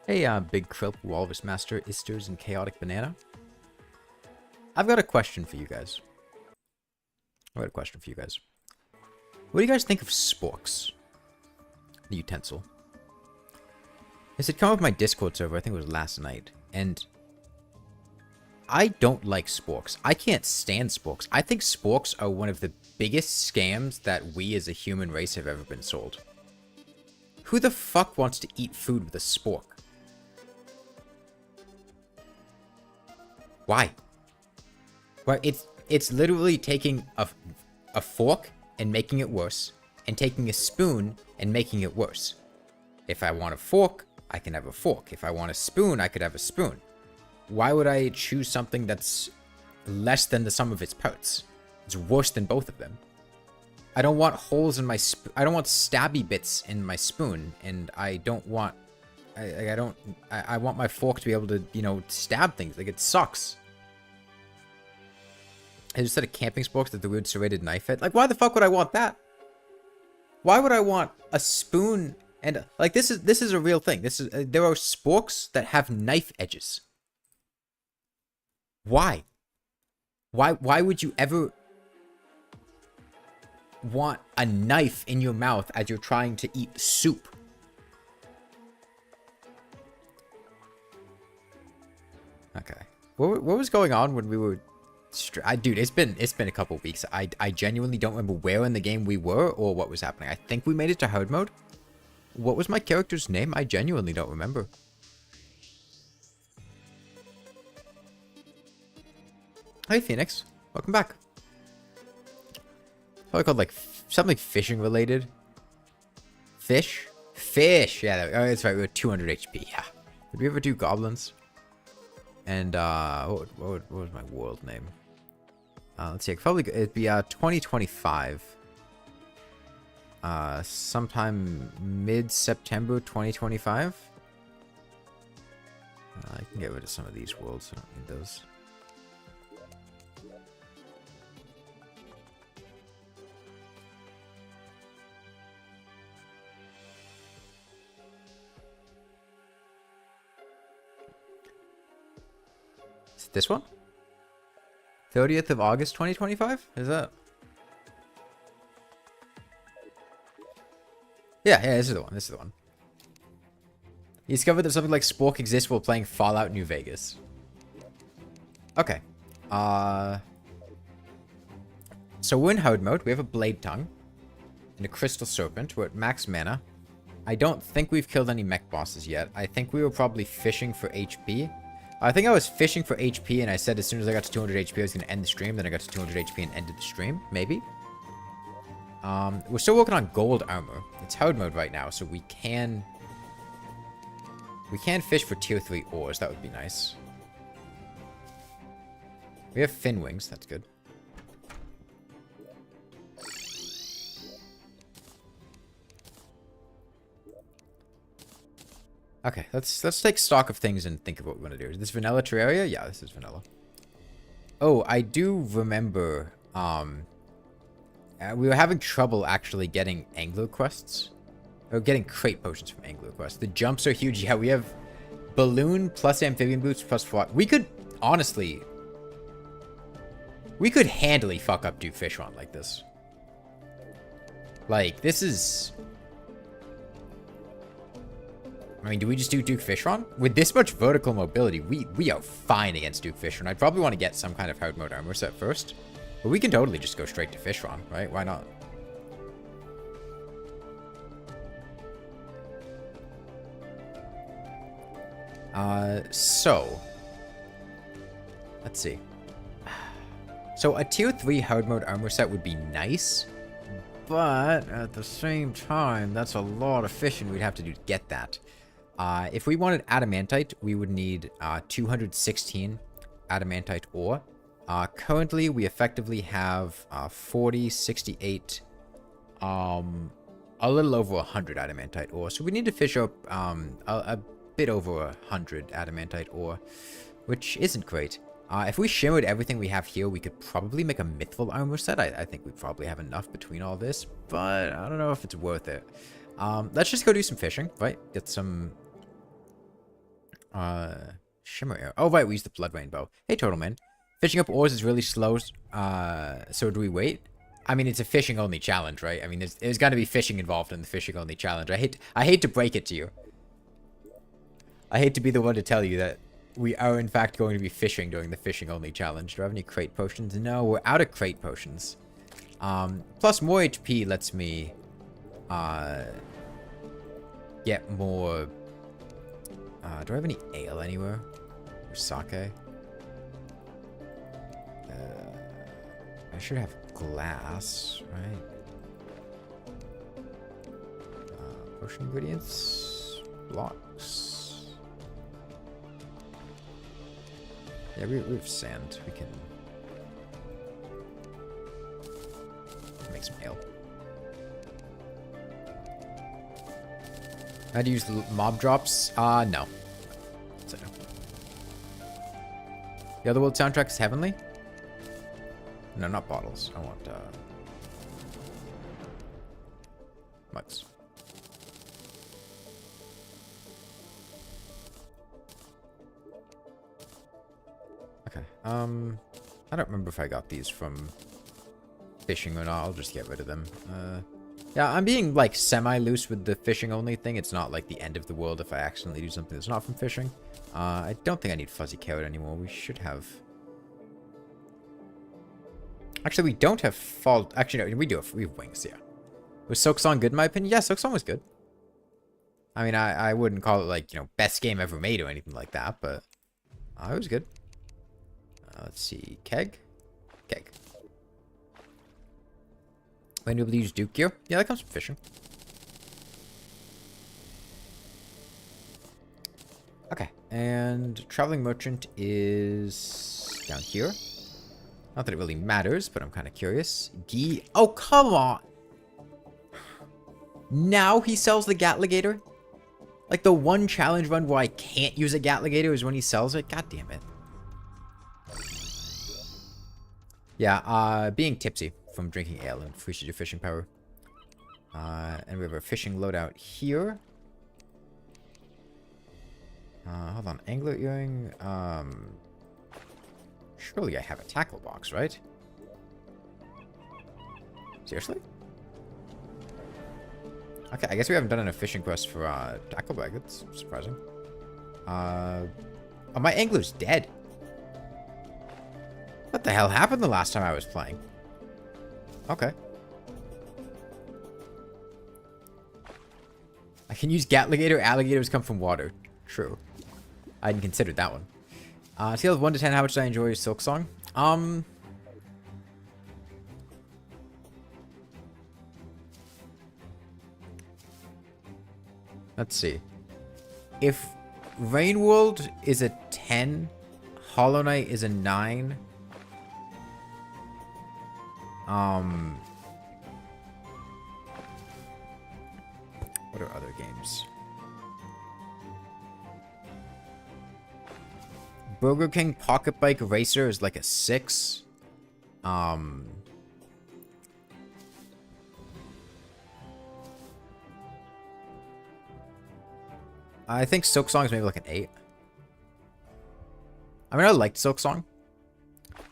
Hey, Big Krill, Walrus Master, Isters, and Chaotic Banana. I've got a question for you guys. What do you guys think of sporks? The utensil. This had come up my Discord server, I think it was last night, and I don't like sporks. I can't stand sporks. I think sporks are one of the biggest scams that we as a human race have ever been sold. Who the fuck wants to eat food with a spork? Why? Well, it's literally taking a fork and making it worse, and taking a spoon and making it worse. If I want a fork, I can have a fork. If I want a spoon, I could have a spoon. Why would I choose something that's less than the sum of its parts? It's worse than both of them. I don't want holes in my I don't want stabby bits in my spoon, and I don't want I want my fork to be able to, you know, stab things. Like, it sucks. I just said a camping sporks that the weird serrated knife head. Like, why the fuck would I want that? Why would I want a spoon and like this is a real thing. This is there are sporks that have knife edges. Why? Why would you ever want a knife in your mouth as you're trying to eat soup? Okay. What was going on when we were... Dude, it's been a couple weeks. I genuinely don't remember where in the game we were or what was happening. I think we made it to hard mode. What was my character's name? I genuinely don't remember. Hey, Phoenix. Welcome back. Probably called, like, something fishing related. Fish? Fish! Yeah, oh, that's right. We were 200 HP. Yeah. Did we ever do goblins? And, what was my world name? Let's see. It'd be, 2025. Sometime mid-September 2025. I can get rid of some of these worlds. I don't need those. Is it this one? 30th of August 2025? Is that? Yeah, this is the one. You discovered that something like spork exists while playing Fallout New Vegas. Okay. So we're in hard mode. We have a blade tongue and a crystal serpent. We're at max mana. I don't think we've killed any mech bosses yet. I think we were probably fishing for HP. I think I was fishing for HP, and I said as soon as I got to 200 HP, I was going to end the stream. Then I got to 200 HP and ended the stream. Maybe. We're still working on gold armor. It's hard mode right now, so we can fish for tier 3 ores. That would be nice. We have fin wings. That's good. Okay, let's take stock of things and think of what we want to do. Is this vanilla Terraria? Yeah, this is vanilla. Oh, I do remember, we were having trouble actually getting angler quests. Or getting crate potions from angler quests. The jumps are huge. Yeah, we have balloon plus amphibian boots plus fly. We could, honestly... We could handily fuck up Duke Fishron like this. Like, this is... I mean, do we just do Duke Fishron? With this much vertical mobility, we are fine against Duke Fishron. I'd probably want to get some kind of hard mode armor set first. But we can totally just go straight to Fishron, right? Why not? So... Let's see. So a tier 3 hard mode armor set would be nice. But at the same time, that's a lot of fishing we'd have to do to get that. If we wanted adamantite, we would need 216 adamantite ore. Currently, we effectively have 40, 68, a little over 100 adamantite ore. So we need to fish up a bit over 100 adamantite ore, which isn't great. If we shimmered everything we have here, we could probably make a mythful armor set. I think we probably have enough between all this, but I don't know if it's worth it. Let's just go do some fishing, right? Get some Shimmer arrow. Oh, right, we used the blood rainbow. Hey, Turtle Man. Fishing up ores is really slow, so do we wait? I mean, it's a fishing-only challenge, right? I mean, there's got to be fishing involved in the fishing-only challenge. I hate to break it to you. I hate to be the one to tell you that we are, in fact, going to be fishing during the fishing-only challenge. Do I have any crate potions? No, we're out of crate potions. Plus, more HP lets me, get more... do I have any ale anywhere? Or sake? I should have glass, right? Potion ingredients, blocks. Yeah, we have sand. We can make some ale. How to use the mob drops? No. So no. The Otherworld soundtrack is heavenly? No, not bottles. I want, mugs. Okay, I don't remember if I got these from fishing or not. I'll just get rid of them. Yeah, I'm being, like, semi-loose with the fishing-only thing. It's not, like, the end of the world if I accidentally do something that's not from fishing. I don't think I need fuzzy carrot anymore. We should have... Actually, we don't have fall... Actually, no, we do have... We have wings, yeah. Was silksong good in my opinion? Yeah, silksong was good. I mean, I wouldn't call it, like, you know, best game ever made or anything like that, but... it was good. Let's see. Keg? Keg. When do we use Duke gear? Yeah, that comes from fishing. Okay, and Traveling Merchant is down here. Not that it really matters, but I'm kind of curious. Oh, come on! Now he sells the Gatligator? Like, the one challenge run where I can't use a Gatligator is when he sells it? God damn it. Yeah, being tipsy from drinking ale and increases your fishing power. And we have our fishing loadout here. Hold on. Angler earring. Surely I have a tackle box, right? Seriously? Okay, I guess we haven't done a fishing quest for tackle bag. That's surprising. Oh, my angler's dead. What the hell happened the last time I was playing? Okay. I can use Gatligator. Alligators come from water. True. I hadn't considered that one. Scale of 1 to 10, how much did I enjoy silksong? Let's see. If Rainworld is a 10, Hollow Knight is a 9. What are other games? Burger King Pocket Bike Racer is like a 6. I think Silksong is maybe like an 8. I mean, I liked Silksong.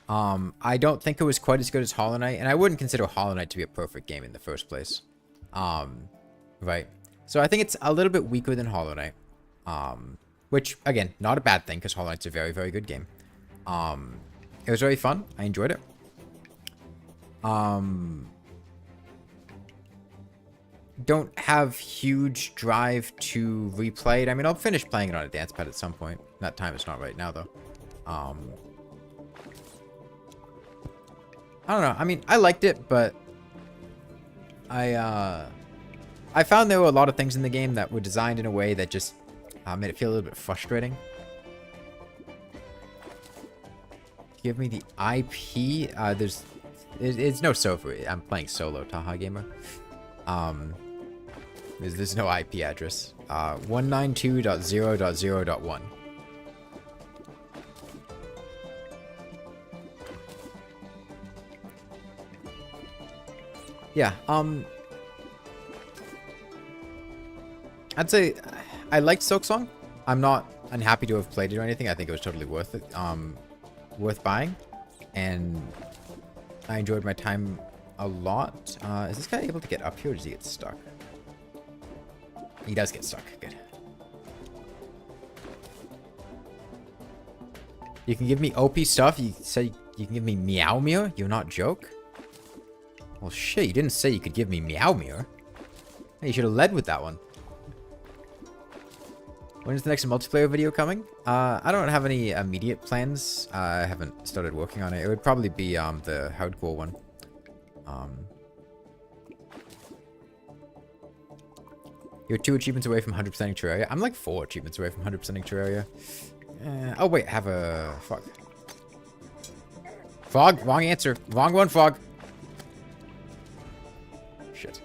I don't think it was quite as good as Hollow Knight, and I wouldn't consider Hollow Knight to be a perfect game in the first place. Right. So I think it's a little bit weaker than Hollow Knight. Which, again, not a bad thing, because Hollow Knight's a very, very good game. It was very fun. I enjoyed it. Don't have huge drive to replay it. I mean, I'll finish playing it on a dance pad at some point. That time is not right now, though. I don't know. I mean, I liked it, but I found there were a lot of things in the game that were designed in a way that just made it feel a little bit frustrating. Give me the IP. It's no server. I'm playing solo, Taha Gamer. There's no IP address. 192.0.0.1. Yeah, I'd say I liked Silksong. I'm not unhappy to have played it or anything. I think it was totally worth it. Worth buying. And I enjoyed my time a lot. Is this guy able to get up here or does he get stuck? He does get stuck. Good. You can give me OP stuff. You say you can give me Meow Mirror? You're not joke? Well, shit. You didn't say you could give me Meow Mirror. Hey, you should have led with that one. When is the next multiplayer video coming? I don't have any immediate plans. I haven't started working on it. It would probably be the hardcore one. You're 2 achievements away from 100%ing Terraria. I'm like 4 achievements away from 100%ing Terraria. Oh wait, have a... Fuck. Frog, wrong answer. Wrong one, Frog. Shit.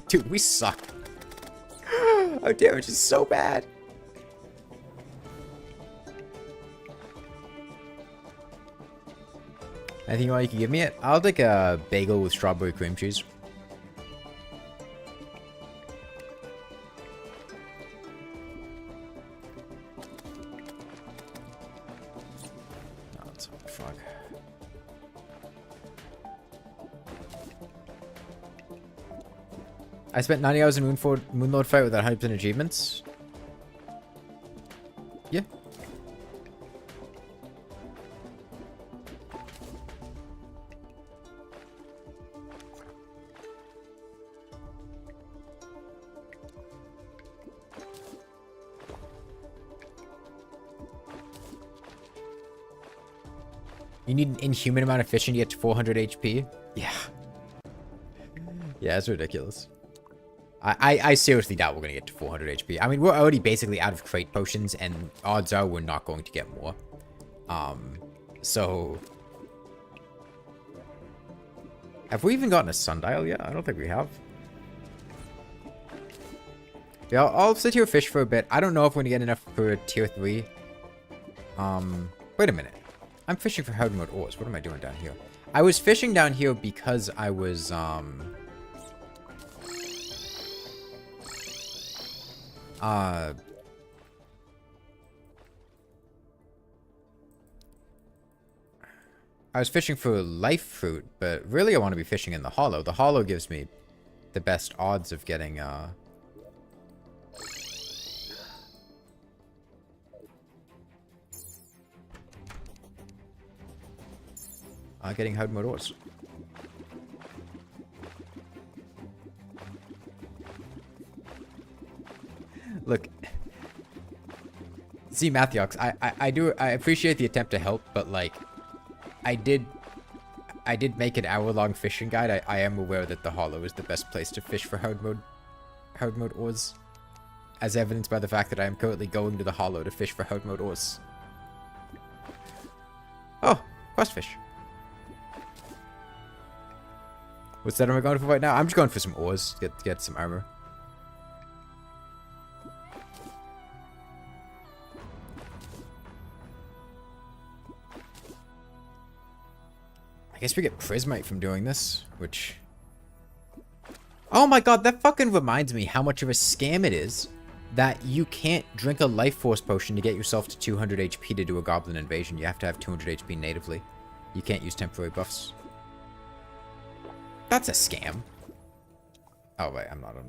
Dude, we suck. Our damage is so bad. Anything you can give me it? I'll take a bagel with strawberry cream cheese. Oh, that's a fuck. I spent 90 hours in Moonlord fight without 100% achievements. Yeah. You need an inhuman amount of fishing to get to 400 HP? Yeah. Yeah, it's ridiculous. I seriously doubt we're going to get to 400 HP. I mean, we're already basically out of crate potions, and odds are we're not going to get more. So... Have we even gotten a sundial yet? I don't think we have. Yeah, I'll sit here and fish for a bit. I don't know if we're going to get enough for a tier 3. Wait a minute. I'm fishing for hardmode ores. What am I doing down here? I was fishing down here because I was, I was fishing for life fruit, but really I want to be fishing in the hollow. The hollow gives me the best odds of getting, getting hard mode ores. Look. See, Mathiox, I appreciate the attempt to help, but like I did make an hour-long fishing guide. I am aware that the hollow is the best place to fish for hard mode ores. As evidenced by the fact that I am currently going to the hollow to fish for hard mode ores. Oh, quest fish. What's that am I going for right now? I'm just going for some ores to get some armor. I guess we get prismite from doing this, which... Oh my god, that fucking reminds me how much of a scam it is that you can't drink a life force potion to get yourself to 200 HP to do a goblin invasion. You have to have 200 HP natively. You can't use temporary buffs. That's a scam. Oh wait, I'm not on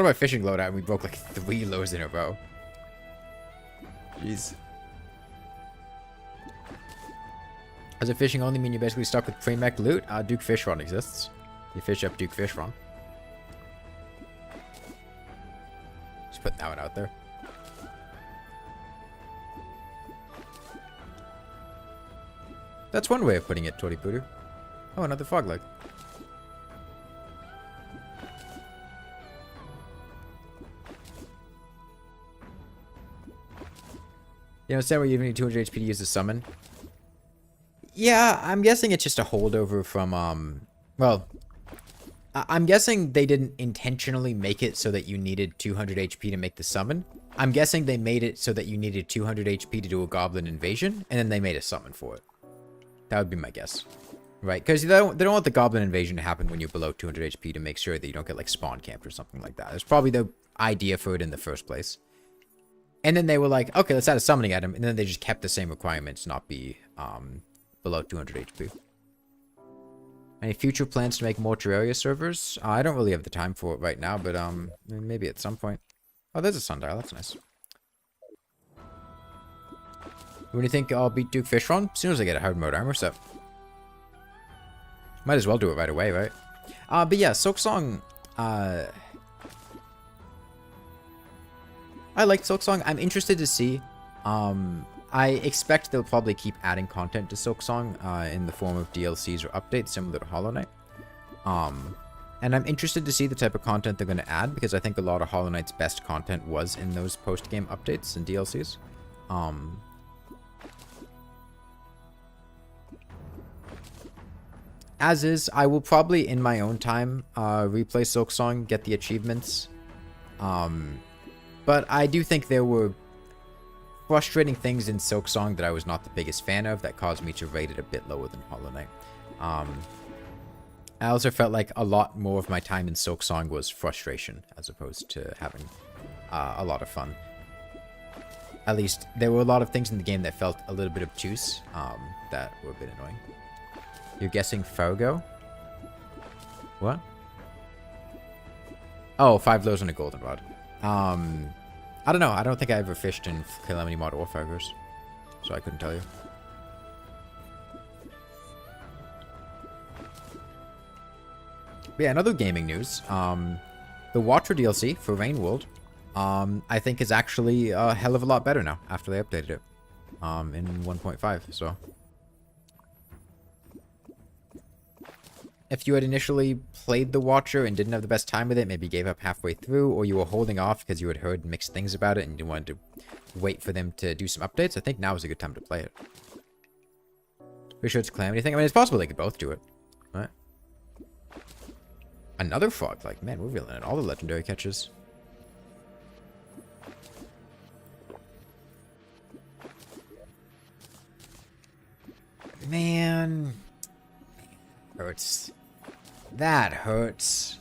my fishing loadout and we broke like 3 lows in a row. Jeez. Does it fishing only mean you're basically stuck with pre-mech loot? Duke Fishron exists. You fish up Duke Fishron. Just put that one out there. That's one way of putting it, Tori Pooter. Oh, another fog leg. You know, Sam, where you need 200 HP to use the summon? Yeah, I'm guessing it's just a holdover from, well, I'm guessing they didn't intentionally make it so that you needed 200 HP to make the summon. I'm guessing they made it so that you needed 200 HP to do a goblin invasion, and then they made a summon for it. That would be my guess. Right? Because they don't want the goblin invasion to happen when you're below 200 HP to make sure that you don't get, like, spawn camped or something like that. It's probably the idea for it in the first place. And then they were like, okay, let's add a summoning item, and then they just kept the same requirements, not be below 200 HP. Any future plans to make more Terraria servers? I don't really have the time for it right now, but maybe at some point. Oh, there's a sundial. That's nice. When do you think I'll beat Duke Fishron? As soon as I get a hard mode armor set. Might as well do it right away, right? But yeah, silksong. I like silksong. I'm interested to see. I expect they'll probably keep adding content to silksong in the form of DLCs or updates similar to Hollow Knight. And I'm interested to see the type of content they're going to add, because I think a lot of Hollow Knight's best content was in those post-game updates and DLCs. As is, I will probably, in my own time, replay silksong, get the achievements. But I do think there were frustrating things in silksong that I was not the biggest fan of that caused me to rate it a bit lower than Hollow Knight. I also felt like a lot more of my time in silksong was frustration as opposed to having a lot of fun. At least there were a lot of things in the game that felt a little bit obtuse that were a bit annoying. You're guessing Fargo? What? Oh, 5 lows on a goldenrod. I don't know. I don't think I ever fished in Calamity Mod or Fargos, so I couldn't tell you. But yeah, another gaming news. The Watcher DLC for Rain World, I think is actually a hell of a lot better now after they updated it in 1.5. So if you had initially played the Watcher and didn't have the best time with it, maybe gave up halfway through, or you were holding off because you had heard mixed things about it and you wanted to wait for them to do some updates, I think now is a good time to play it. Are you sure it's a Calamity thing? I mean, it's possible they could both do it, right? Another frog. Like, man, we're reeling in all the legendary catches. Man. Hurts. That hurts.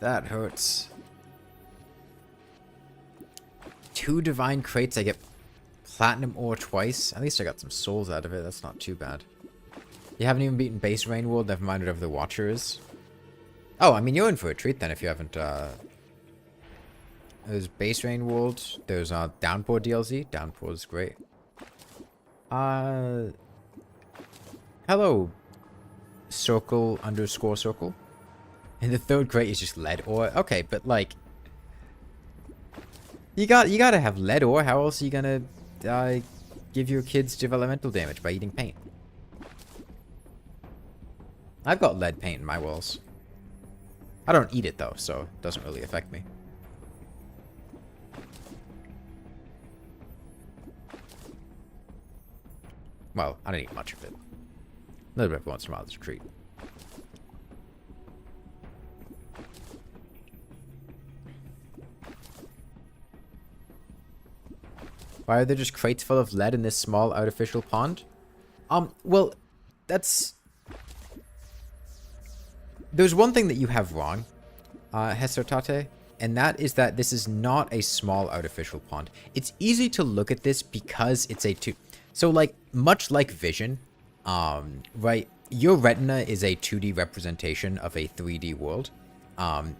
That hurts. 2 divine crates, I get platinum ore twice. At least I got some souls out of it. That's not too bad. You haven't even beaten base Rain World, never mind whatever the Watcher is. Oh, I mean, you're in for a treat then if you haven't, There's base Rain World. There's, Downpour DLC. Downpour is great. Hello, circle_circle. And the 3rd crate is just lead ore. Okay, but, like, you gotta have lead ore. How else are you gonna, give your kids developmental damage? By eating paint. I've got lead paint in my walls. I don't eat it, though, so it doesn't really affect me. Well, I don't eat much of it. A little bit every once in a while is a treat. Why are there just crates full of lead in this small artificial pond? Well, that's... There's one thing that you have wrong, Hesertate, and that is that this is not a small artificial pond. It's easy to look at this because it's a So, like, much like Vision, right, your retina is a 2D representation of a 3D world.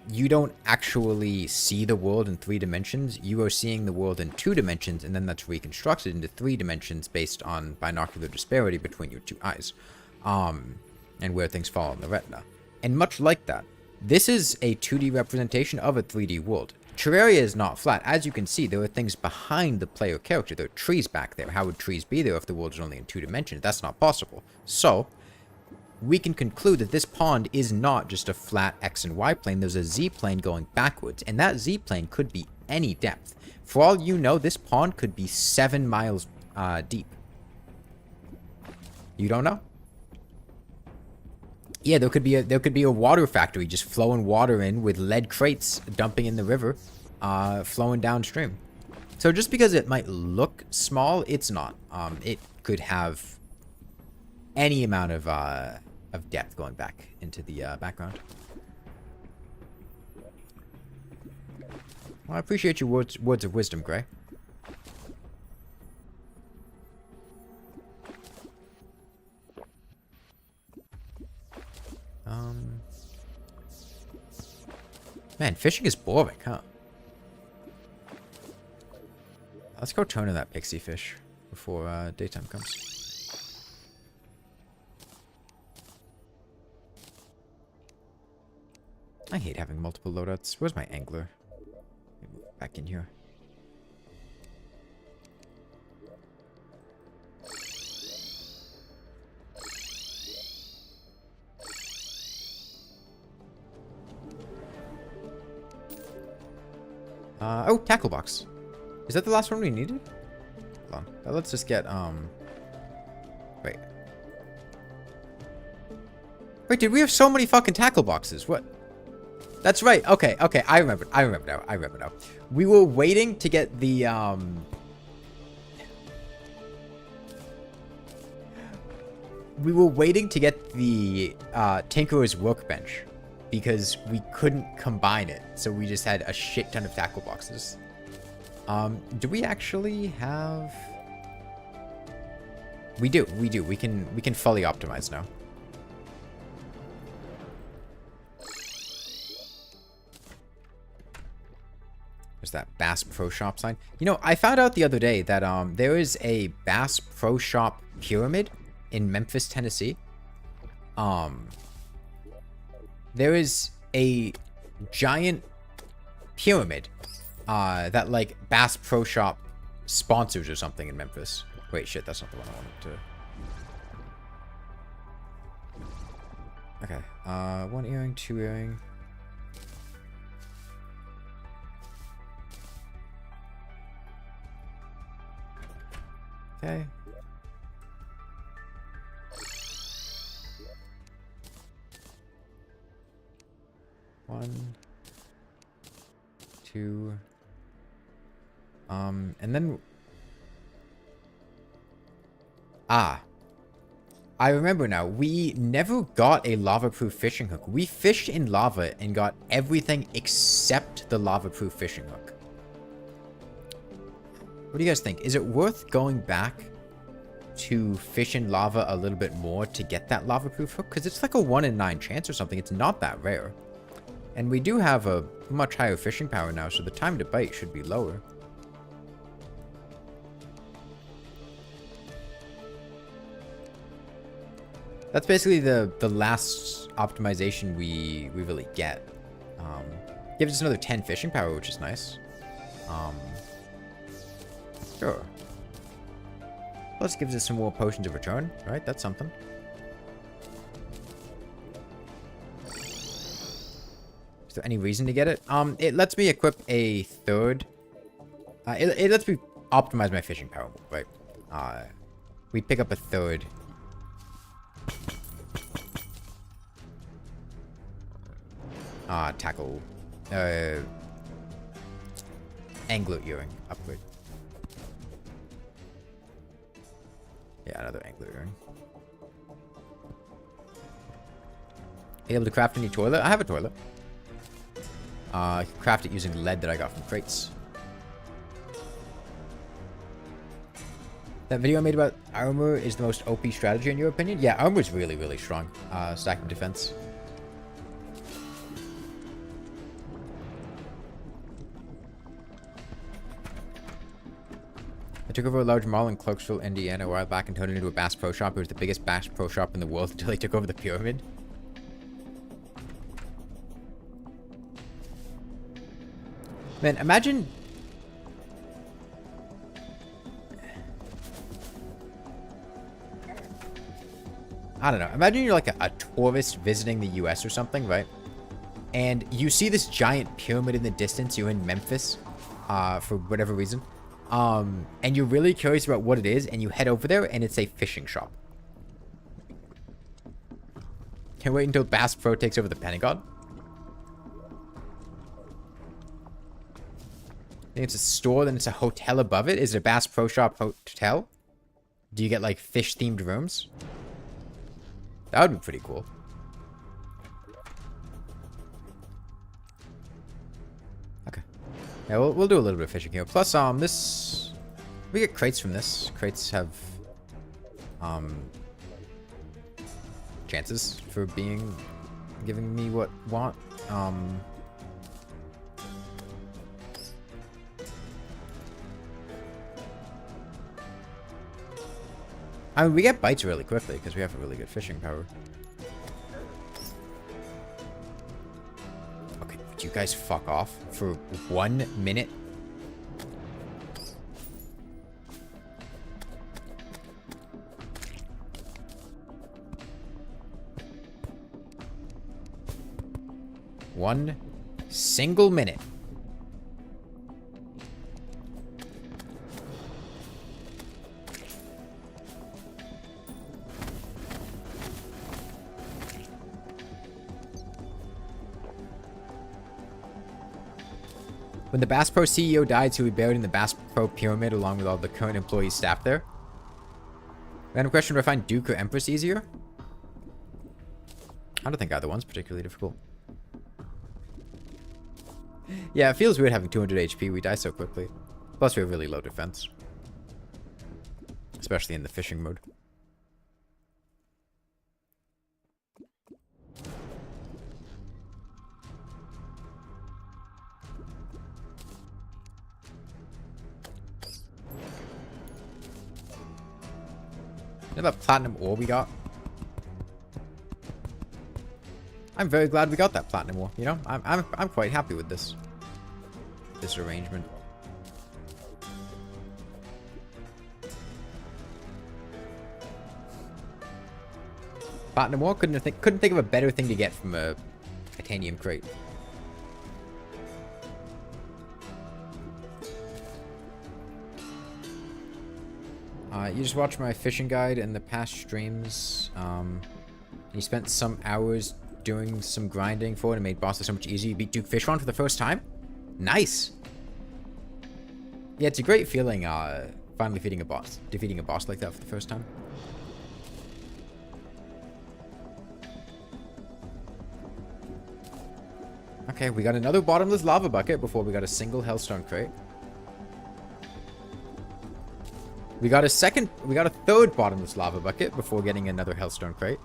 You don't actually see the world in 3 dimensions. You are seeing the world in 2 dimensions, and then that's reconstructed into 3 dimensions based on binocular disparity between your 2 eyes, and where things fall on the retina. And much like that, this is a 2D representation of a 3D world. Terraria is not flat. As you can see, there are things behind the player character. There are trees back there. How would trees be there if the world is only in 2 dimensions? That's not possible. So, we can conclude that this pond is not just a flat X and Y plane. There's a Z plane going backwards, and that Z plane could be any depth. For all you know, this pond could be 7 miles deep. You don't know? Yeah, there could be a water factory just flowing water in with lead crates dumping in the river, flowing downstream. So just because it might look small, it's not. It could have any amount of depth going back into the background. Well, I appreciate your words of wisdom, Gray. Man, fishing is boring, huh? Let's go turn in that pixie fish before daytime comes. I hate having multiple loadouts. Where's my angler? Back in here. Oh, tackle box. Is that the last one we needed? Hold on. Let's just get, wait. Wait, did we have so many fucking tackle boxes? What? That's right. Okay, okay. I remember now. We were waiting to get the, we were waiting to get the, Tinkerer's workbench. Because we couldn't combine it. So we just had a shit ton of tackle boxes. Do we actually have... We do. We can fully optimize now. There's that Bass Pro Shop sign. You know, I found out the other day that there is a Bass Pro Shop pyramid in Memphis, Tennessee. There is a giant pyramid that, like, Bass Pro Shop sponsors or something in Memphis. Wait, shit, that's not the one I wanted to... Okay, 1 earring, 2 earring. Okay. One, 2, and then, I remember now, we never got a lava-proof fishing hook. We fished in lava and got everything except the lava-proof fishing hook. What do you guys think? Is it worth going back to fish in lava a little bit more to get that lava-proof hook? Because it's like a 1 in 9 chance or something. It's not that rare. And we do have a much higher fishing power now, so the time to bite should be lower. That's basically the last optimization we really get. Gives us another 10 fishing power, which is nice. Sure. Plus gives us some more potions of return, right? That's something. Is there any reason to get it? It lets me equip a third. It lets me optimize my fishing power, right? We pick up a third. Tackle. Angler earring upgrade. Yeah, another angler earring. Are you able to craft any toilet? I have a toilet. Craft it using lead that I got from crates. That video I made about armor is the most OP strategy in your opinion? Yeah, armor's really, really strong. Stacking defense. I took over a large mall in Clarksville, Indiana a while back and turned it into a Bass Pro Shop. It was the biggest Bass Pro Shop in the world until they took over the pyramid. Man, imagine... I don't know. Imagine you're like a tourist visiting the US or something, right? And you see this giant pyramid in the distance. You're in Memphis for whatever reason. And you're really curious about what it is, and you head over there, and it's a fishing shop. Can't wait until Bass Pro takes over the Pentagon. think it's a store, then it's a hotel above it. Is it a Bass Pro Shop hotel? Do you get, like, fish-themed rooms? That would be pretty cool. Okay. Yeah, we'll do a little bit of fishing here. Plus, this... We get crates from this. Crates have, chances for giving me what want. I mean, we get bites really quickly because we have a really good fishing power. Okay, would you guys fuck off for 1 minute? One single minute. When the Bass Pro CEO died, he would be buried in the Bass Pro pyramid along with all the current employees staffed there. Random question, do I find Duke or Empress easier? I don't think either one's particularly difficult. Yeah, it feels weird having 200 HP. We die so quickly. Plus, we have really low defense. Especially in the fishing mode. You know that platinum ore we got? I'm very glad we got that platinum ore. You know, I'm quite happy with this arrangement. Platinum ore, couldn't think of a better thing to get from a titanium crate. You just watched my fishing guide in the past streams. You spent some hours doing some grinding for it and made bosses so much easier. You beat Duke Fishron for the first time? Nice! Yeah, it's a great feeling, finally defeating a boss like that for the first time. Okay, we got another bottomless lava bucket before we got a single hellstone crate. We got a third bottomless lava bucket before getting another hellstone crate.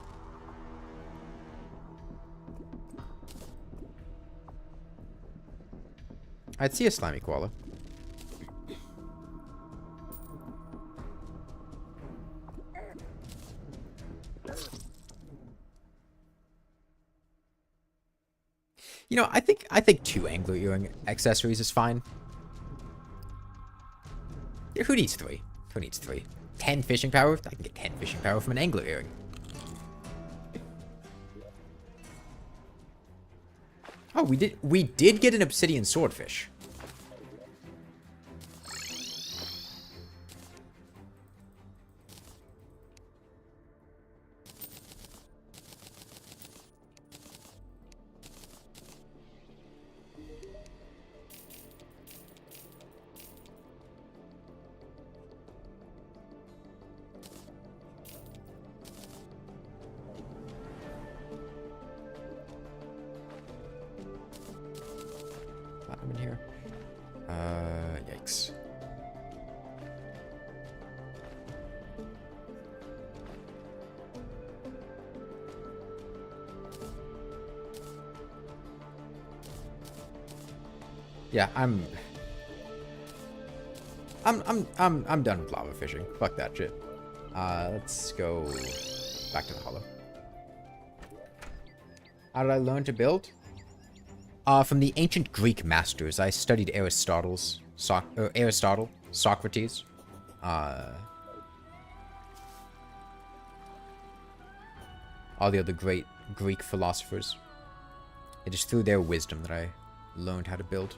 I'd see a slimy koala. You know, I think 2 angler earring accessories is fine. Yeah, who needs 3? Who needs 3? 10 fishing power? I can get 10 fishing power from an angler earring. Oh, we did get an obsidian swordfish. In here. Yikes. Yeah, I'm done with lava fishing. Fuck that shit. Let's go back to the hollow. How did I learn to build? From the ancient Greek masters. I studied Aristotle, Socrates. All the other great Greek philosophers. It is through their wisdom that I learned how to build.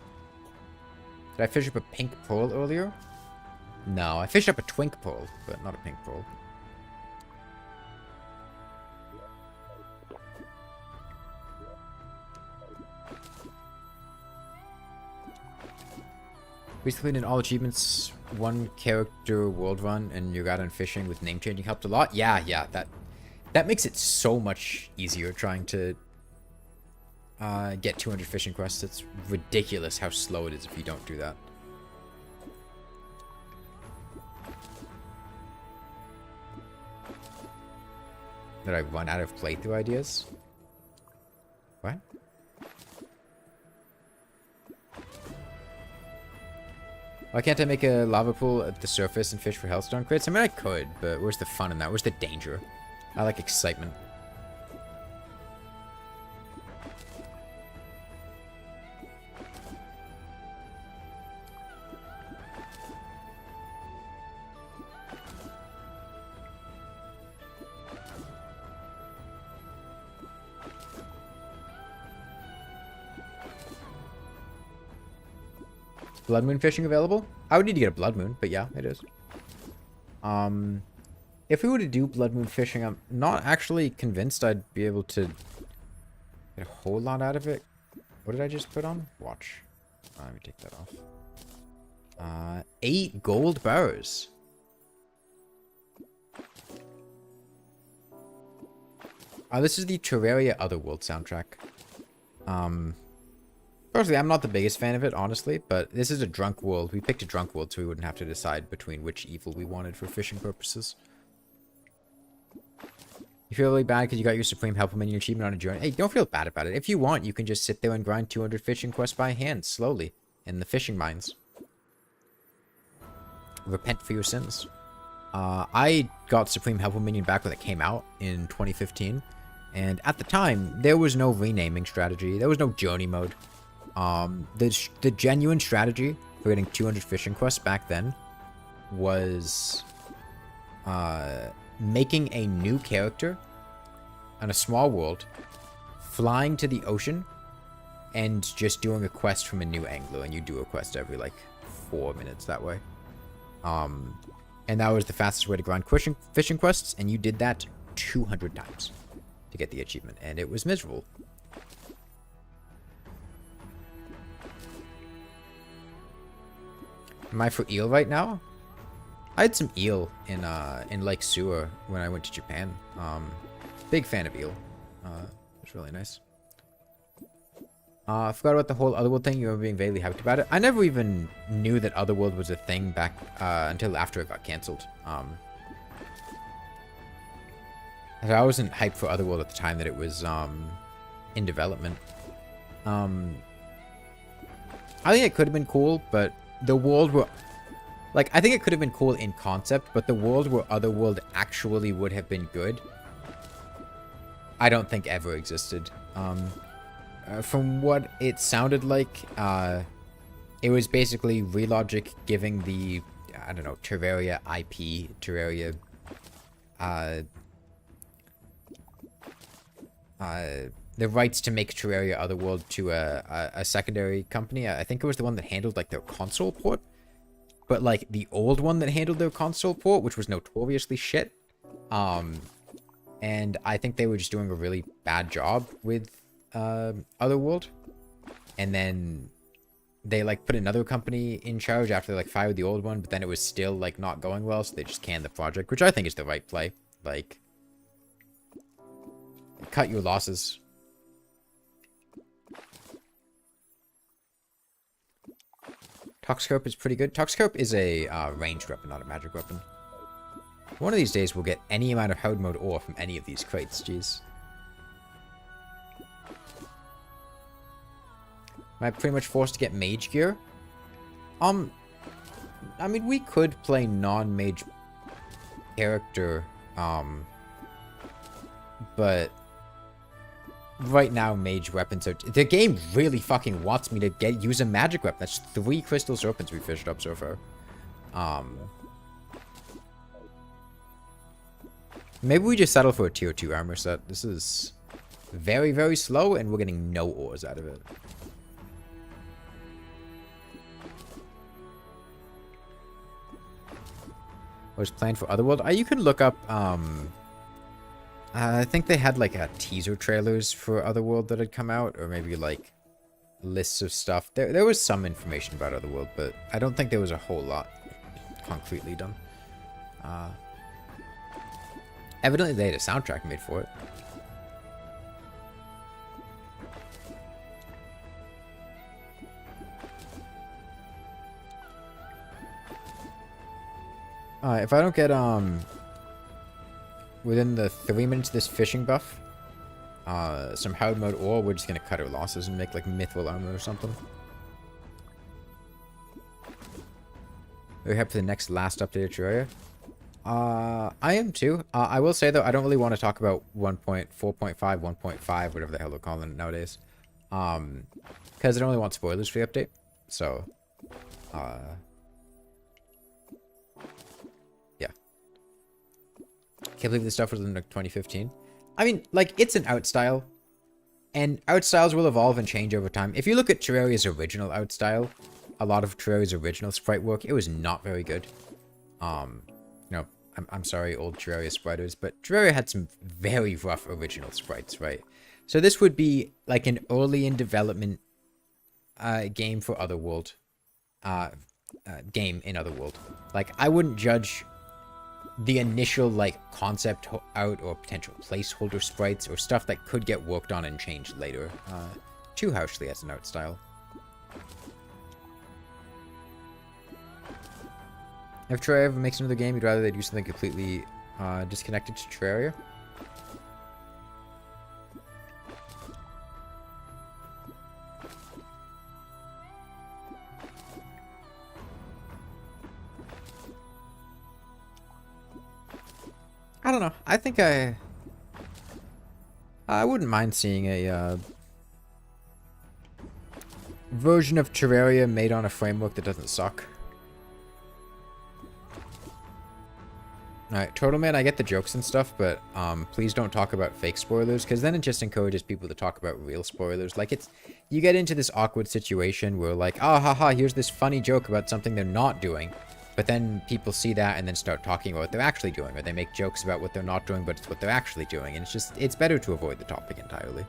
Did I fish up a pink pearl earlier? No, I fished up a twink pearl, but not a pink pearl. Basically, in all achievements, one character world run and you got on fishing with name changing helped a lot. Yeah, that makes it so much easier trying to get 200 fishing quests. It's ridiculous how slow it is if you don't do that. Did I run out of playthrough ideas? What? Why can't I make a lava pool at the surface and fish for hellstone crits? I mean, I could, but where's the fun in that? Where's the danger? I like excitement. Blood moon fishing available? I would need to get a blood moon, but yeah, it is. If we were to do blood moon fishing, I'm not actually convinced I'd be able to get a whole lot out of it. What did I just put on? Watch. Let me take that off. 8 gold bars. This is the Terraria Otherworld soundtrack. Personally, I'm not the biggest fan of it, honestly, but this is a drunk world. We picked a drunk world so we wouldn't have to decide between which evil we wanted for fishing purposes. You feel really bad because you got your Supreme Helper Minion achievement on a journey. Hey, don't feel bad about it. If you want, you can just sit there and grind 200 fishing quests by hand, slowly, in the fishing mines. Repent for your sins. I got Supreme Helper Minion back when it came out in 2015, and at the time, there was no renaming strategy. There was no journey mode. The genuine strategy for getting 200 fishing quests back then was making a new character on a small world, flying to the ocean, and just doing a quest from a new angler. And you do a quest every like 4 minutes that way. And that was the fastest way to grind fishing quests, and you did that 200 times to get the achievement, and it was miserable. Am I for eel right now? I had some eel in Lake Sewer when I went to Japan. Big fan of eel. It's really nice. I forgot about the whole Otherworld thing. You were being vaguely hyped about it. I never even knew that Otherworld was a thing back until after it got cancelled. I wasn't hyped for Otherworld at the time that it was in development. I think it could have been cool, but the world were... Like, I think it could have been cool in concept, but the world where Otherworld actually would have been good, I don't think ever existed. From what it sounded like, it was basically Relogic giving the, I don't know, Terraria IP, Terraria, the rights to make Terraria Otherworld to a secondary company. I think it was the one that handled, like, their console port. But, like, the old one that handled their console port, which was notoriously shit. And I think they were just doing a really bad job with Otherworld. And then they, like, put another company in charge after they, like, fired the old one. But then it was still, like, not going well, so they just canned the project. Which I think is the right play. Like, cut your losses. Toxicrope is pretty good. Toxicrope is a ranged weapon, not a magic weapon. One of these days, we'll get any amount of hard mode ore from any of these crates. Jeez. Am I pretty much forced to get mage gear? I mean, we could play non-mage character, but right now, mage weapons are... The game really fucking wants me to use a magic weapon. That's 3 crystal serpents we fished up so far. Maybe we just settle for a tier 2 armor set. This is very, very slow, and we're getting no ores out of it. What was planned for Otherworld? You can look up... I think they had, like, teaser trailers for Otherworld that had come out, or maybe, like, lists of stuff. There was some information about Otherworld, but I don't think there was a whole lot concretely done. Evidently they had a soundtrack made for it. If I don't get, within the 3 minutes of this fishing buff, some hard mode ore, we're just gonna cut our losses and make, like, mithril armor or something. Are we happy for the next last update of Terraria? I am too. I will say, though, I don't really want to talk about 1.4.5, 1.5, whatever the hell they're calling it nowadays. Because I don't really want spoilers for the update. So, yeah. Can't believe this stuff was in like 2015. I mean, like, it's an art style. And art styles will evolve and change over time. If you look at Terraria's original art style, a lot of Terraria's original sprite work, it was not very good. You know, I'm sorry, old Terraria spriters, but Terraria had some very rough original sprites, right? So this would be like an early in development game for Otherworld. Game in Otherworld. Like, I wouldn't judge the initial, like, concept out or potential placeholder sprites or stuff that could get worked on and changed later. Too harshly as an art style. If Terraria ever makes another game, you'd rather they do something completely disconnected to Terraria? I don't know. I think I wouldn't mind seeing a version of Terraria made on a framework that doesn't suck. Alright, Turtle Man, I get the jokes and stuff, but please don't talk about fake spoilers, because then it just encourages people to talk about real spoilers. Like, you get into this awkward situation where, like, ah, haha, here's this funny joke about something they're not doing, but then people see that and then start talking about what they're actually doing, or they make jokes about what they're not doing, but it's what they're actually doing, and it's better to avoid the topic entirely.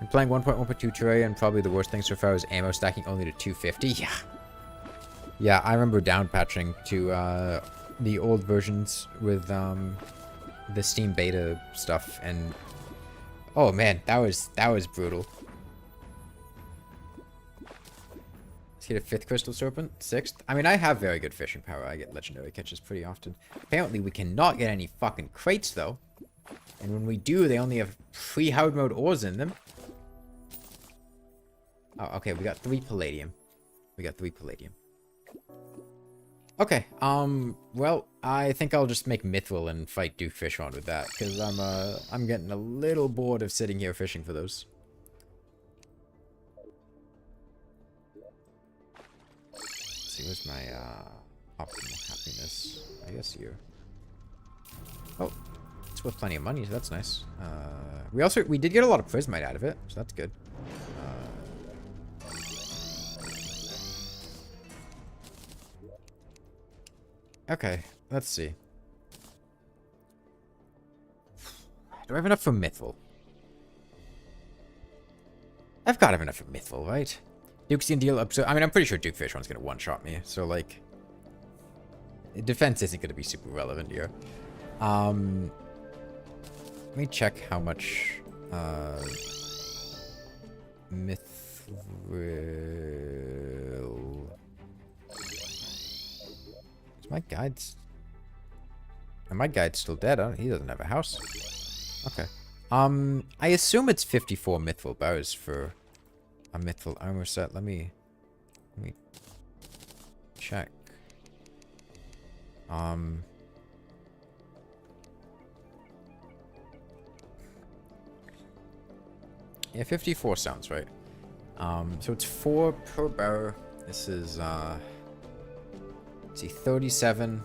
I'm playing 1.1.2 Terraria, and probably the worst thing so far is ammo stacking only to 250. Yeah. Yeah, I remember downpatching to the old versions with the Steam beta stuff, and oh man, that was brutal. Let's get a 5th Crystal Serpent, 6th. I mean, I have very good fishing power. I get legendary catches pretty often. Apparently, we cannot get any fucking crates though, and when we do, they only have free hard mode ores in them. Oh, okay, we got 3 palladium. Okay, well, I think I'll just make mithril and fight Duke Fishron with that, because I'm getting a little bored of sitting here fishing for those. Let's see, where's my, optimal happiness? I guess here. Oh, it's worth plenty of money, so that's nice. We did get a lot of prismite out of it, so that's good. Okay, let's see. Do I have enough for mithril? I've got to have enough for mithril, right? Duke's gonna deal up, so I mean, I'm pretty sure Duke Fishron's gonna one-shot me, so, like, defense isn't gonna be super relevant here. Let me check how much, mithril... My guide's... And my guide's still dead, huh? He doesn't have a house. Okay. I assume it's 54 mithril bows for a mithril armor set. Let me check. Yeah, 54 sounds right. So it's 4 per bow. This is, let's see, 37,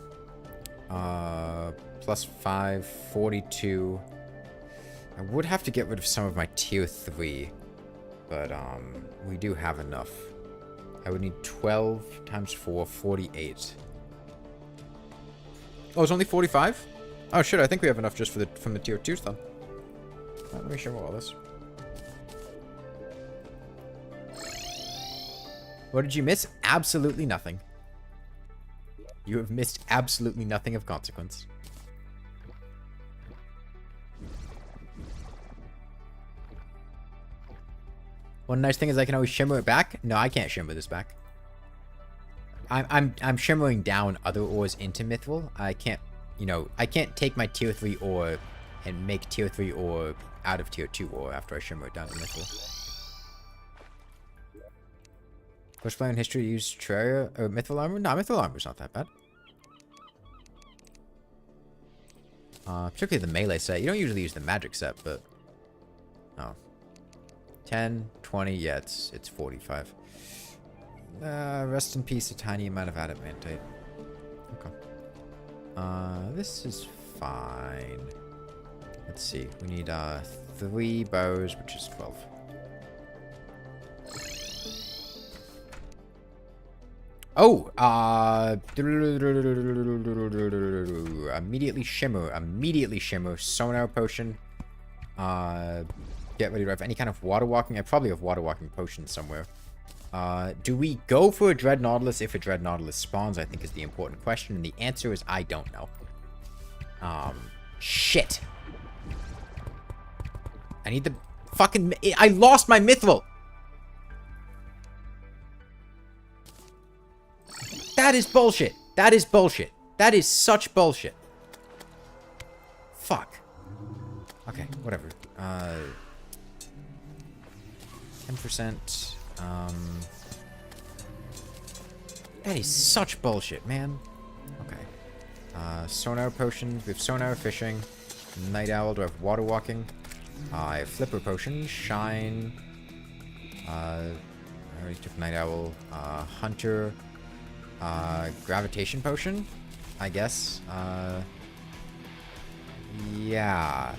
plus 5, 42. I would have to get rid of some of my tier 3, but, we do have enough. I would need 12 times 4, 48. Oh, it's only 45? Oh shit, I think we have enough just for from the tier 2s then. Let me shimmer all this. What did you miss? Absolutely nothing. You have missed absolutely nothing of consequence. One nice thing is I can always shimmer it back. No, I can't shimmer this back. I'm shimmering down other ores into Mithril. I can't, you know, I can't take my tier 3 ore and make tier 3 ore out of tier 2 ore after I shimmer it down to Mithril. First player in history to use Terraria or Mithril armor? No, Mithril armor's not that bad. Particularly the melee set. You don't usually use the magic set, but... Oh. 10, 20, yeah, it's 45. Rest in peace, a tiny amount of adamantite. Okay. This is fine. Let's see. We need 3 bows, which is 12. Oh, immediately shimmer, sonar potion, get ready to have any kind of water walking. I probably have water walking potions somewhere. Do we go for a Dread Nautilus if a Dread Nautilus spawns, I think is the important question, and the answer is I don't know. Shit. I need the fucking, I lost my Mithril! That is bullshit. That is bullshit. That is such bullshit. Fuck. Okay, whatever. 10%. That is such bullshit, man. Okay. Sonar potions. We have sonar fishing. Night owl. Do I have water walking? I have flipper potion. Shine. I already took night owl. Hunter. Gravitation potion, I guess. Yeah.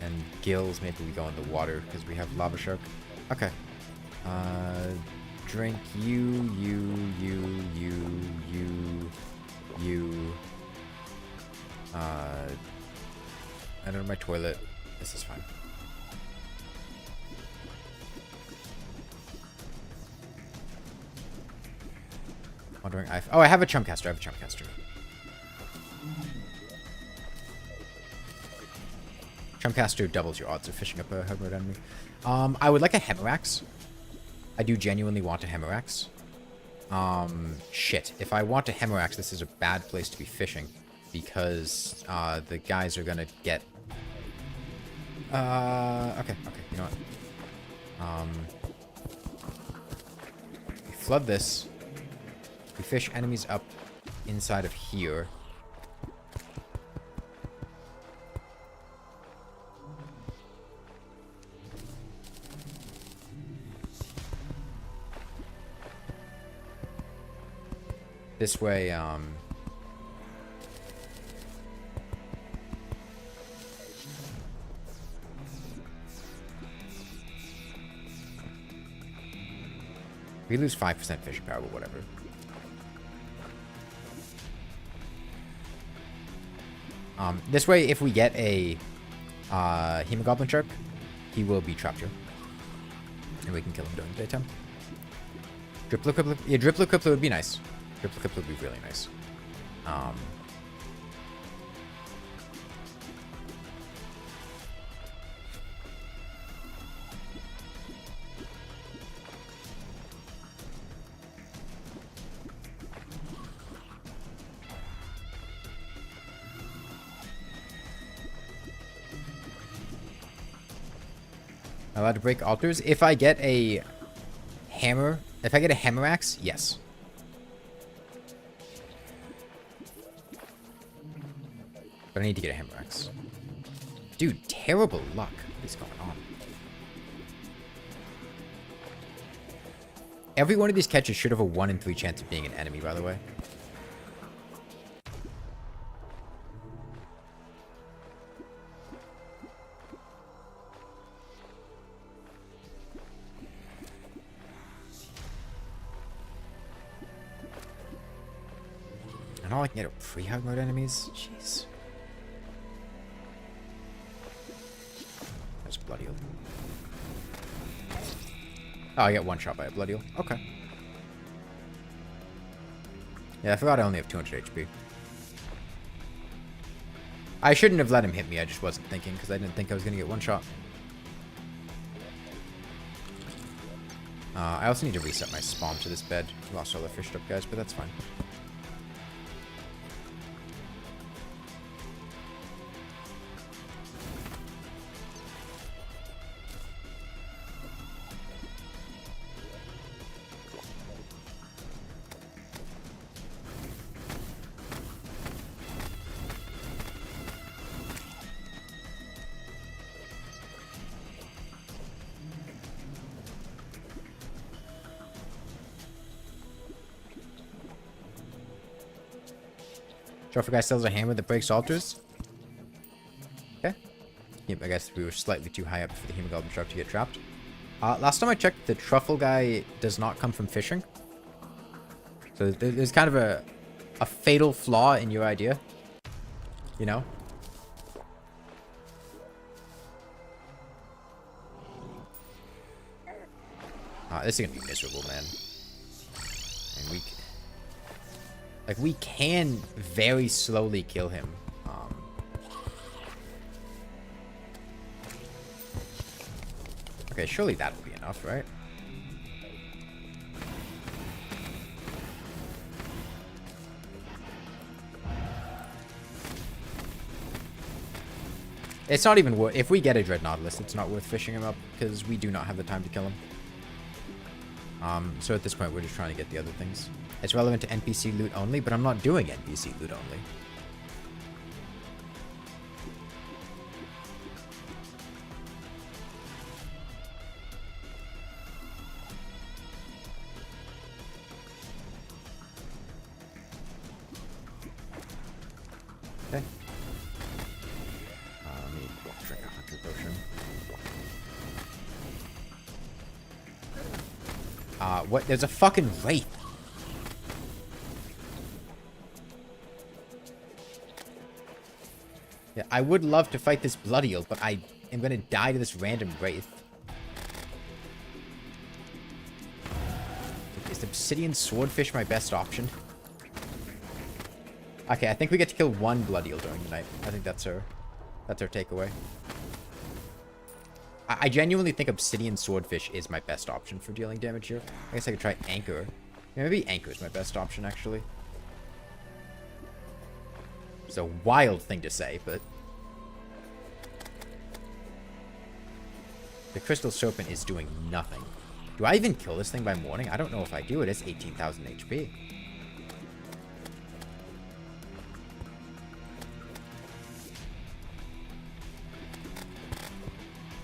And gills, maybe we go in the water because we have lava shark. Okay. Drink you. Enter my toilet. This is fine. Wondering, oh, I have a chumcaster. Chumcaster doubles your odds of fishing up a hardmode enemy. I would like a Hemorax. I do genuinely want a Hemorax. Shit. If I want a Hemorax, this is a bad place to be fishing. Because, the guys are gonna get... Okay, you know what? We flood this. We fish enemies up inside of here. This way, we lose 5% fishing power, but whatever. This way, if we get a Hemogoblin Shark, he will be trapped here. And we can kill him during the daytime. Driploquipler would be nice. Driploquipler would be really nice. Allowed to break altars? If I get a hammer, if I get a Hemorax, yes. But I need to get a Hemorax. Dude, terrible luck. What is going on? Every one of these catches should have a 1 in 3 chance of being an enemy, by the way. And all I can get are pre-hard mode enemies? Jeez. blood eel. Oh, I get one shot by a blood eel. Okay. Yeah, I forgot I only have 200 HP. I shouldn't have let him hit me. I just wasn't thinking because I didn't think I was going to get one shot. I also need to reset my spawn to this bed. Lost all the fished up guys, but that's fine. Trophy guy sells a hammer that breaks altars. Okay. Yep, I guess we were slightly too high up for the hemoglobin shark to get trapped. Last time I checked, the truffle guy does not come from fishing. So there's kind of a fatal flaw in your idea. You know? This is gonna be miserable, man. And we can very slowly kill him. Okay, surely that will be enough, right? It's not even worth... If we get a Dread Nautilus, it's not worth fishing him up, because we do not have the time to kill him. So at this point, we're just trying to get the other things. It's relevant to NPC loot only, but I'm not doing NPC loot only. Okay. Let me drink a hunter potion. What? There's a fucking wraith. Yeah, I would love to fight this blood eel, but I am gonna die to this random wraith. Is the obsidian swordfish my best option? Okay, I think we get to kill one blood eel during the night. I think that's our takeaway. I genuinely think obsidian swordfish is my best option for dealing damage here. I guess I could try anchor. Yeah, maybe anchor is my best option, actually. It's a wild thing to say, but... The crystal serpent is doing nothing. Do I even kill this thing by morning? I don't know if I do. It is 18,000 HP.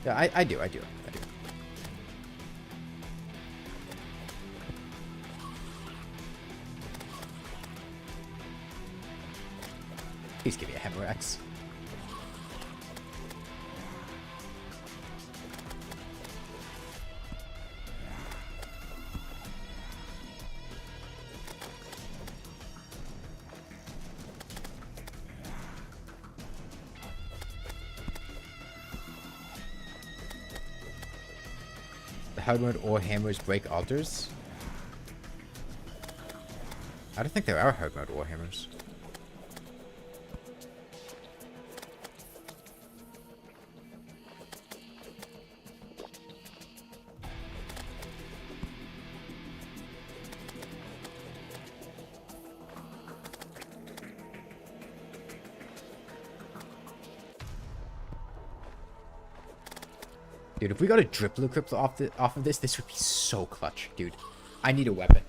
Yeah, I do. Please give me a Hemorex. The hardmode or hammers break altars? I don't think there are hardmode or hammers. Dude, if we got a driplo crypto off of this would be so clutch, dude. I need a weapon.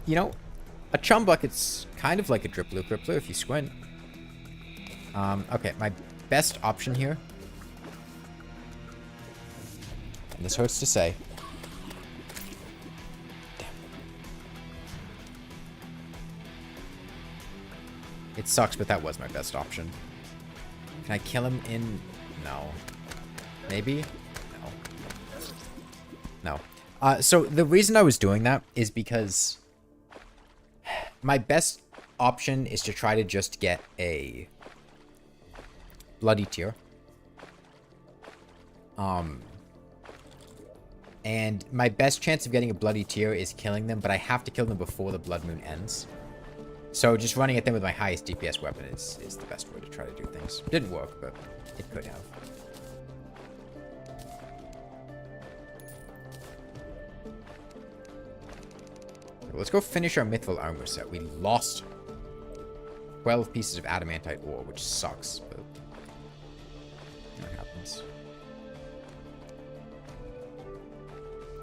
You know, a chum bucket's kind of like a driplo crypto if you squint. Okay, my best option here, and this hurts to say, it sucks, but that was my best option. Can I kill him in... No. Maybe? No. No. So the reason I was doing that is because my best option is to try to just get a bloody tear. And my best chance of getting a bloody tear is killing them, but I have to kill them before the blood moon ends. So just running at them with my highest DPS weapon is the best way to try to do things. Didn't work, but it could have. Let's go finish our mythical armor set. We lost 12 pieces of adamantite ore, which sucks, but that happens.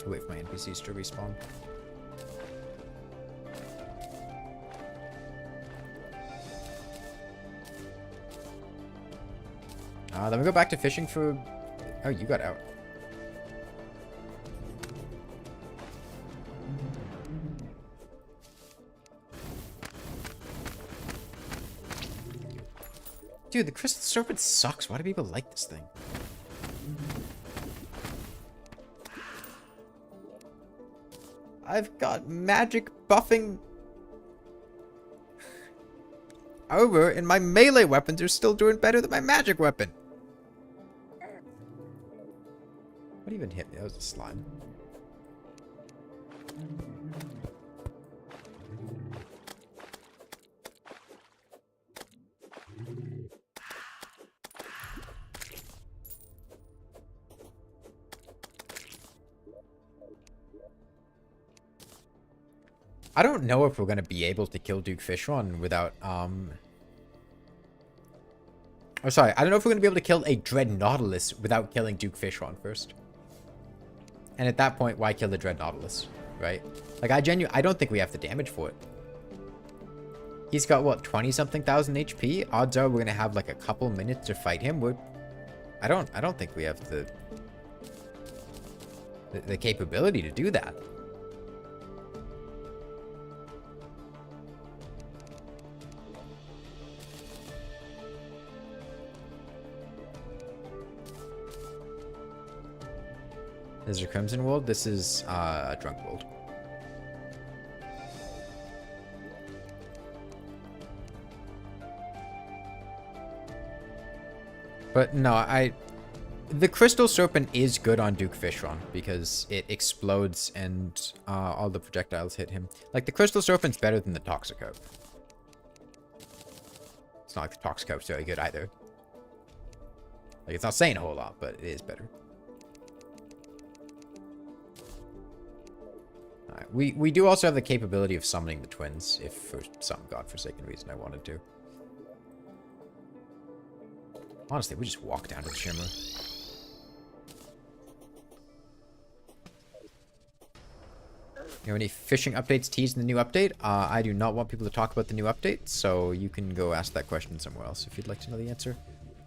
Wait for my NPCs to respawn. Then we go back to fishing for... Oh, you got out. Dude, the crystal serpent sucks. Why do people like this thing? I've got magic buffing over, and my melee weapons are still doing better than my magic weapon. What even hit me? That was a slime. I don't know if we're going to be able to kill Duke Fishron without, Oh, sorry. I don't know if we're going to be able to kill a Dread Nautilus without killing Duke Fishron first. And at that point, why kill the Dread Nautilus, right? Like, I don't think we have the damage for it. He's got, what, 20-something thousand HP? Odds are we're going to have, like, a couple minutes to fight him. I don't think we have the capability to do that. This is a Crimson World. This is a Drunk World. But no, the Crystal Serpent is good on Duke Fishron because it explodes and all the projectiles hit him. Like, the Crystal Serpent's better than the Toxicope. It's not like the Toxicope's very good either. Like, it's not saying a whole lot, but it is better. We do also have the capability of summoning the twins, if for some godforsaken reason I wanted to. Honestly, we just walk down to the Shimmer. You know, any fishing updates teased in the new update? I do not want people to talk about the new update, so you can go ask that question somewhere else if you'd like to know the answer.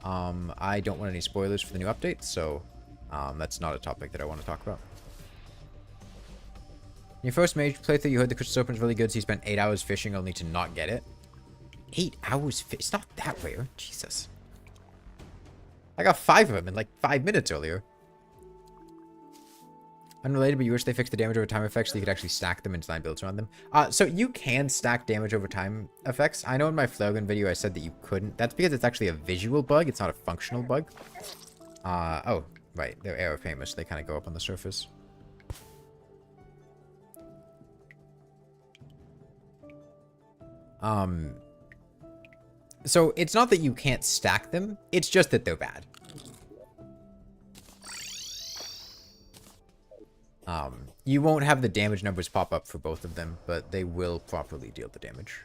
I don't want any spoilers for the new update, so that's not a topic that I want to talk about. In your first mage playthrough, you heard the Crystal Serpent is really good, so you spent 8 hours fishing only to not get it. 8 hours? It's not that rare. Jesus. I got 5 of them in like 5 minutes earlier. Unrelated, but you wish they fixed the damage over time effects so you could actually stack them and design builds around them. So you can stack damage over time effects. I know in my Flare video I said that you couldn't. That's because it's actually a visual bug. It's not a functional bug. Oh, right. They're arrow famous. They kind of go up on the surface. So it's not that you can't stack them, it's just that they're bad. You won't have the damage numbers pop up for both of them, but they will properly deal the damage.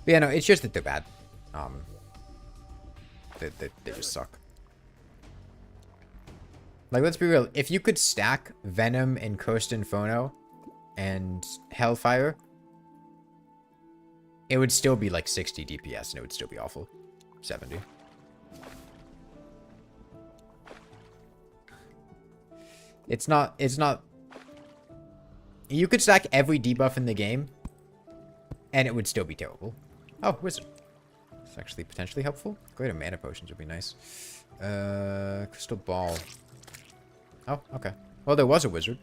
But yeah, no, it's just that they're bad. They just suck. Like, let's be real. If you could stack Venom and Cursed Inferno and Hellfire, it would still be like 60 DPS and it would still be awful. 70. It's not... You could stack every debuff in the game And it would still be terrible. Oh, wizard. It's actually potentially helpful. Greater mana potions would be nice. Crystal ball. Oh, okay. Well, there was a wizard.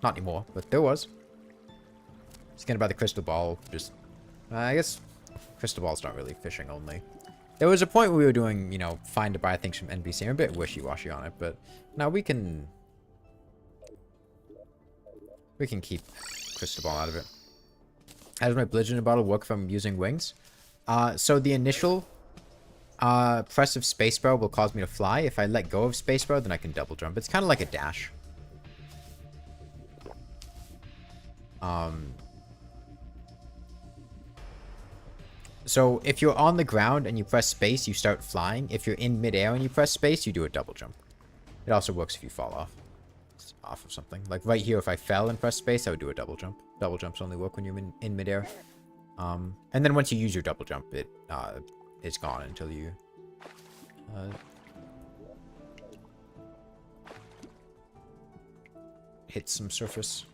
Not anymore, but there was. Just getting about the crystal ball. Just, I guess, crystal ball's not really fishing only. There was a point where we were doing, you know, find to buy things from NPC. I'm a bit wishy-washy on it, but now we can keep crystal ball out of it. How does my bludgeoning bottle work if I'm using wings? So the initial press of spacebar will cause me to fly. If I let go of spacebar, then I can double jump. It's kind of like a dash. So if you're on the ground and you press space, you start flying. If you're in midair and you press space, you do a double jump. It also works if you fall off of something. Like right here, if I fell and pressed space, I would do a double jump. Double jumps only work when you're in midair. And then once you use your double jump, it's gone until you hit some surface.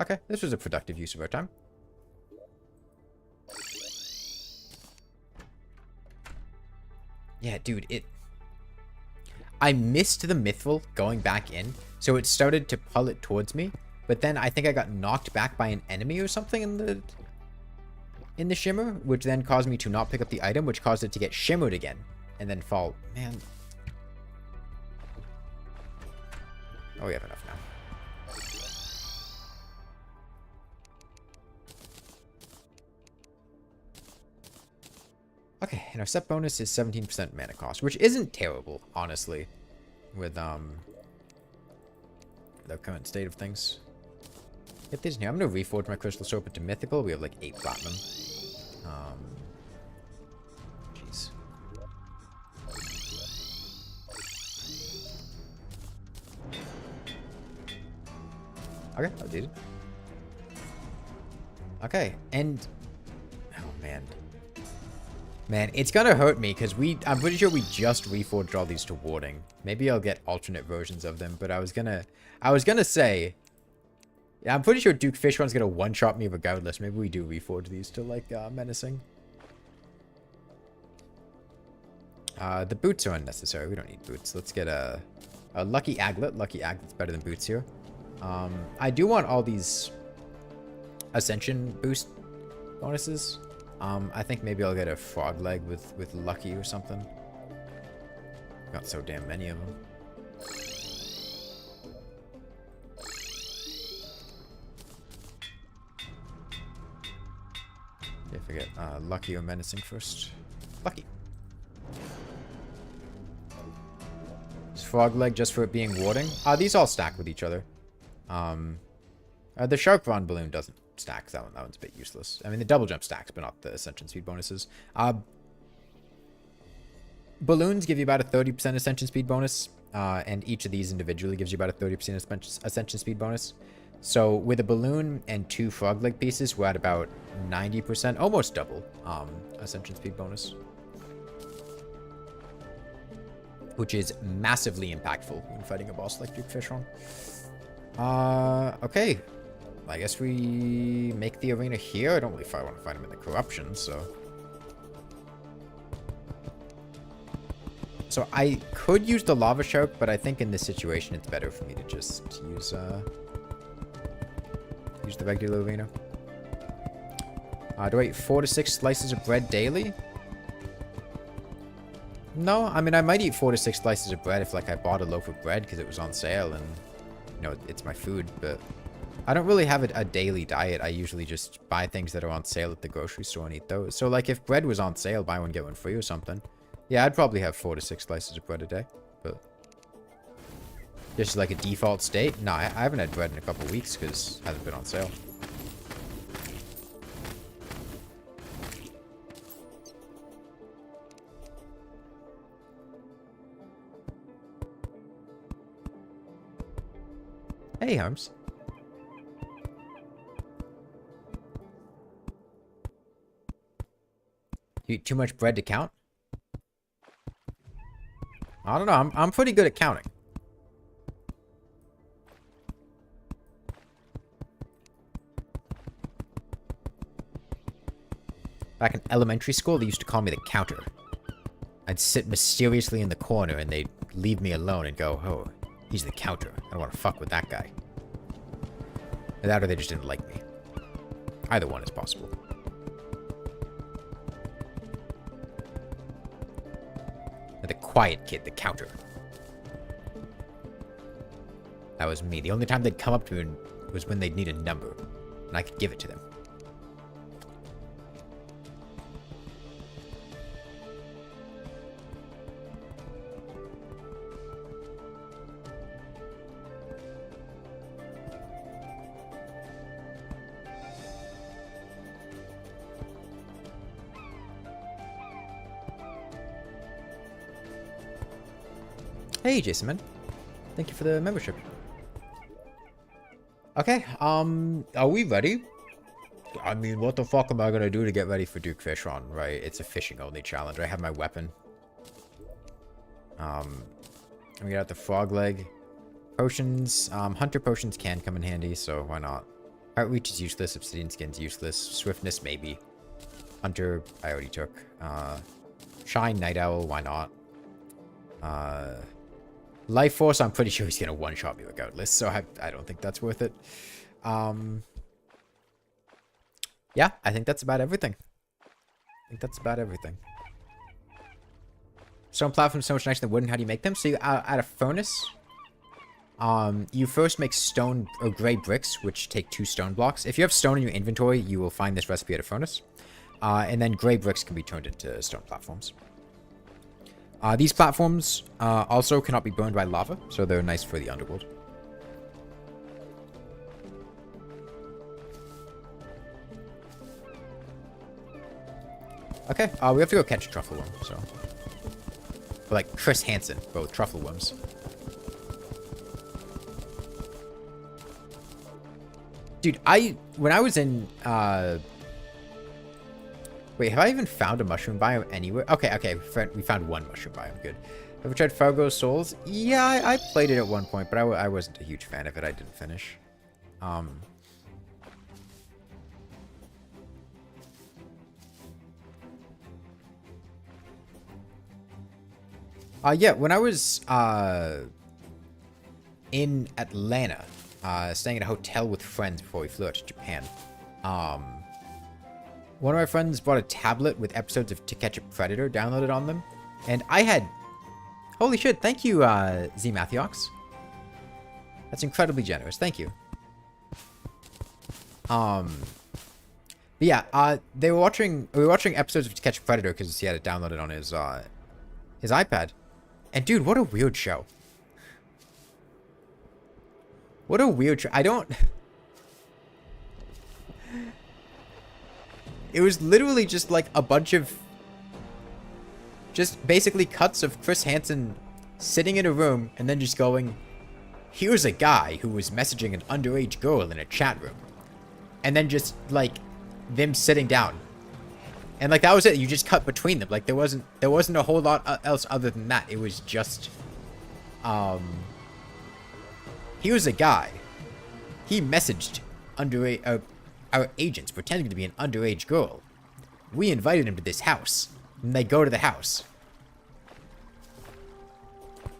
Okay, this was a productive use of our time. Yeah, dude, I missed the mithril going back in, so it started to pull it towards me, but then I think I got knocked back by an enemy or something in the shimmer, which then caused me to not pick up the item, which caused it to get shimmered again, and then fall. Man. Oh, we have enough now. Okay, and our set bonus is 17% mana cost, which isn't terrible, honestly, with the current state of things. Get these in here. I'm gonna reforge my crystal sorbet to mythical. We have like 8 platinum. Jeez. Okay, I did it. Okay, and oh man. Man, it's gonna hurt me because I'm pretty sure we just reforged all these to warding. Maybe I'll get alternate versions of them, but I was gonna say, yeah, I'm pretty sure Duke Fishron's gonna one-shot me regardless. Maybe we do reforge these to like menacing. The boots are unnecessary. We don't need boots. Let's get a lucky aglet. Lucky aglet's better than boots here. I do want all these ascension boost bonuses. I think maybe I'll get a frog leg with lucky or something. Got so damn many of them. Yeah, forget lucky or menacing first. Lucky. Is frog leg just for it being warding? These all stack with each other. The shark Ron balloon doesn't stack. That one's a bit useless. I mean, the double jump stacks, but not the ascension speed bonuses. Balloons give you about a 30% ascension speed bonus, and each of these individually gives you about a 30% ascension speed bonus. So with a balloon and 2 frog leg pieces, we're at about 90%, almost double ascension speed bonus, which is massively impactful when fighting a boss like Duke Fishron. Okay. I guess we make the arena here. I don't really want to find him in the corruption, so. So I could use the lava shark, but I think in this situation it's better for me to just use the regular arena. Do I eat 4 to 6 slices of bread daily? No, I mean I might eat 4 to 6 slices of bread if like I bought a loaf of bread because it was on sale and you know it's my food, but I don't really have a daily diet. I usually just buy things that are on sale at the grocery store and eat those. So, like, if bread was on sale, buy one, get one free or something. Yeah, I'd probably have 4 to 6 slices of bread a day. But just like a default state? No, I haven't had bread in a couple weeks because it hasn't been on sale. Hey, Harms. You eat too much bread to count? I don't know. I'm pretty good at counting. Back in elementary school, they used to call me the counter. I'd sit mysteriously in the corner and they'd leave me alone and go, oh, he's the counter. I don't want to fuck with that guy. Or that or they just didn't like me. Either one is possible. The quiet kid, the counter. That was me. The only time they'd come up to me was when they'd need a number. And I could give it to them. Hey, Jason, man. Thank you for the membership. Okay, are we ready? I mean, what the fuck am I gonna do to get ready for Duke Fishron, right? It's a fishing-only challenge. I have my weapon. We got the frog leg. Potions, hunter potions can come in handy, so why not? Outreach is useless, obsidian skin's useless, swiftness maybe. Hunter, I already took. Shine, night owl, why not? Life Force, I'm pretty sure he's gonna one-shot me regardless, so I don't think that's worth it. Yeah, I think that's about everything. Stone platforms so much nicer than wooden. How do you make them? So you add a furnace. You first make stone or gray bricks, which take 2 stone blocks. If you have stone in your inventory, you will find this recipe at a furnace. And then gray bricks can be turned into stone platforms. These platforms also cannot be burned by lava, so they're nice for the underworld. Okay, we have to go catch a truffle worm, so... Or like Chris Hansen, but with truffle worms. Dude, when I was in, wait, have I even found a mushroom biome anywhere? Okay, we found one mushroom biome, good. Have you tried Fargo Souls? Yeah, I played it at one point, but I wasn't a huge fan of it. I didn't finish. Yeah, when I was, in Atlanta, staying at a hotel with friends before we flew out to Japan, one of my friends brought a tablet with episodes of To Catch a Predator downloaded on them, and I had... Holy shit, thank you, Z Mathiox. That's incredibly generous, thank you. But yeah, we were watching episodes of To Catch a Predator because he had it downloaded on his iPad. And dude, what a weird show. What a weird show. I don't... It was literally just like a bunch of... Just basically cuts of Chris Hansen sitting in a room and then just going, here's a guy who was messaging an underage girl in a chat room. And then just like them sitting down. And like that was it. You just cut between them. Like there wasn't a whole lot else other than that. It was just here's a guy. He messaged our agents pretending to be an underage girl. We invited him to this house. And they go to the house.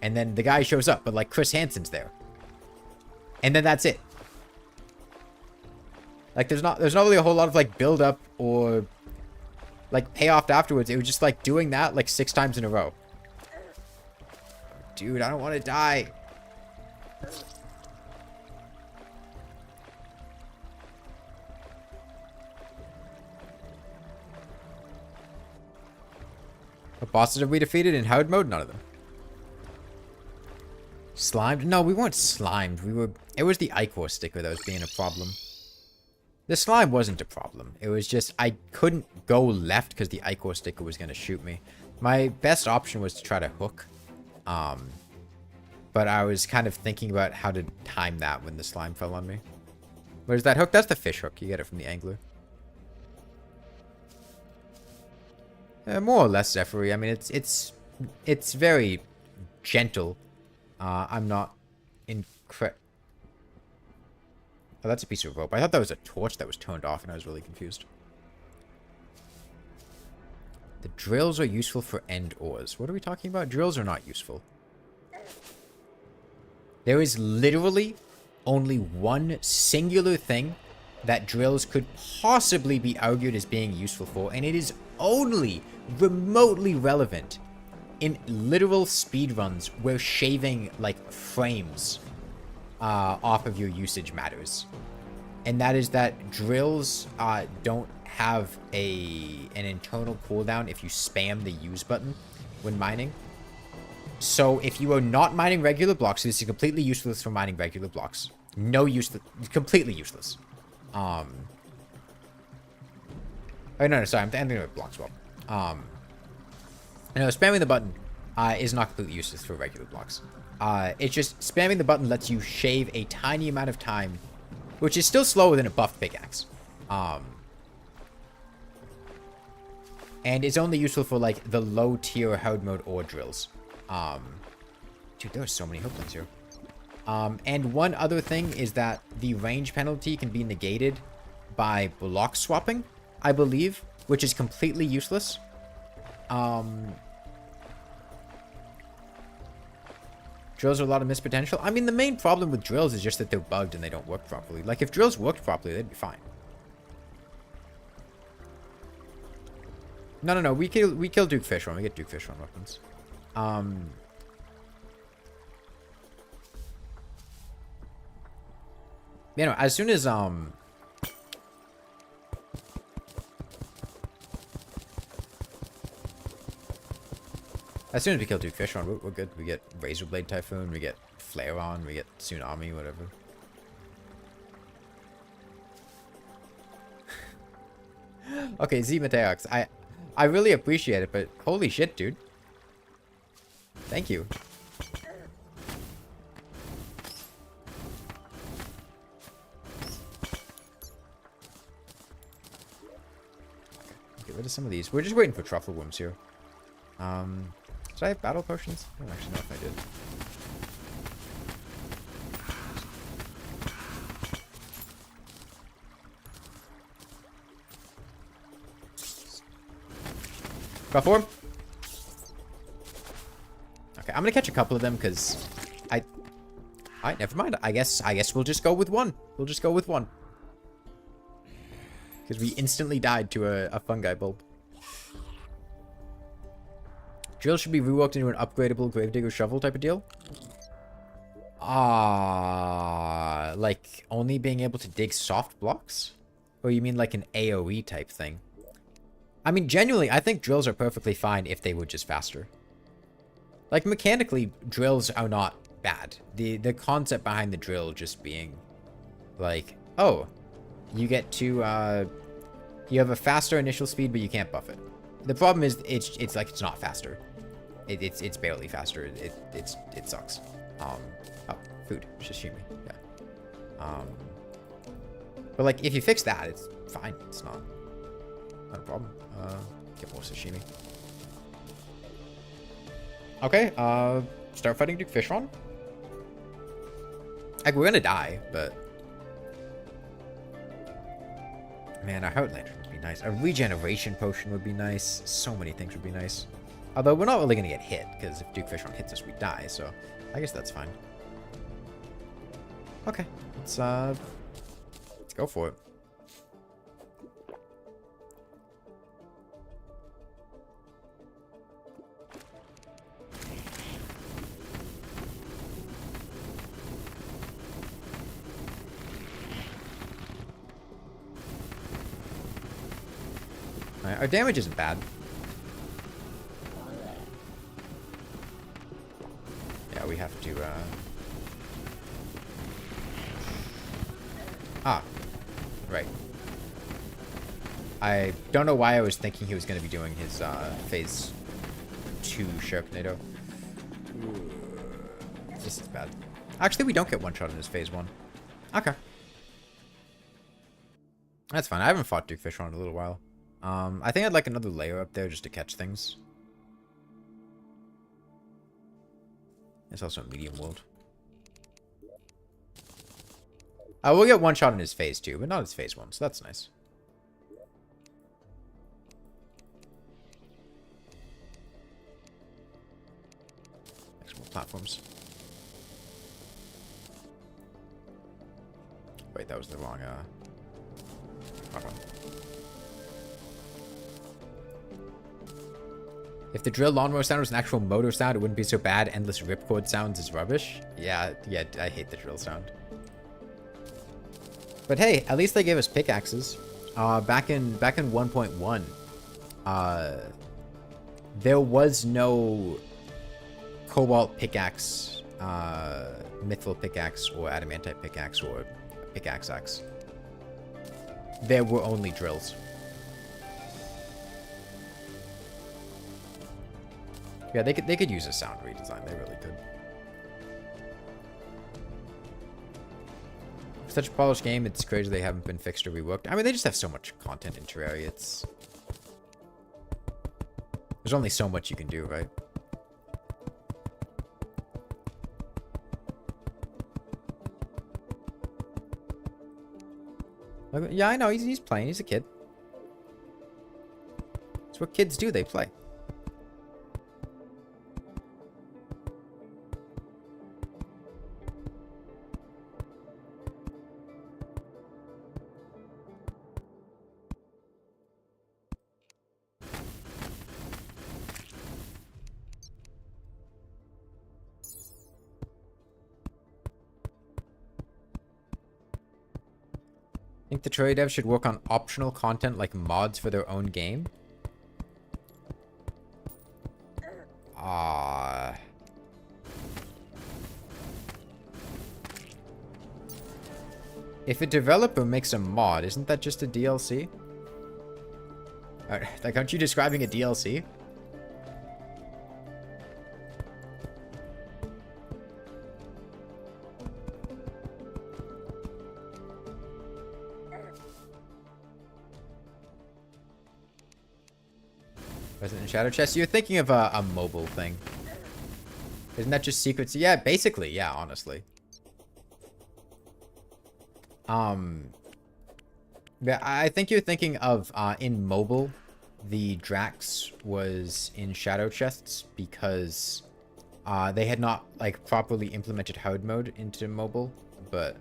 And then the guy shows up, but like Chris Hansen's there. And then that's it. Like there's not really a whole lot of like build up or like payoff afterwards. It was just like doing that like 6 times in a row. Dude, I don't want to die. What bosses have we defeated in hard mode? None of them. Slimed? No, we weren't slimed. It was the Ichor sticker that was being a problem. The slime wasn't a problem. It was just I couldn't go left because the Ichor sticker was going to shoot me. My best option was to try to hook. But I was kind of thinking about how to time that when the slime fell on me. Where's that hook? That's the fish hook. You get it from the angler. More or less Zephyr. I mean, it's very gentle. I'm not incredible. Oh, that's a piece of rope. I thought that was a torch that was turned off, and I was really confused. The drills are useful for end ores. What are we talking about? Drills are not useful. There is literally only one singular thing that drills could possibly be argued as being useful for, and it is only remotely relevant in literal speedruns where shaving, like, frames off of your usage matters. And that is that drills don't have an internal cooldown if you spam the use button when mining. So if you are not mining regular blocks, this is completely useless for mining regular blocks. No use, completely useless. Oh, no, sorry, I'm thinking of block swap. No, spamming the button is not completely useless for regular blocks. It's just spamming the button lets you shave a tiny amount of time, which is still slower than a buffed pickaxe. And it's only useful for, like, the low-tier hard mode ore drills. Dude, there are so many hook points here. And one other thing is that the range penalty can be negated by block swapping, I believe, which is completely useless. Drills are a lot of missed potential. I mean, the main problem with drills is just that they're bugged and they don't work properly. Like, if drills worked properly, they'd be fine. No. We kill Duke Fishron. We get Duke Fishron weapons. You know, as soon as we kill Duke Fishron, we're good. We get Razor Blade Typhoon, we get Flare On, we get Tsunami, whatever. Okay, Z Mateox, I really appreciate it, but holy shit, dude. Thank you. Get rid of some of these. We're just waiting for truffle worms here. Did I have battle potions? I don't actually know if I did. Truffle worm? Okay, I'm gonna catch a couple of them because Alright, never mind. I guess we'll just go with one. We'll just go with one. Because we instantly died to a fungi bulb. Drill should be reworked into an upgradable gravedigger shovel type of deal. Like only being able to dig soft blocks? Or you mean like an AoE type thing? I mean, genuinely, I think drills are perfectly fine if they were just faster. Like, mechanically, drills are not bad. The concept behind the drill just being, like, oh, you get to, you have a faster initial speed, but you can't buff it. The problem is, it's like, it's not faster. It's barely faster. It sucks. Oh, food. Sashimi. Yeah. But, like, if you fix that, it's fine. It's not a problem. Get more sashimi. Okay, start fighting Duke Fishron. Like, we're gonna die, but... Man, a Heart Lantern would be nice. A regeneration potion would be nice. So many things would be nice. Although, we're not really gonna get hit, because if Duke Fishron hits us, we die, so... I guess that's fine. Okay, let's go for it. Our damage isn't bad. Yeah, we have to, right. I don't know why I was thinking he was going to be doing his, phase 2 Sharknado. This is bad. Actually, we don't get one shot in his phase 1. Okay. That's fine. I haven't fought Duke Fishron in a little while. I think I'd like another layer up there just to catch things. It's also a medium world. We'll get one shot in his phase 2, but not his phase 1, so that's nice. platforms. Wait, that was the wrong, hold on. If the drill lawnmower sound was an actual motor sound, it wouldn't be so bad. Endless ripcord sounds is rubbish. Yeah, I hate the drill sound. But hey, at least they gave us pickaxes. Back in 1.1, there was no cobalt pickaxe, mithril pickaxe, or adamantite pickaxe, or pickaxe axe. There were only drills. Yeah, they could use a sound redesign. They really could. For such a polished game, it's crazy they haven't been fixed or reworked. I mean, they just have so much content in Terraria. There's only so much you can do, right? Yeah, I know. He's playing. He's a kid. That's what kids do. They play. I think the Terraria devs should work on optional content like mods for their own game. If a developer makes a mod, isn't that just a DLC? Like, aren't you describing a DLC? Resident Shadow Chest? You're thinking of a mobile thing. Isn't that just secrets? Yeah, basically, yeah, honestly. Yeah, I think you're thinking of, in mobile, the Drax was in Shadow Chests because, they had not, like, properly implemented hard mode into mobile, but,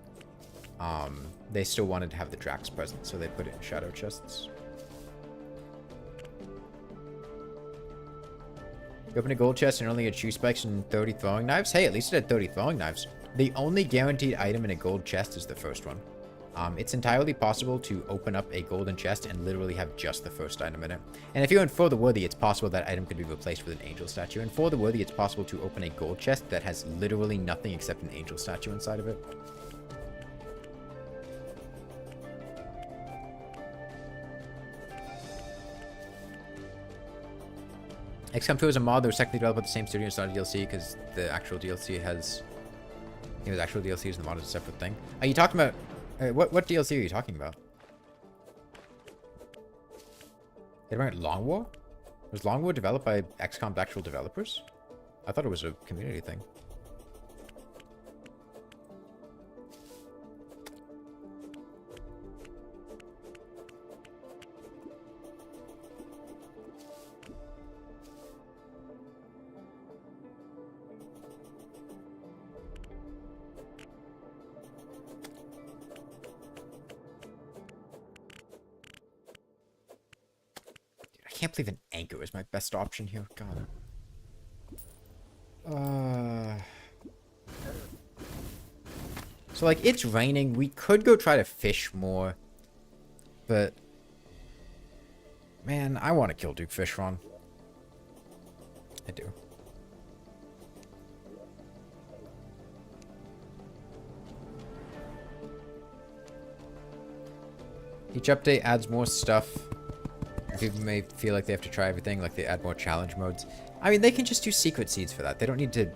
they still wanted to have the Drax present, so they put it in Shadow Chests. You open a gold chest and only had shoe spikes and 30 throwing knives? Hey, at least it had 30 throwing knives. The only guaranteed item in a gold chest is the first one. It's entirely possible to open up a golden chest and literally have just the first item in it. And if you're in For the Worthy, it's possible that item could be replaced with an angel statue. And For the Worthy, it's possible to open a gold chest that has literally nothing except an angel statue inside of it. XCOM 2 is a mod that was technically developed by the same studio. It's not a DLC because the actual DLC has... You know, the actual DLC is the mod is a separate thing. Are you talking about... what DLC are you talking about? You're talking about Long War? Was Long War developed by XCOM's actual developers? I thought it was a community thing. I can't believe an anchor is my best option here. God. So, like, it's raining. We could go try to fish more. But... Man, I want to kill Duke Fishron. I do. Each update adds more stuff. People may feel like they have to try everything, like they add more challenge modes. I mean, they can just do secret seeds for that. They don't need to...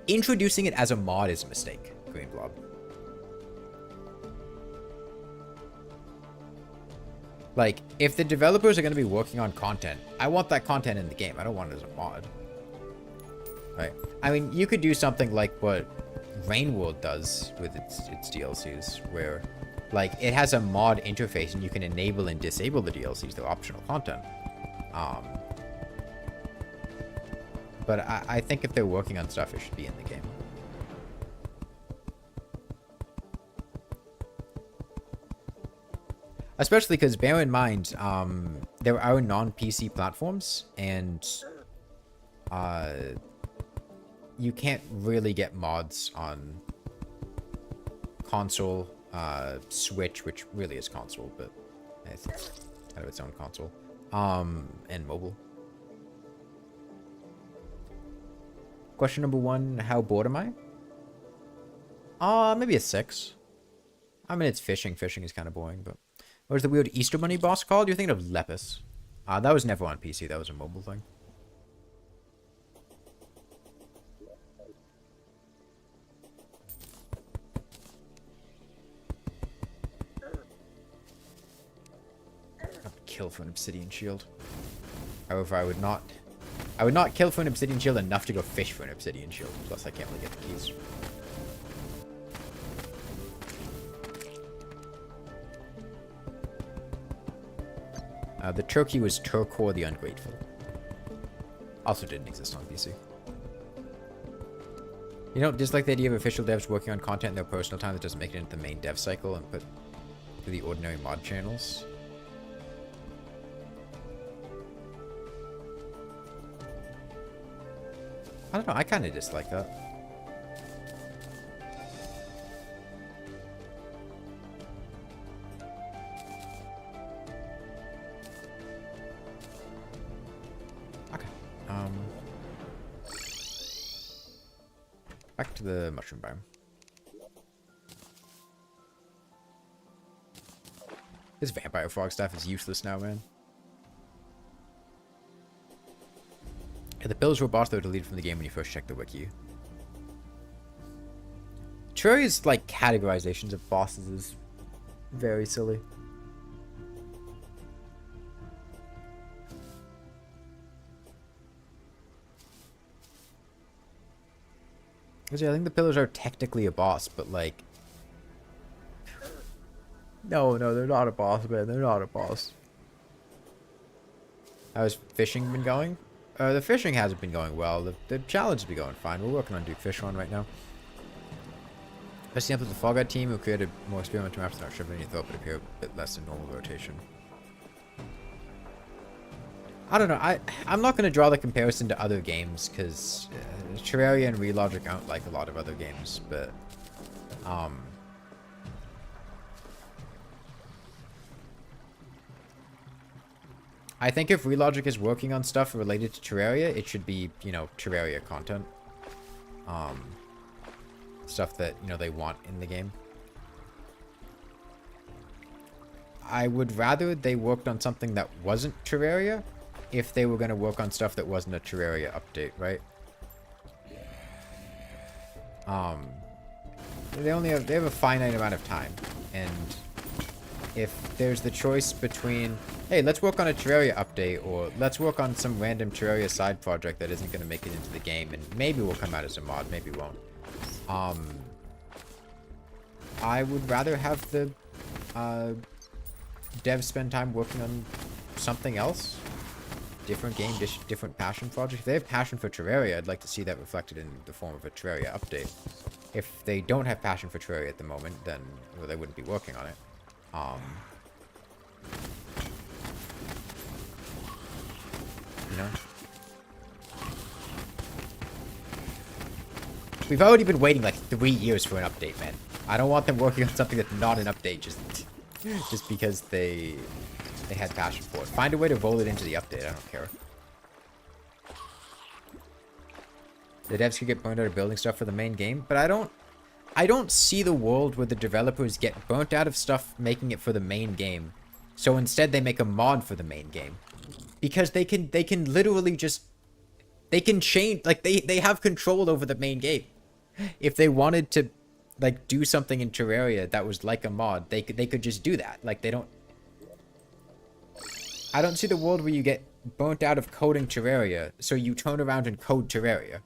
Introducing it as a mod is a mistake, Green Blob. Like, if the developers are going to be working on content, I want that content in the game. I don't want it as a mod. Right? I mean, you could do something like what Rain World does with its DLCs, where... Like, it has a mod interface, and you can enable and disable the DLCs. They're optional content. But I think if they're working on stuff, it should be in the game. Especially because, bear in mind, there are non-PC platforms, and you can't really get mods on console, Switch, which really is console, but it's kind of its own console, and mobile. Question number 1, how bored am I? Maybe a 6. I mean, it's fishing. Fishing is kind of boring, but... What was the weird Easter Bunny boss called? You're thinking of Lepus. That was never on PC. That was a mobile thing. I'd kill for an obsidian shield. However, I would not kill for an obsidian shield enough to go fish for an obsidian shield. Plus, I can't really get the keys. The turkey was Turkor the Ungrateful. Also didn't exist on PC. You don't dislike the idea of official devs working on content in their personal time that doesn't make it into the main dev cycle and put to the ordinary mod channels? I don't know, I kind of dislike that. Back to the mushroom biome. This vampire frog stuff is useless now, man. Yeah, the pillars were boss that were deleted from the game when you first checked the wiki. Terraria's, like, categorizations of bosses is very silly. Because yeah, I think the pillars are technically a boss, but like... No, they're not a boss, man. They're not a boss. How's fishing been going? The fishing hasn't been going well. The challenge has been going fine. We're working on Duke Fishron right now. Best example is the Fall Guy team, who created more experimental maps than our ship than you thought, but appear a bit less than normal rotation. I don't know. I'm not going to draw the comparison to other games because Terraria and Relogic aren't like a lot of other games, but I think if Relogic is working on stuff related to Terraria, it should be, you know, Terraria content. Stuff that, you know, they want in the game. I would rather they worked on something that wasn't Terraria if they were going to work on stuff that wasn't a Terraria update, right? They have a finite amount of time, and if there's the choice between, hey, let's work on a Terraria update, or let's work on some random Terraria side project that isn't going to make it into the game, and maybe will come out as a mod, maybe won't. I would rather have the devs spend time working on something else. Different game, different passion project. If they have passion for Terraria, I'd like to see that reflected in the form of a Terraria update. If they don't have passion for Terraria at the moment, then well, they wouldn't be working on it. You know? We've already been waiting like 3 years for an update, man. I don't want them working on something that's not an update just because they had passion for it. Find a way to roll it into the update. I don't care. The devs could get burned out of building stuff for the main game, but I don't see the world where the developers get burnt out of stuff making it for the main game. So instead they make a mod for the main game. Because they can literally just, they can change, like they have control over the main game. If they wanted to like do something in Terraria that was like a mod, they could just do that. Like I don't see the world where you get burnt out of coding Terraria, so you turn around and code Terraria.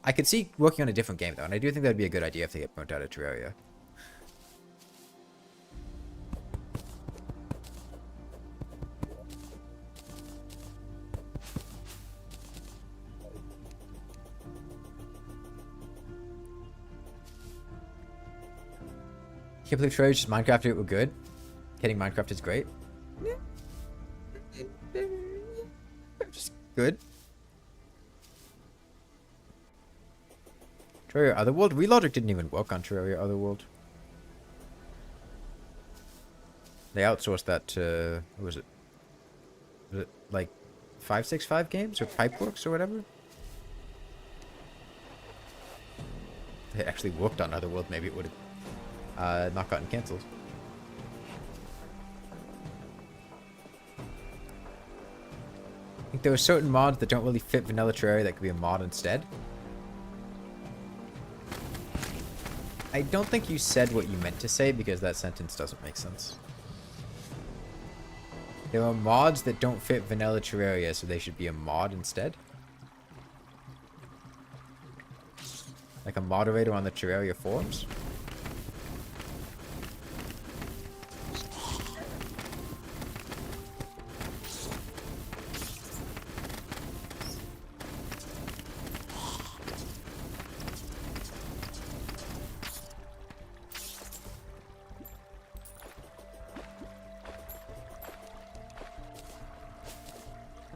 I could see working on a different game, though, and I do think that'd be a good idea if they get burnt out of Terraria. Can't believe Terraria just Minecraft it were good. Kidding, Minecraft is great. Just good. Terraria Otherworld? Relogic didn't even work on Terraria Otherworld. They outsourced that to, what was it? Was it like 565 games or Pipeworks or whatever? If it actually worked on Otherworld, maybe it would have not gotten cancelled. I think there are certain mods that don't really fit vanilla Terraria that could be a mod instead. I don't think you said what you meant to say because that sentence doesn't make sense. There are mods that don't fit vanilla Terraria, so they should be a mod instead. Like a moderator on the Terraria forums.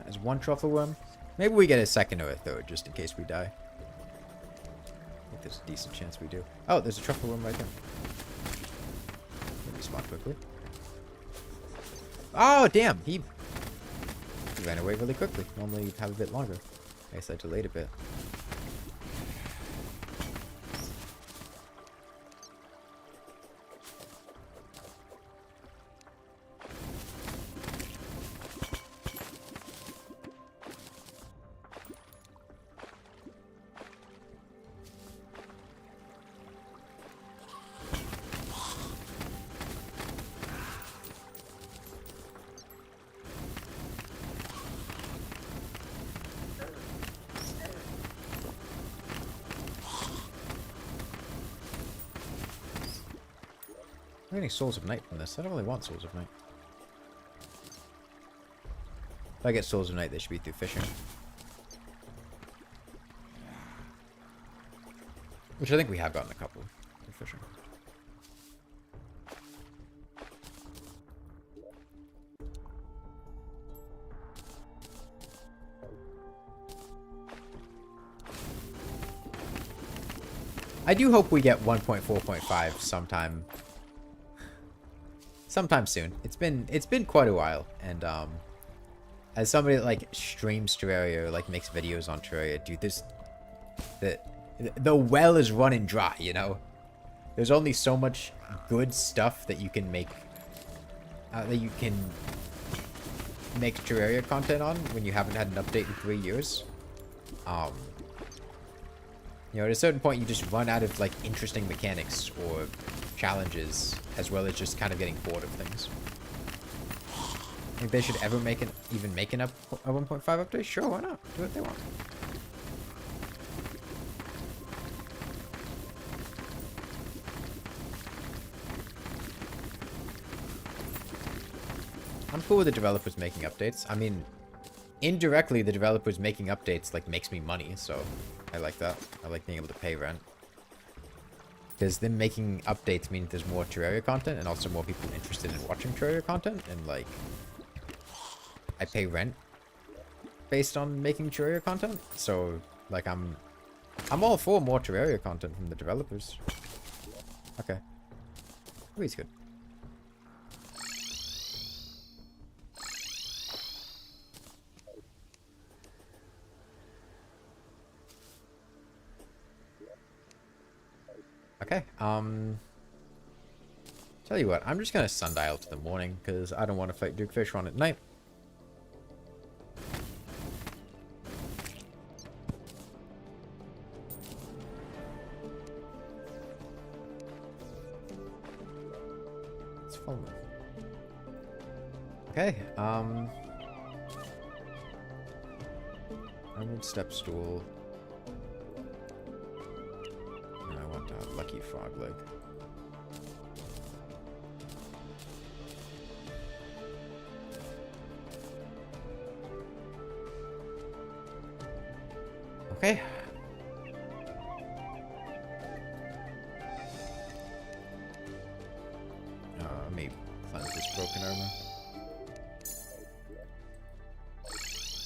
There's one truffle worm. Maybe we get a second or a third just in case we die. I think there's a decent chance we do. Oh, there's a truffle worm right there. Let me spawn quickly. Oh, damn! He ran away really quickly. Normally you'd have a bit longer. I guess I delayed a bit. I'm getting Souls of Night from this. I don't really want Souls of Night. If I get Souls of Night, they should be through fishing. Which I think we have gotten a couple through fishing. I do hope we get 1.4.5 sometime soon. It's been quite a while, and as somebody that like streams Terraria or like makes videos on Terraria, dude, the well is running dry, you know. There's only so much good stuff that you can make Terraria content on when you haven't had an update in 3 years. You know, at a certain point, you just run out of like interesting mechanics or challenges, as well as just kind of getting bored of things. I think they should ever even make a 1.5 update? Sure, why not? Do what they want. I'm cool with the developers making updates. I mean, indirectly, the developers making updates like makes me money, so I like that. I like being able to pay rent. Because them making updates means there's more Terraria content and also more people interested in watching Terraria content, and like I pay rent based on making Terraria content. So like I'm all for more Terraria content from the developers. Okay. Oh, he's good. Okay, tell you what, I'm just gonna sundial to the morning, because I don't want to fight Duke Fishron at night. It's fun. Okay, Emerald step stool. Lucky frog leg. Okay.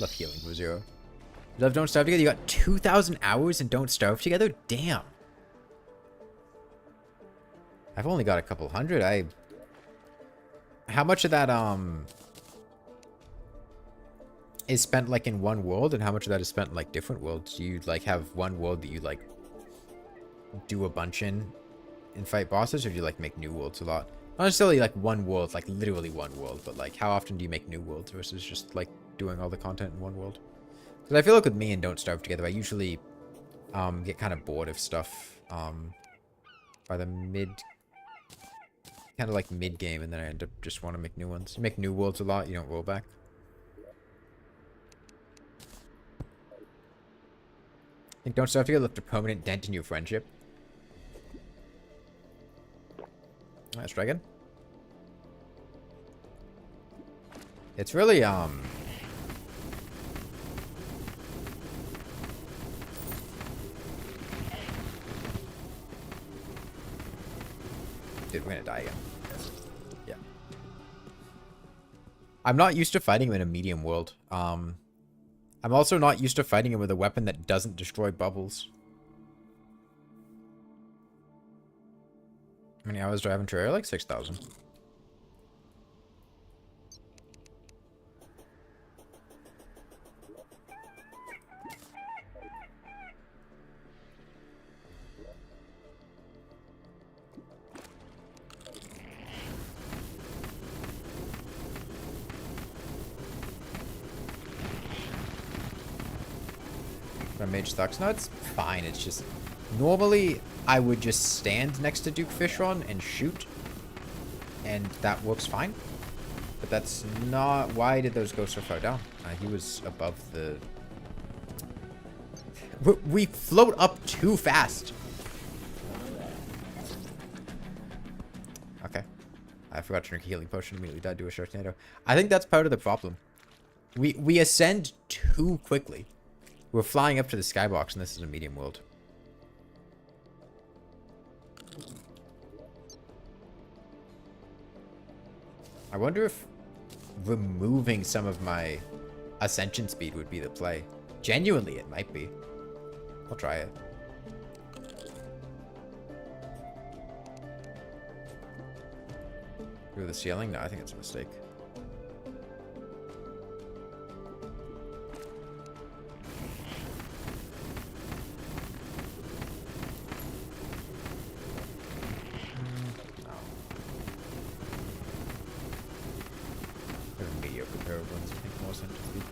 Love healing for 0. Love Don't Starve Together. You got 2,000 hours and Don't Starve Together? Damn. I've only got a couple hundred. How much of that, is spent, like, in one world, and how much of that is spent in, like, different worlds? Do you, like, have one world that you, like, do a bunch in fight bosses, or do you, like, make new worlds a lot? Not necessarily, like, one world, like, literally one world, but, like, how often do you make new worlds versus just, like, doing all the content in one world? Because I feel like with me and Don't Starve Together, I usually, get kind of bored of stuff, by the kind of like mid-game, and then I end up just want to make new ones. You make new worlds a lot, you don't roll back. I think Don't Starve Together left a permanent dent in your friendship. Let's try again. It's really, Dude, we're gonna die again. Yeah. I'm not used to fighting him in a medium world. I'm also not used to fighting him with a weapon that doesn't destroy bubbles. How many hours do I have in Terraria? Like 6,000. My mage sucks. No, it's fine. It's just... Normally, I would just stand next to Duke Fishron and shoot. And that works fine. But that's not... Why did those go so far down? He was above the... We float up too fast. Okay. I forgot to drink a healing potion. Immediately died to a Sharknado. I think that's part of the problem. We ascend too quickly. We're flying up to the skybox, and this is a medium world. I wonder if removing some of my ascension speed would be the play. Genuinely, it might be. I'll try it. Through the ceiling? No, I think it's a mistake.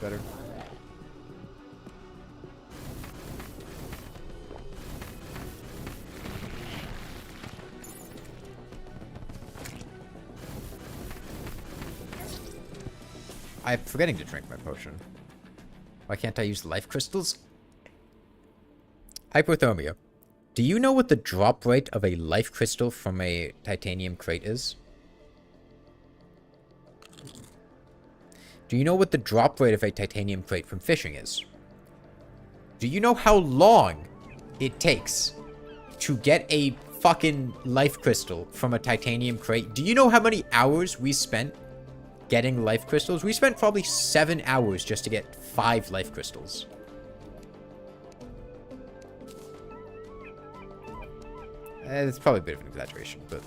Better. I'm forgetting to drink my potion. Why can't I use life crystals? Hypothermia. Do you know what the drop rate of a life crystal from a titanium crate is? Do you know what the drop rate of a titanium crate from fishing is? Do you know how long it takes to get a fucking life crystal from a titanium crate? Do you know how many hours we spent getting life crystals? We spent probably 7 hours just to get 5 life crystals. It's probably a bit of an exaggeration, but...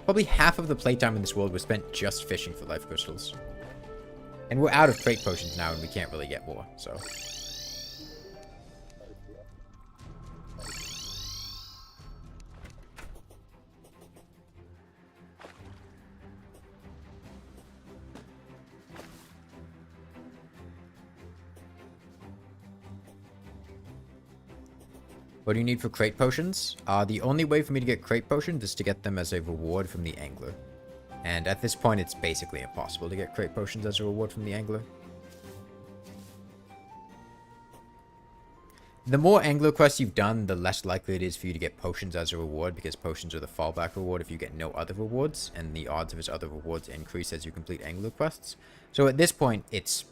Probably half of the playtime in this world was spent just fishing for life crystals. And we're out of crate potions now, and we can't really get more, so... What do you need for crate potions? The only way for me to get crate potions is to get them as a reward from the angler. And at this point, it's basically impossible to get crate potions as a reward from the angler. The more angler quests you've done, the less likely it is for you to get potions as a reward, because potions are the fallback reward if you get no other rewards, and the odds of his other rewards increase as you complete angler quests. So at this point, it's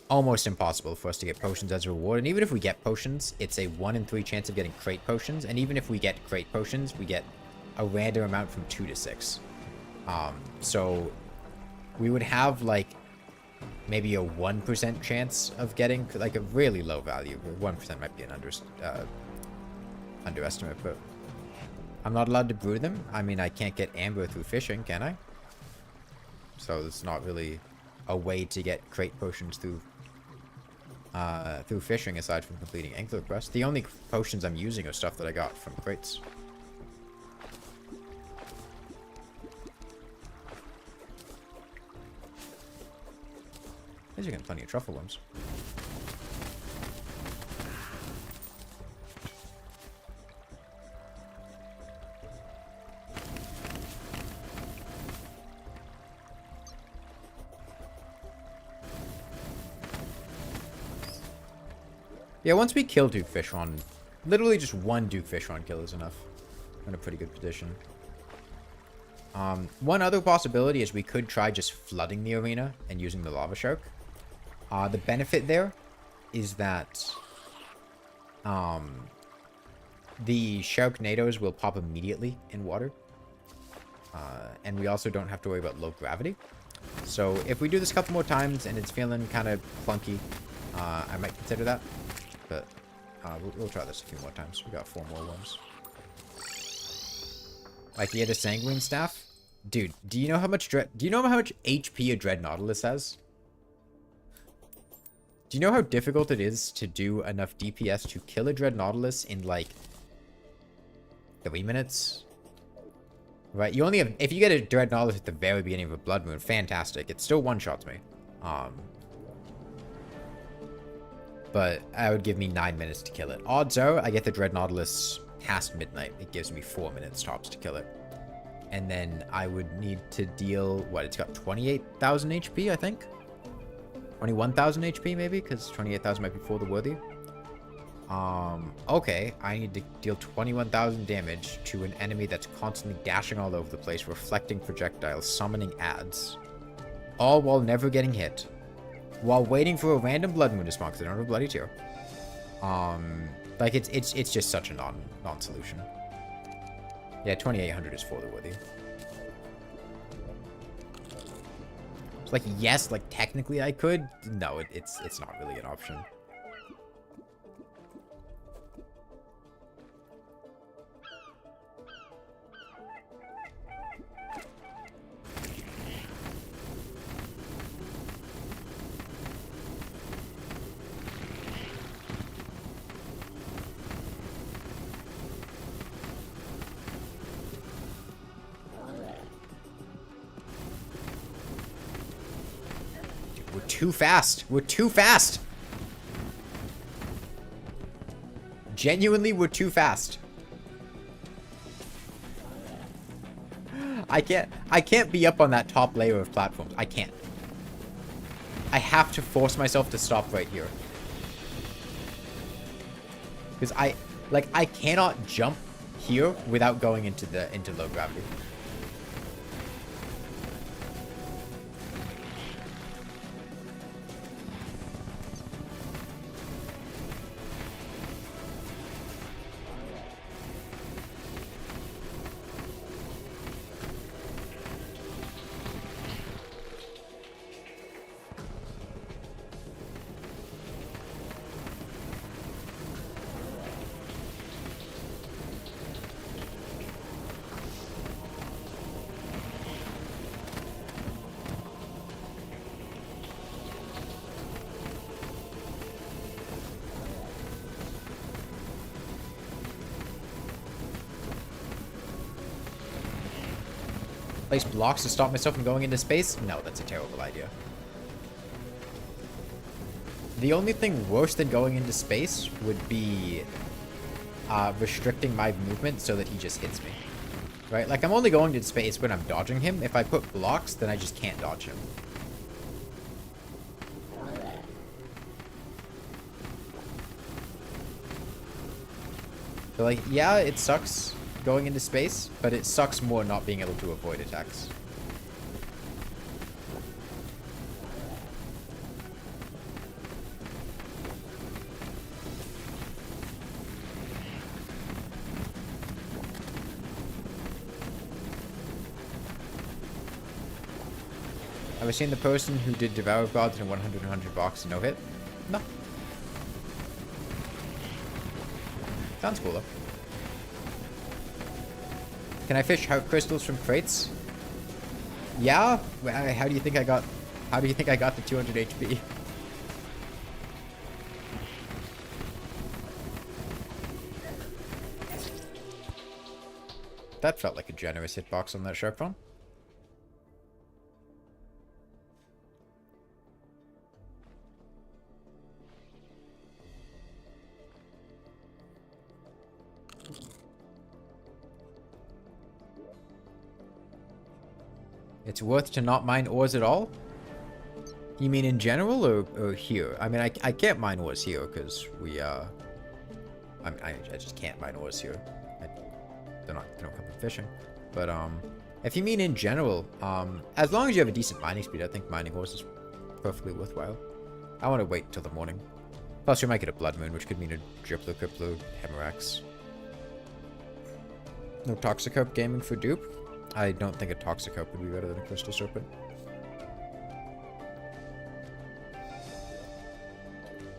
almost impossible for us to get potions as a reward, and even if we get potions, it's a 1 in 3 chance of getting crate potions, and even if we get crate potions, we get a random amount from 2 to 6. So we would have, like, maybe a 1% chance of getting, like, a really low value. 1% might be an underestimate, but I'm not allowed to brew them. I mean, I can't get amber through fishing, can I? So it's not really a way to get crate potions through fishing aside from completing angler quest. The only potions I'm using are stuff that I got from crates. As you get plenty of truffle worms. Yeah, once we kill Duke Fishron, literally just one Duke Fishron kill is enough. We're in a pretty good position. One other possibility is we could try just flooding the arena and using the lava shark. The benefit there is that the Sharknadoes will pop immediately in water. And we also don't have to worry about low gravity. So if we do this a couple more times and it's feeling kind of clunky, I might consider that. But we'll try this a few more times. We got 4 more worms. Like the other sanguine staff, dude. Do you know how much HP a Dread Nautilus has? Do you know how difficult it is to do enough DPS to kill a Dread Nautilus in like 3 minutes? Right, you only have, if you get a Dread Nautilus at the very beginning of a Blood Moon, fantastic. It still one-shots me. But I would give me 9 minutes to kill it. Odds are, I get the Dread Nautilus past midnight. It gives me 4 minutes tops to kill it. And then I would need to deal, what, it's got 28,000 HP, I think? 21,000 HP, maybe? Because 28,000 might be for the worthy. Okay. I need to deal 21,000 damage to an enemy that's constantly dashing all over the place, reflecting projectiles, summoning ads. All while never getting hit. While waiting for a random Blood Moon to spawn, because I don't have a Bloody Tear. Like, it's just such a non-solution. Yeah, 2,800 is for the worthy. It's like, yes, like, technically I could. No, it's not really an option. Too fast. We're too fast. Genuinely, we're too fast. I can't be up on that top layer of platforms. I can't. I have to force myself to stop right here. Because I cannot jump here without going into low gravity. Place blocks to stop myself from going into space? No, that's a terrible idea. The only thing worse than going into space would be restricting my movement so that he just hits me. Right? Like, I'm only going into space when I'm dodging him. If I put blocks, then I just can't dodge him. So, like, yeah, it sucks going into space, but it sucks more not being able to avoid attacks. I Have I seen the person who did Devour Gods in 100 box no hit? No. Sounds cool though. Can I fish heart crystals from crates? Yeah? How do you think I got the 200 HP? That felt like a generous hitbox on that sharp phone. It's worth to not mine ores at all? You mean in general or here? I mean, I can't mine ores here because we, I just can't mine ores here. They don't come from fishing. But, if you mean in general, as long as you have a decent mining speed, I think mining ores is perfectly worthwhile. I want to wait until the morning. Plus, we might get a blood moon, which could mean a Driplo, Criplo, Hemerax. No Toxic gaming for dupe? I don't think a Toxic would be better than a Crystal Serpent.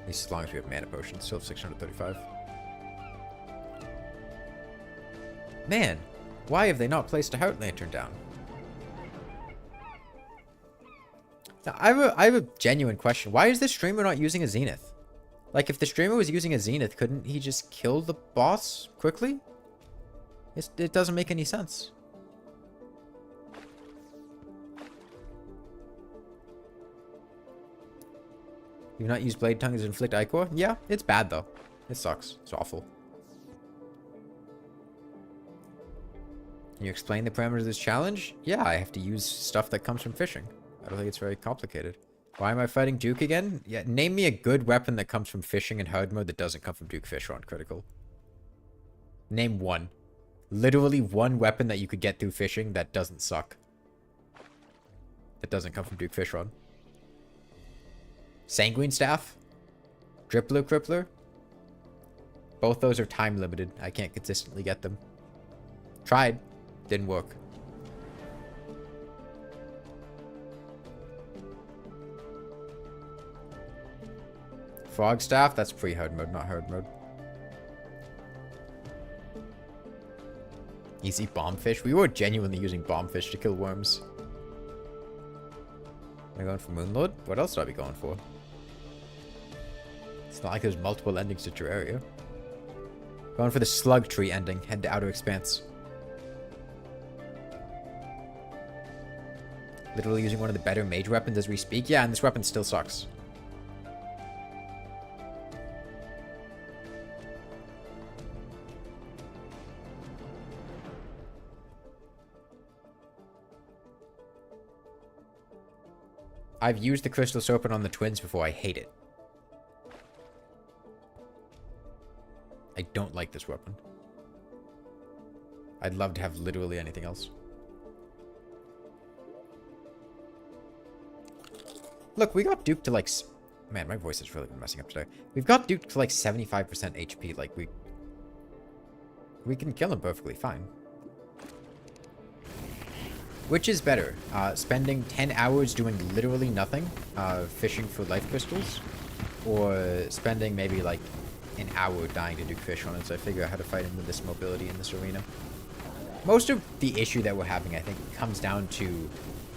At least as long as we have mana potions. Still have 635. Man, why have they not placed a Heart Lantern down? Now, I have a genuine question. Why is this streamer not using a Zenith? Like, if the streamer was using a Zenith, couldn't he just kill the boss quickly? It doesn't make any sense. You've not used Blade Tongue as Inflict Ichor? Yeah, it's bad though. It sucks. It's awful. Can you explain the parameters of this challenge? Yeah, I have to use stuff that comes from fishing. I don't think it's very complicated. Why am I fighting Duke again? Yeah, name me a good weapon that comes from fishing in hard mode that doesn't come from Duke Fishron critical. Name one. Literally one weapon that you could get through fishing that doesn't suck. That doesn't come from Duke Fishron. Sanguine Staff? Driplo Crippler? Both those are time limited. I can't consistently get them. Tried. Didn't work. Frog Staff? That's pre-hard mode, not hard mode. Easy Bombfish? We were genuinely using Bombfish to kill worms. Am I going for Moonlord? What else would I be going for? It's not like there's multiple endings to Terraria. Going for the Slug Tree ending. Head to Outer Expanse. Literally using one of the better mage weapons as we speak. Yeah, and this weapon still sucks. I've used the Crystal Serpent on the twins before. I hate it. I don't like this weapon. I'd love to have literally anything else. Look, we got Duke to like... Man, my voice has really been messing up today. We've got Duke to like 75% HP. Like, we can kill him perfectly fine. Which is better? Spending 10 hours doing literally nothing, fishing for life crystals, or spending maybe like an hour dying to Duke Fishron as I figure out how to fight him with this mobility in this arena. Most of the issue that we're having, I think, comes down to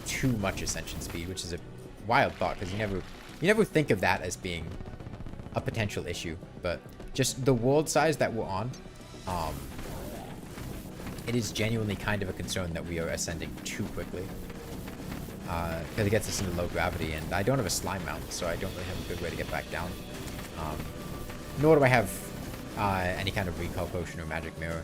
too much ascension speed, which is a wild thought because you never think of that as being a potential issue, but just the world size that we're on, it is genuinely kind of a concern that we are ascending too quickly. Because it gets us into low gravity, and I don't have a slime mount, so I don't really have a good way to get back down. Nor do I have any kind of recall potion or magic mirror.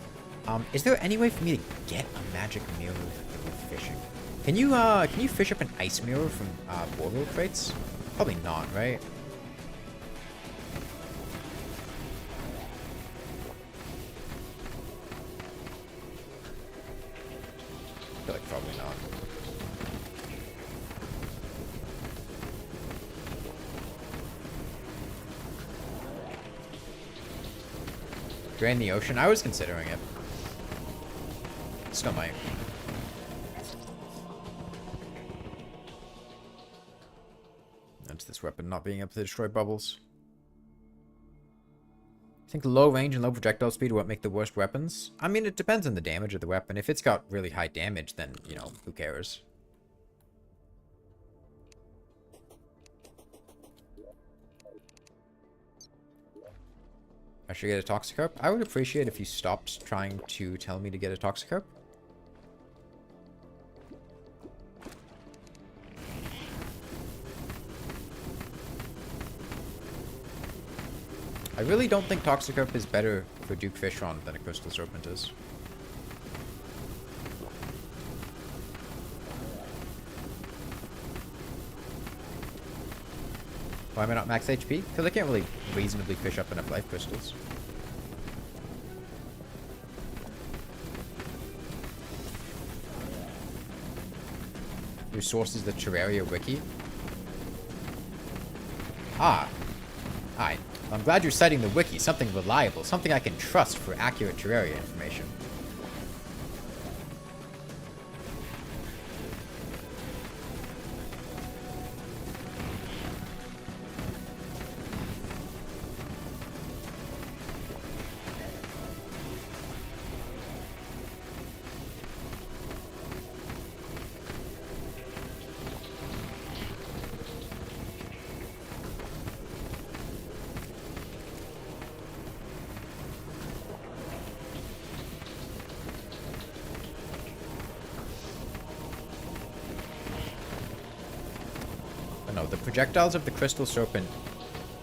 Is there any way for me to get a magic mirror through fishing? Can you fish up an ice mirror from Boreal crates? Probably not, right? I feel like probably not. Drain the ocean? I was considering it. Still might. deterrent to this weapon, not being able to destroy bubbles. I think low range and low projectile speed are what make the worst weapons. I mean, it depends on the damage of the weapon. If it's got really high damage, then, you know, who cares? I should get a Toxic I would appreciate if you stopped trying to tell me to get a Toxic. I really don't think Toxic is better for Duke Fishron than a Crystal Serpent is. Why am I not max HP? Because I can't really reasonably fish up enough life crystals. Your source is the Terraria wiki. Ah. Alright. I'm glad you're citing the wiki. Something reliable. Something I can trust for accurate Terraria information. No, the projectiles of the Crystal Serpent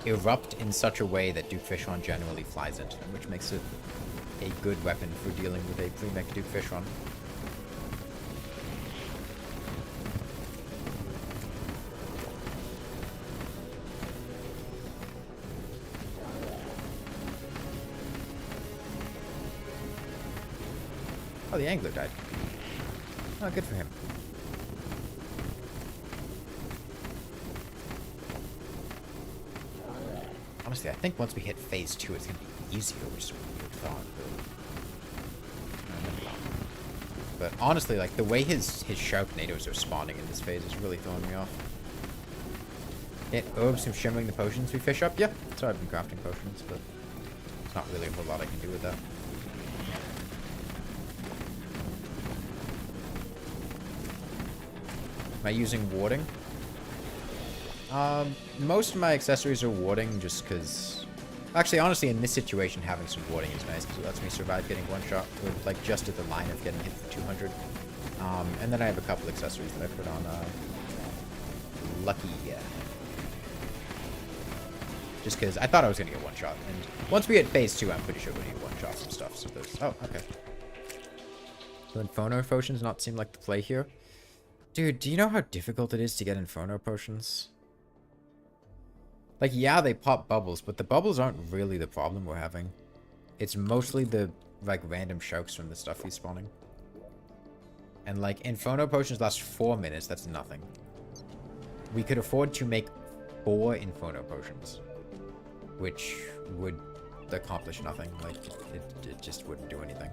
erupt in such a way that Duke Fishron generally flies into them, which makes it a good weapon for dealing with a pre-mech Duke Fishron. Oh, the angler died. Oh, good for him. Honestly, I think once we hit phase 2, it's going to be easier, which is a weird thought. But honestly, like, the way his Sharknadoes are spawning in this phase is really throwing me off. It herbs from shimmering the potions we fish up? Yeah, so I've been crafting potions, but it's not really a whole lot I can do with that. Am I using warding? Most of my accessories are warding just because... Actually, honestly, in this situation, having some warding is nice because it lets me survive getting one shot with, like, just at the line of getting hit for 200. And then I have a couple accessories that I put on, Lucky. Just because I thought I was going to get one shot. And once we hit phase 2, I'm pretty sure we're going to get one shots and stuff. So there's... Oh, okay. So Inferno Potions not seem like the play here. Dude, do you know how difficult it is to get Inferno Potions? Like, yeah, they pop bubbles, but the bubbles aren't really the problem we're having. It's mostly the, like, random sharks from the stuff he's spawning. And, like, Inferno Potions last 4 minutes, that's nothing. We could afford to make 4 Inferno Potions, which would accomplish nothing. Like, it just wouldn't do anything.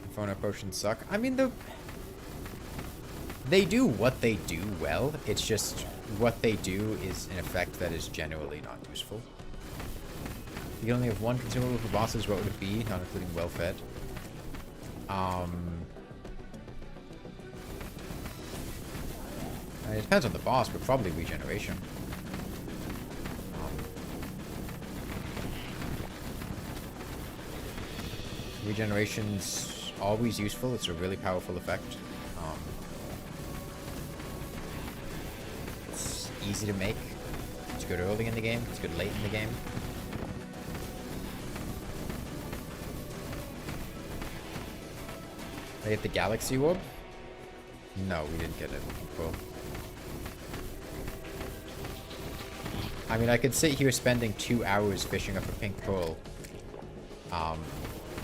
Inferno Potions suck. I mean, they do what they do well. It's just what they do is an effect that is generally not useful. You can only have one consumable for bosses. What would it be? Not including well-fed. It depends on the boss, but probably regeneration. Regeneration's always useful. It's a really powerful effect. It's easy to make. It's good early in the game. It's good late in the game. Did I get the Galaxy Orb? No, we didn't get it. Cool. I mean, I could sit here spending 2 hours fishing up a pink pearl.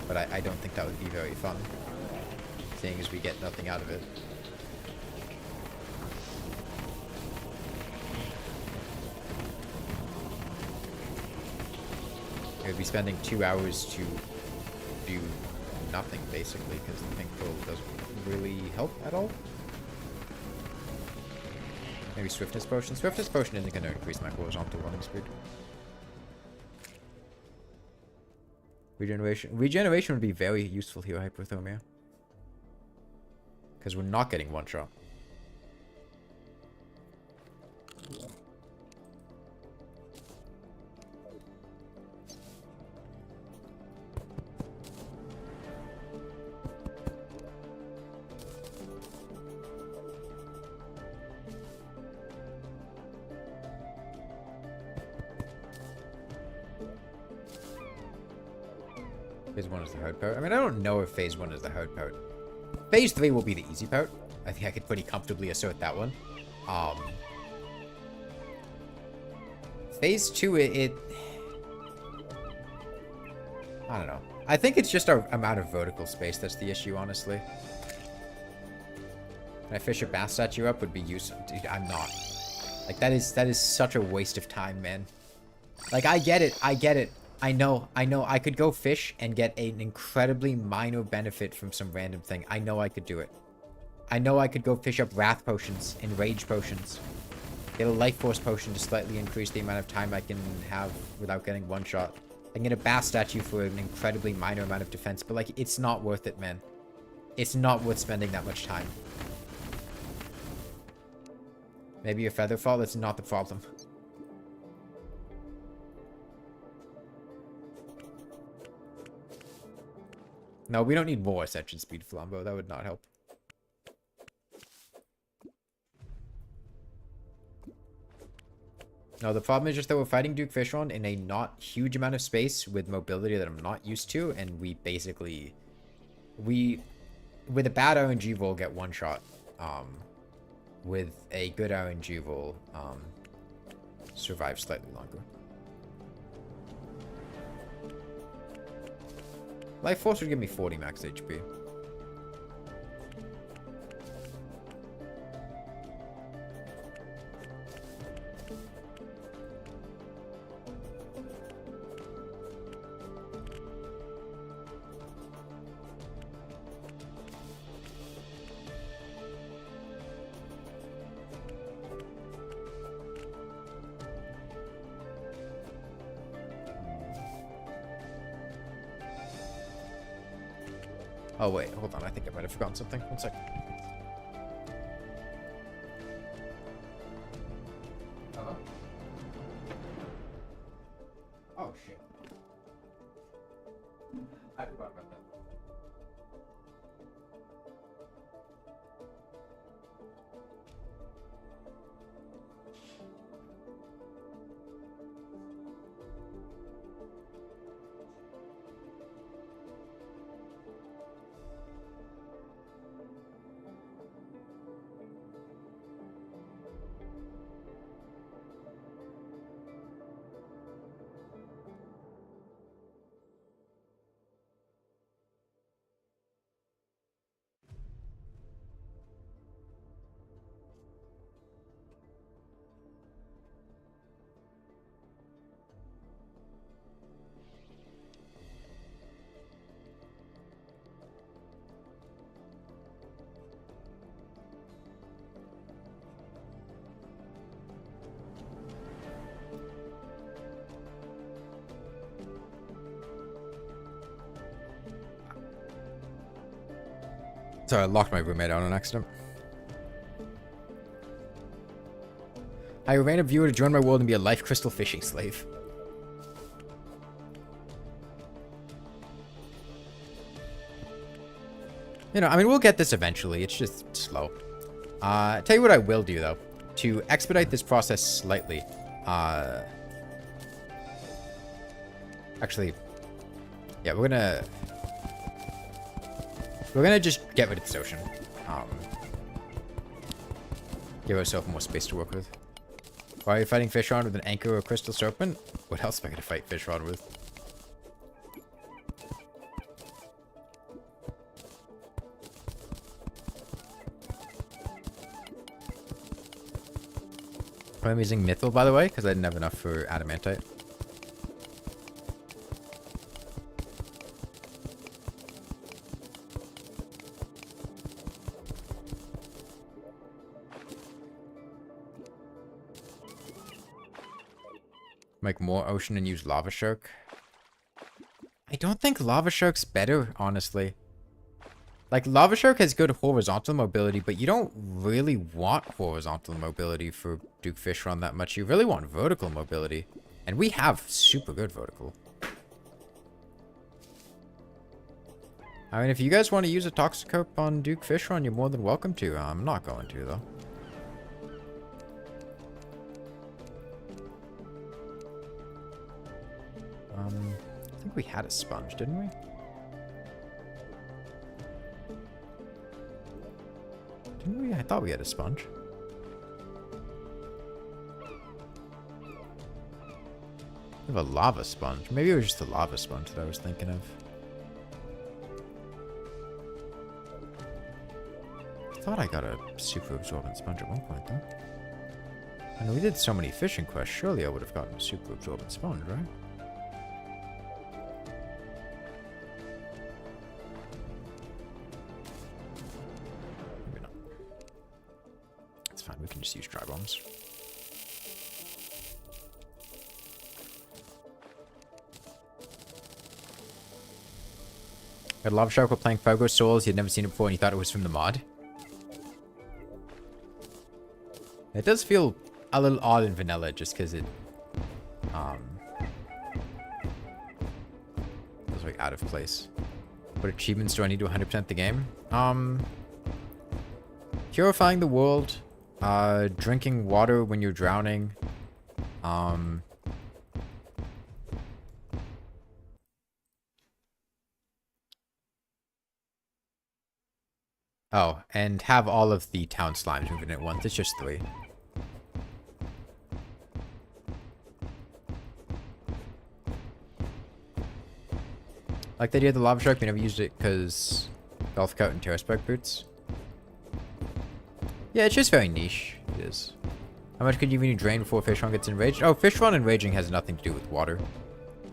But I don't think that would be very fun, seeing as we get nothing out of it. would be spending 2 hours to do nothing, basically, because the pink pool doesn't really help at all. Maybe Swiftness Potion. Swiftness Potion isn't going to increase my horizontal running speed. Regeneration. Regeneration would be very useful here, Hypothermia. Because we're not getting one shot. Phase 1 is the hard part. I mean, I don't know if Phase 1 is the hard part. Phase 3 will be the easy part. I think I could pretty comfortably assert that one. Phase 2, I don't know. I think it's just our amount of vertical space that's the issue, honestly. Can I fish a bass statue up would be useful. Dude, I'm not. Like, that is such a waste of time, man. Like, I get it. I know. I could go fish and get an incredibly minor benefit from some random thing. I know I could do it. I know I could go fish up Wrath Potions and Rage Potions. Get a Life Force Potion to slightly increase the amount of time I can have without getting one shot. I can get a Bass Statue for an incredibly minor amount of defense, but, like, it's not worth it, man. It's not worth spending that much time. Maybe a Featherfall, that's not the problem. No, we don't need more Ascension Speed Flambeau. That would not help. No, the problem is just that we're fighting Duke Fishron in a not huge amount of space with mobility that I'm not used to, and we basically... with a bad RNG roll, get one shot. With a good RNG roll, survive slightly longer. Life Force would give me 40 max HP. Oh, wait, hold on. I think I might have forgotten something. One sec. Oh, shit. I forgot about that. Sorry, I locked my roommate out on accident. I remain a viewer to join my world and be a life crystal fishing slave. You know, I mean, we'll get this eventually. It's just slow. Tell you what I will do, though. To expedite this process slightly. Actually, yeah, we're gonna just get rid of this ocean. Give ourselves more space to work with. Why are you fighting Fishron with an anchor or a crystal serpent? What else am I gonna fight Fishron with? I'm using Mythal, by the way, because I didn't have enough for Adamantite. Make more ocean and use lava shark. I don't think lava shark's better, honestly. Like, lava shark has good horizontal mobility, but you don't really want horizontal mobility for Duke Fishron that much. You really want vertical mobility. And we have super good vertical. I mean, if you guys want to use a Toxicope on Duke Fishron, you're more than welcome to. I'm not going to, though. I think we had a sponge, didn't we? Didn't we? I thought we had a sponge. We have a lava sponge. Maybe it was just the lava sponge that I was thinking of. I thought I got a super absorbent sponge at one point, though. And we did so many fishing quests, surely I would have gotten a super absorbent sponge, right? Maybe not. It's fine, we can just use dry bombs. Got a lava shark while playing Fogo Souls. You'd never seen it before and you thought it was from the mod. It does feel a little odd in vanilla just because it feels like out of place. What achievements do I need to 100% the game? Purifying the world, drinking water when you're drowning, oh, and have all of the town slimes moving at once. It's just 3. Like the idea of the lava shark, we never used it because golf coat and Terraspark boots. Yeah, it's just very niche. It is. How much could you even drain before Fishron gets enraged? Oh, Fishron enraging has nothing to do with water.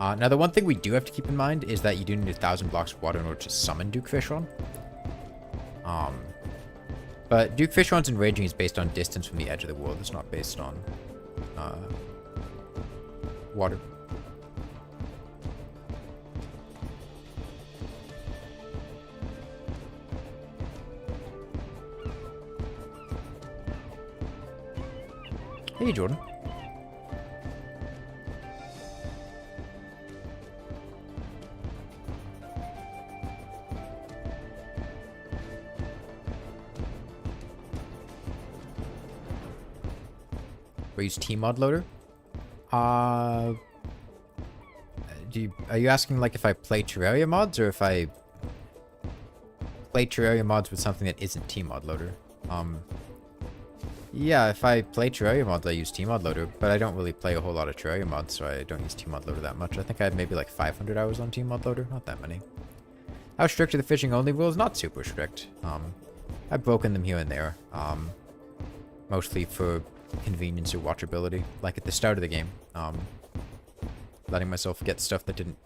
Now, the one thing we do have to keep in mind is that you do need 1,000 blocks of water in order to summon Duke Fishron. But Duke Fishron's enraging is based on distance from the edge of the world. It's not based on water. Hey, Jordan. We use T-Mod loader. Are you asking like if I play Terraria mods or if I play Terraria mods with something that isn't T-Mod loader? Yeah, if I play Terraria mods, I use T-Mod loader, but I don't really play a whole lot of Terraria mods, so I don't use T-Mod loader that much. I think I have maybe like 500 hours on T-Mod loader, not that many. How strict are the fishing only rules? Not super strict. I've broken them here and there, mostly for convenience or watchability, like at the start of the game, letting myself get stuff that didn't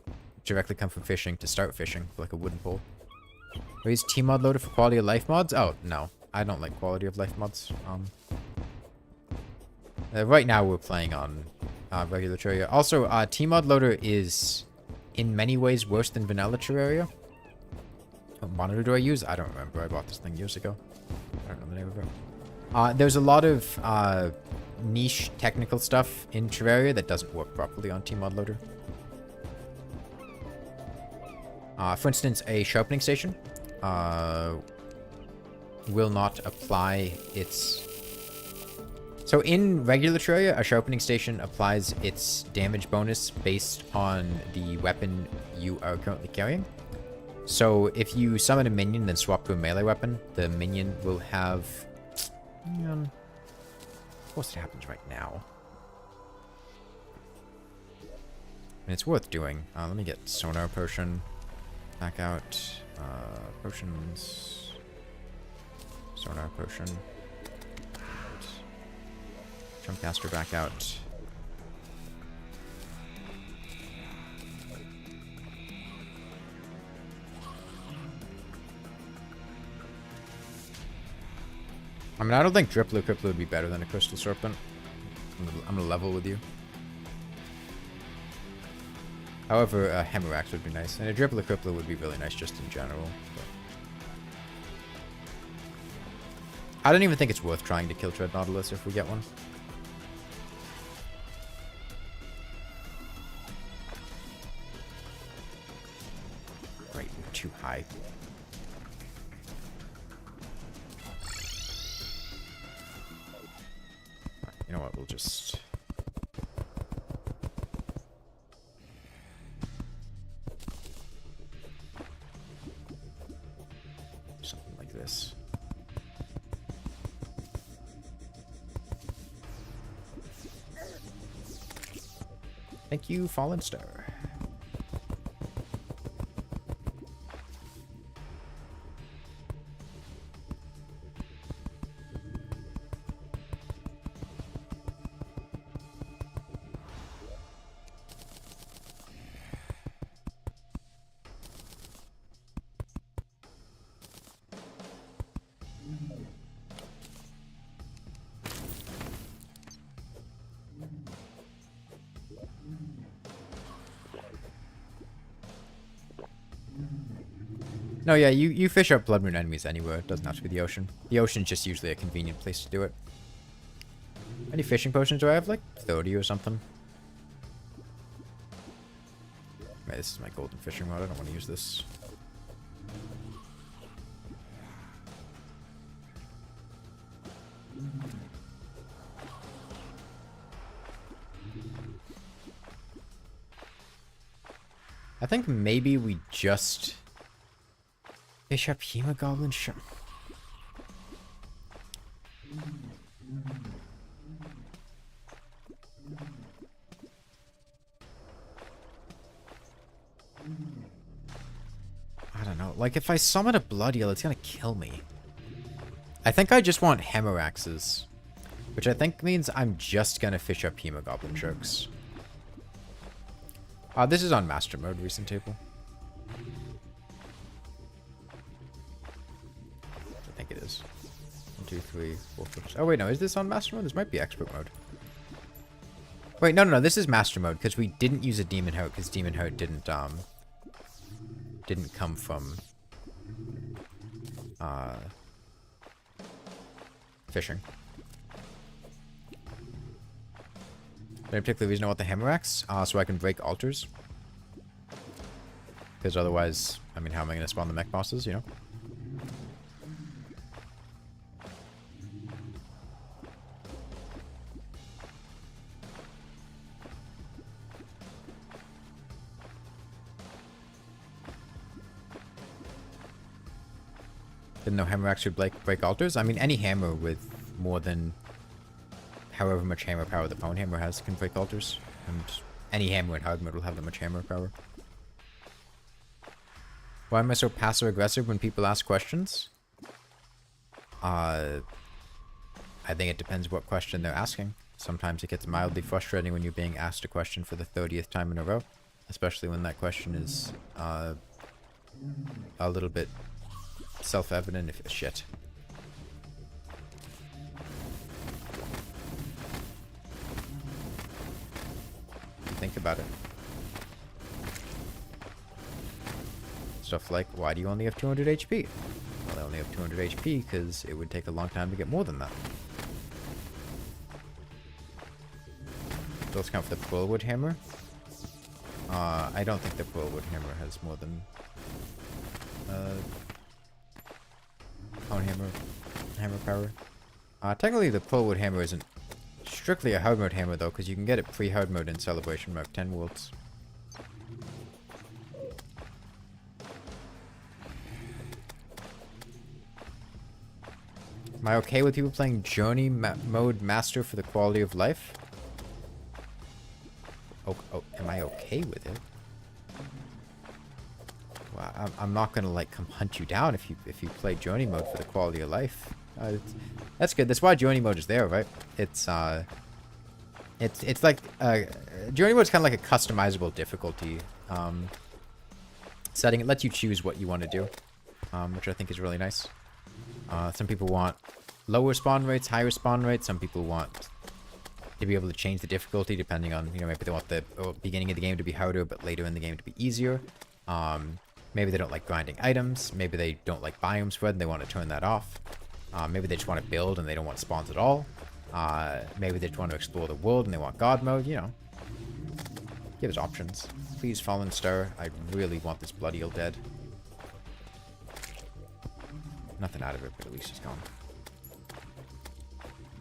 directly come from fishing to start fishing, like a wooden pole. Raise T-Mod loader for quality of life mods? Oh, no. I don't like quality of life mods. Right now we're playing on regular Terraria. Also, T-Mod loader is in many ways worse than vanilla Terraria. What monitor do I use? I don't remember. I bought this thing years ago. I don't know the name of it. There's a lot of niche technical stuff in Terraria that doesn't work properly on T-Mod loader. For instance, a sharpening station will not apply its... So in regular Terraria, a sharpening station applies its damage bonus based on the weapon you are currently carrying. So if you summon a minion and then swap to a melee weapon, the minion will have... of course it happens right now. And it's worth doing. Let me get sonar potion back out. Potions. Sonar potion. Chunk caster back out. I mean, I don't think Driplo Criplo would be better than a Crystal Serpent. I'm gonna level with you. However, a Hemorrhax would be nice, and a Dribbler Crippler would be really nice just in general. But I don't even think it's worth trying to kill Dread Nautilus if we get one. Right, we're too high. You know what, we'll just... something like this. Thank you, Fallen Star. No, yeah, you fish up Blood Moon enemies anywhere. It doesn't have to be the ocean. The ocean's just usually a convenient place to do it. How many fishing potions do I have? Like 30 or something? Right, this is my golden fishing rod. I don't want to use this. I think maybe we just... fish up Hemogoblin Shark. I don't know. Like, if I summon a Blood Eel, it's gonna kill me. I think I just want Hemorrhaxes. Which I think means I'm just gonna fish up Hemogoblin Sharks. This is on Master Mode, recent table. I think it is. 1, 2, 3, 4, 5. Oh wait, no, is this on Master Mode? This might be Expert Mode. Wait, no, this is Master Mode, because we didn't use a Demon Heart, because Demon Heart didn't come from, fishing. Any particular reason I want the Hemorrhax? So I can break altars. Because otherwise, I mean, how am I going to spawn the mech bosses, you know? Didn't know Hemorrhax would break altars. I mean, any hammer with more than however much hammer power the Bone Hammer has can break altars. And any hammer in hard mode will have that much hammer power. Why am I so passive-aggressive when people ask questions? I think it depends what question they're asking. Sometimes it gets mildly frustrating when you're being asked a question for the 30th time in a row. Especially when that question is a little bit self-evident if shit. Think about it. Stuff like, why do you only have 200 HP? Well, I only have 200 HP because it would take a long time to get more than that. Those count for the Pearlwood Hammer. I don't think the Pearlwood Hammer has more than Bone Hammer power. Technically, the Pearlwood Hammer isn't strictly a hard mode hammer though, because you can get it pre-hard mode in Celebration Mark 10 Worlds. Am I okay with people playing Journey mode master for the quality of life? Oh, am I okay with it? Well, I'm not gonna like come hunt you down if you play Journey mode for the quality of life. That's good. That's why Journey mode is there, right? It's like Journey mode is kind of like a customizable difficulty setting. It lets you choose what you want to do, which I think is really nice. Some people want lower spawn rates, higher spawn rates. Some people want to be able to change the difficulty depending on, you know, maybe they want the beginning of the game to be harder, but later in the game to be easier. Maybe they don't like grinding items. Maybe they don't like biome spread and they want to turn that off. Maybe they just want to build and they don't want spawns at all. Maybe they just want to explore the world and they want God mode, you know. Give us options. Please, Fallen Star. I really want this Blood Eel dead. Nothing out of it, but at least it's gone.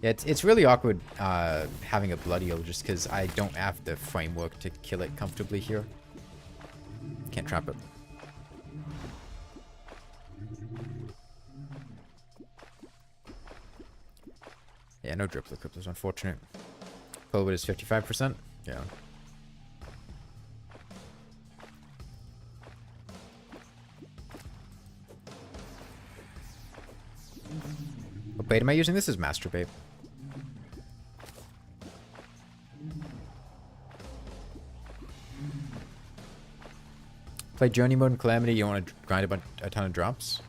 Yeah, it's really awkward having a Blood Eel just because I don't have the framework to kill it comfortably here. Can't trap it. Yeah, no Driplet Cryptos, unfortunate. Pulbit is 55%. Yeah. What bait am I using? This is Masturbate. Play Journey Mode and Calamity, you don't want to grind a ton of drops?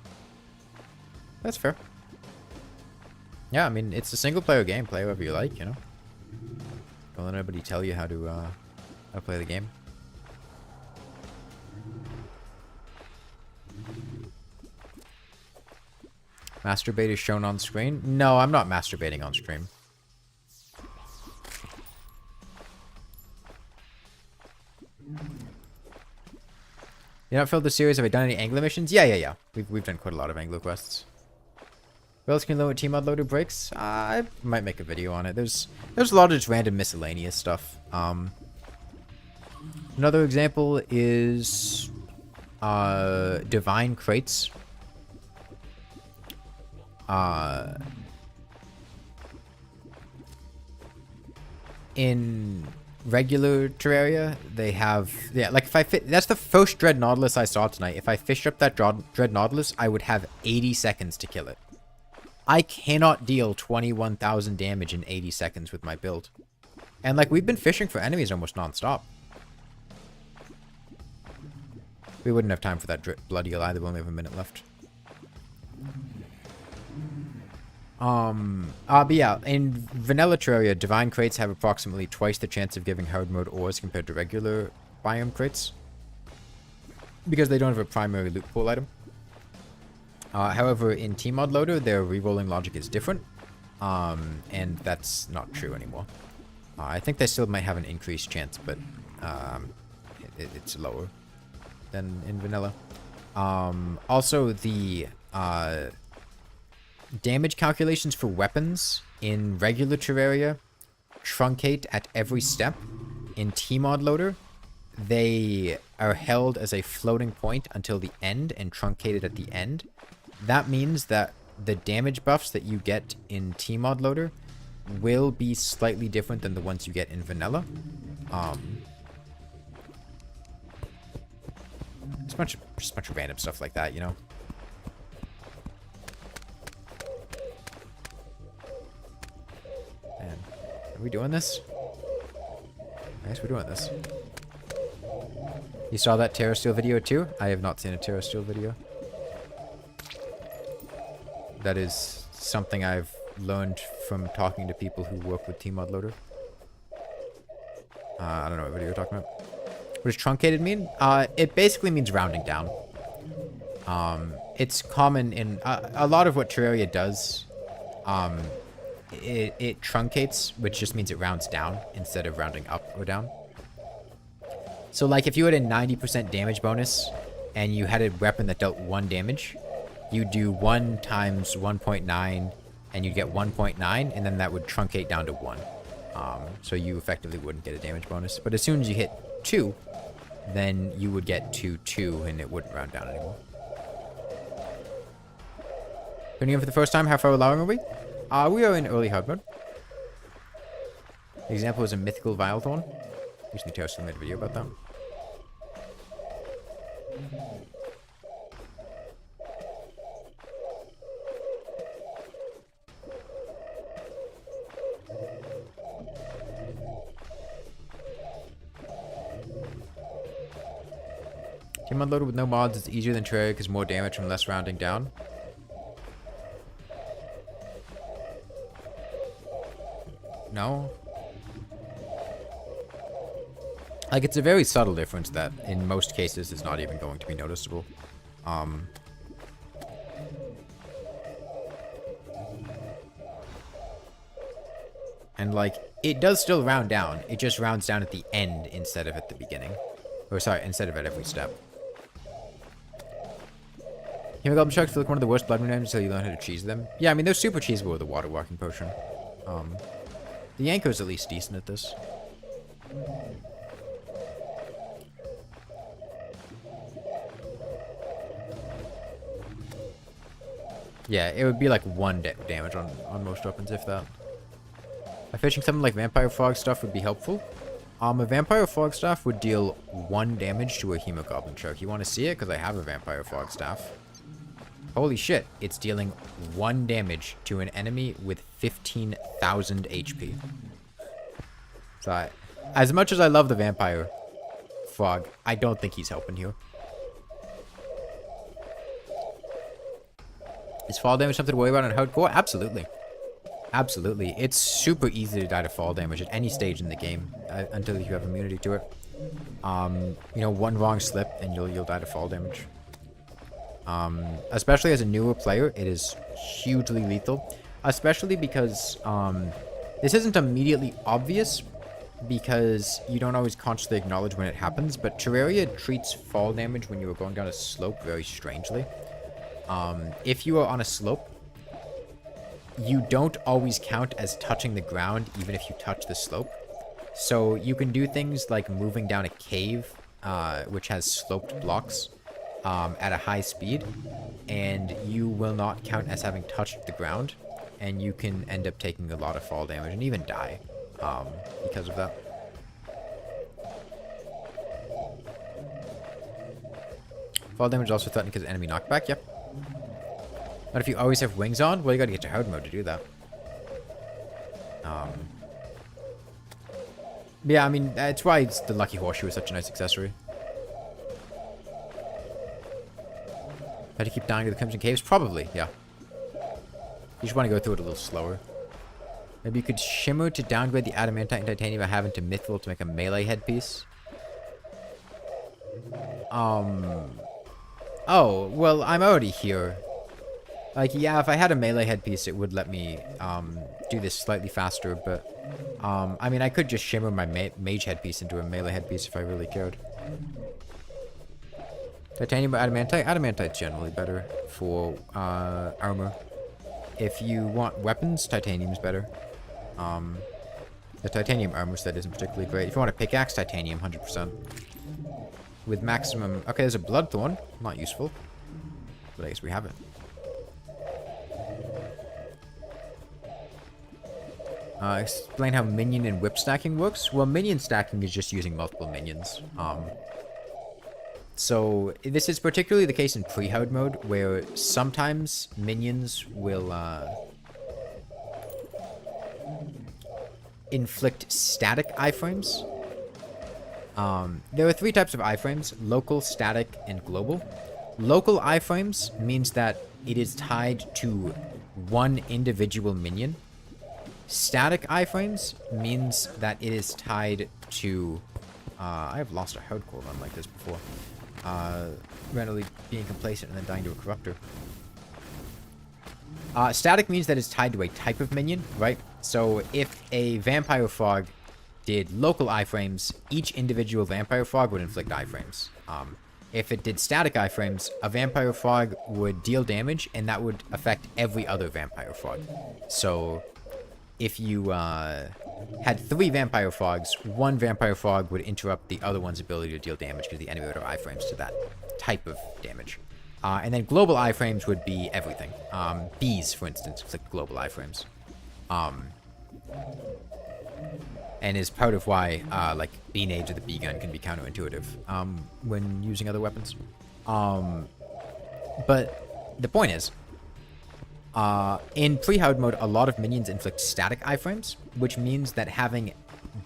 That's fair. Yeah, I mean, it's a single-player game. Play whatever you like, you know? Don't let anybody tell you how to play the game. Masturbate is shown on screen? No, I'm not masturbating on stream. You not filled the series? Have I done any angler missions? Yeah. We've done quite a lot of angler quests. What else can load Tmod loader breaks? I might make a video on it. There's a lot of just random miscellaneous stuff. Another example is divine crates. In regular Terraria, they have, yeah, like if I fit, that's the first Dread Nautilus I saw tonight. If I fished up that Dread Nautilus, I would have 80 seconds to kill it. I cannot deal 21,000 damage in 80 seconds with my build. And like, we've been fishing for enemies almost non-stop. We wouldn't have time for that Blood Eel either. We only have a minute left. But yeah, in vanilla Terraria, divine crates have approximately twice the chance of giving hard mode ores compared to regular biome crates, because they don't have a primary loot pool item. However, in Tmod loader, their rerolling logic is different, and that's not true anymore. I think they still might have an increased chance, but it's lower than in vanilla. Also, the damage calculations for weapons in regular Terraria truncate at every step. In Tmod loader, they are held as a floating point until the end and truncated at the end. That means that the damage buffs that you get in Tmod loader will be slightly different than the ones you get in vanilla. Just a bunch of random stuff like that, you know. Man, are we doing this? I guess we're doing this. You saw that Terra Steel video too? I have not seen a Terra Steel video. That is something I've learned from talking to people who work with Tmod loader. I don't know what video you're talking about. What does truncated mean? It basically means rounding down. It's common in a lot of what Terraria does. It truncates, which just means it rounds down instead of rounding up or down. So like if you had a 90% damage bonus and you had a weapon that dealt 1 damage, you do 1 times 1.9 and you get 1.9, and then that would truncate down to 1. So you effectively wouldn't get a damage bonus. But as soon as you hit 2, then you would get to 2 and it wouldn't round down anymore. Tuning in for the first time, how far along are we? We are in early hard mode. The example is a mythical Vilethorn. Recently Terraria made a video about that. Tmod loader with no mods is easier than Terraria because more damage from less rounding down. No. Like, it's a very subtle difference that, in most cases, is not even going to be noticeable. And, like, it does still round down. It just rounds down at the end instead of at the beginning. Or, sorry, instead of at every step. Hemoglobin sharks feel like one of the worst blood moon items until you learn how to cheese them. Yeah, I mean, they're super cheesable with a water walking potion. The Yanko's at least decent at this. Yeah, it would be like 1 damage on most weapons, if that. Fishing something like Vampire Frog Staff would be helpful. A Vampire Frog Staff would deal 1 damage to a Hemoglobin Shark. You want to see it? Because I have a Vampire Frog Staff. Holy shit, it's dealing 1 damage to an enemy with 15,000 HP. So, as much as I love the Vampire Frog, I don't think he's helping here. Is fall damage something to worry about on hardcore? Absolutely. Absolutely. It's super easy to die to fall damage at any stage in the game until you have immunity to it. You know, 1 wrong slip and you'll die to fall damage. Especially as a newer player, it is hugely lethal. Especially because this isn't immediately obvious because you don't always consciously acknowledge when it happens, but Terraria treats fall damage when you are going down a slope very strangely. If you are on a slope, you don't always count as touching the ground even if you touch the slope. So you can do things like moving down a cave, which has sloped blocks, at a high speed, and you will not count as having touched the ground, and you can end up taking a lot of fall damage and even die because of that. Fall damage is also threatened because of enemy knockback, yep. But if you always have wings on, well, you gotta get to hard mode to do that. Yeah, I mean, that's why the Lucky Horseshoe is such a nice accessory. How to keep dying to the Crimson Caves? Probably, yeah. You just want to go through it a little slower. Maybe you could shimmer to downgrade the adamantite and titanium I have into mithril to make a melee headpiece. Oh, well, I'm already here. Like, yeah, if I had a melee headpiece, it would let me do this slightly faster, but I mean, I could just shimmer my mage headpiece into a melee headpiece if I really cared. Titanium or adamantite? Adamantite's generally better for armor. If you want weapons, titanium's better. The titanium armor set isn't particularly great. If you want a pickaxe, titanium, 100%. With maximum... Okay, there's a bloodthorn. Not useful. But I guess we have it. Explain how minion and whip stacking works. Well, minion stacking is just using multiple minions. So this is particularly the case in pre-hard mode, where sometimes minions will inflict static iframes. There are 3 types of iframes: local, static, and global. Local iframes means that it is tied to one individual minion. Static iframes means that it is tied to... I have lost a hardcore run like this before. Randomly being complacent and then dying to a corruptor. Static means that it's tied to a type of minion, right? So if a vampire frog did local iframes, each individual vampire frog would inflict iframes. If it did static iframes, a vampire frog would deal damage, and that would affect every other vampire frog. So if you had 3 vampire frogs, 1 vampire frog would interrupt the other one's ability to deal damage because the enemy would have iframes to that type of damage. And then global iframes would be everything. Bees, for instance, inflict global iframes. And is part of why, like, bee nades or the bee gun can be counterintuitive when using other weapons. But the point is, in pre-hard mode, a lot of minions inflict static iframes, which means that having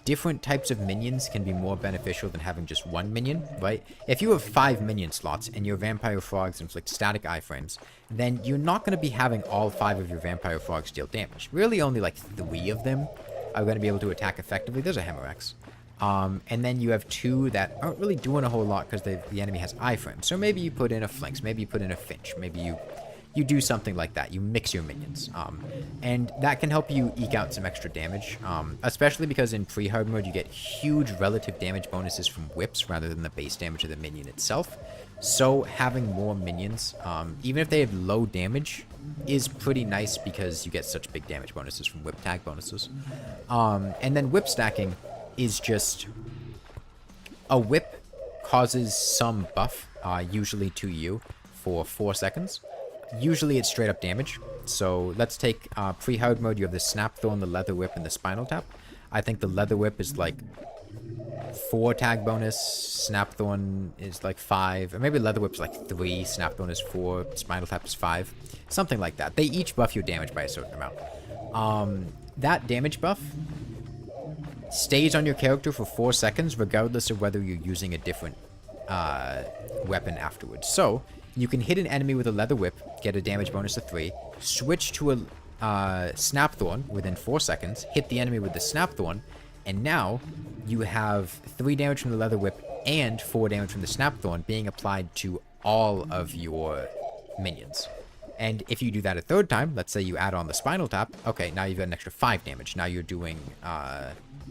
different types of minions can be more beneficial than having just one minion, right? If you have 5 minion slots and your vampire frogs inflict static iframes, then you're not going to be having all 5 of your vampire frogs deal damage. Really, only like 3 of them are going to be able to attack effectively. There's a Hemorex. And then you have 2 that aren't really doing a whole lot because the enemy has iframe. So maybe you put in a flinks, maybe you put in a finch, maybe you do something like that. You mix your minions. And that can help you eke out some extra damage, especially because in pre-hard mode you get huge relative damage bonuses from whips rather than the base damage of the minion itself. So having more minions, even if they have low damage, is pretty nice because you get such big damage bonuses from whip tag bonuses. And then whip stacking is just a whip causes some buff, usually to you, for 4 seconds. Usually it's straight up damage. So let's take pre-hard mode. You have the snap thorn, the leather whip, and the spinal tap. I think the leather whip is like 4 tag bonus, snap thorn is like 5, or maybe leather whip's like 3, snap thorn is 4, spinal tap is 5, something like that. They each buff your damage by a certain amount. That damage buff stays on your character for 4 seconds, regardless of whether you're using a different weapon afterwards. So you can hit an enemy with a leather whip, get a damage bonus of 3, switch to a snap thorn within 4 seconds, hit the enemy with the snap thorn, and now you have 3 damage from the leather whip and 4 damage from the snap thorn being applied to all of your minions. And if you do that a 3rd time, let's say you add on the spinal tap, okay, now you've got an extra 5 damage. Now you're doing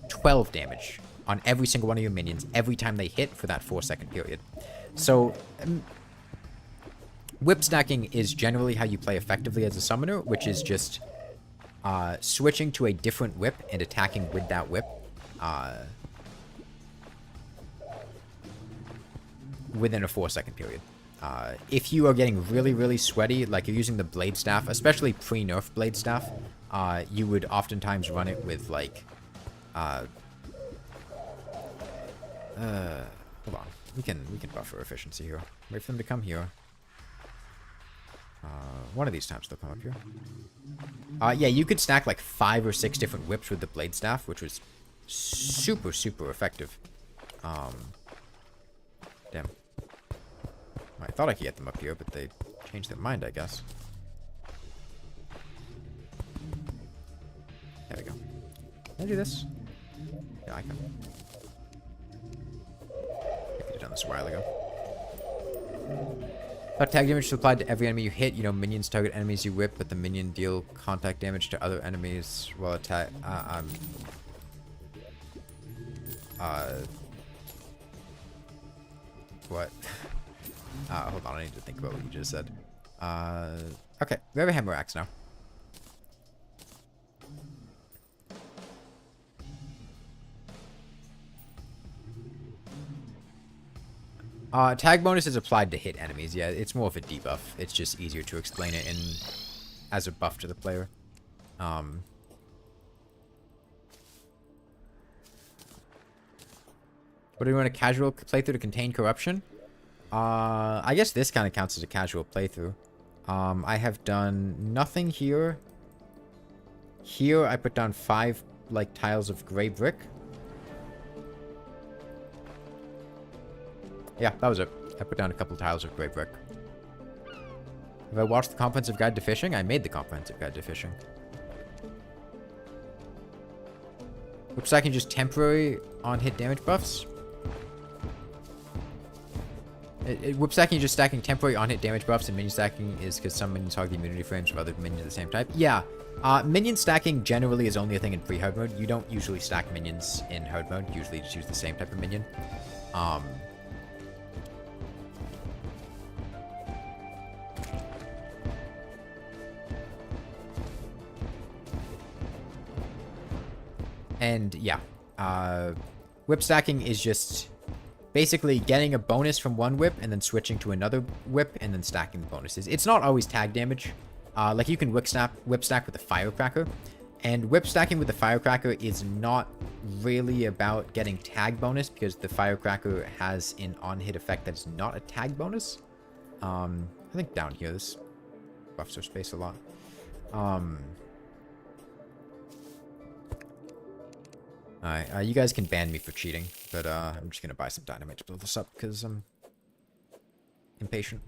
12 damage on every single one of your minions every time they hit for that 4-second period. So whip stacking is generally how you play effectively as a summoner, which is just switching to a different whip and attacking with that whip within a 4-second period. If you are getting really, really sweaty, like you're using the blade staff, especially pre-nerf blade staff, you would oftentimes run it with like hold on. We can buffer efficiency here. Wait for them to come here. One of these times they'll come up here. Yeah, you could stack like 5 or 6 different whips with the blade staff, which was super, super effective. Damn. I thought I could get them up here, but they changed their mind, I guess. There we go. Can I do this? Yeah, I can. I could have done this a while ago. Tag damage is applied to every enemy you hit. You know, minions target enemies you whip, but the minion deal contact damage to other enemies while attack. What? Hold on, I need to think about what you just said. Okay, we have a hammer axe now. Tag bonus is applied to hit enemies. Yeah, it's more of a debuff. It's just easier to explain it in as a buff to the player. What do you want, a casual playthrough to contain corruption? I guess this kind of counts as a casual playthrough. I have done nothing here. Here, I put down 5, like, tiles of gray brick. Yeah, that was it. I put down a couple tiles of gray brick. Have I watched the comprehensive guide to fishing? I made the comprehensive guide to fishing. Whip stacking just temporary on hit damage buffs? Whip stacking is just stacking temporary on hit damage buffs, and minion stacking is because some minions hog the immunity frames of other minions of the same type. Yeah, minion stacking generally is only a thing in pre-hard mode. You don't usually stack minions in hard mode. Usually just use the same type of minion. And yeah, whip stacking is just basically getting a bonus from one whip and then switching to another whip and then stacking the bonuses. It's not always tag damage. Like you can whip stack with the firecracker, and whip stacking with the firecracker is not really about getting tag bonus because the firecracker has an on-hit effect that is not a tag bonus. I think down here this buffs our space a lot. Alright, you guys can ban me for cheating, but I'm just gonna buy some dynamite to build this up because I'm impatient.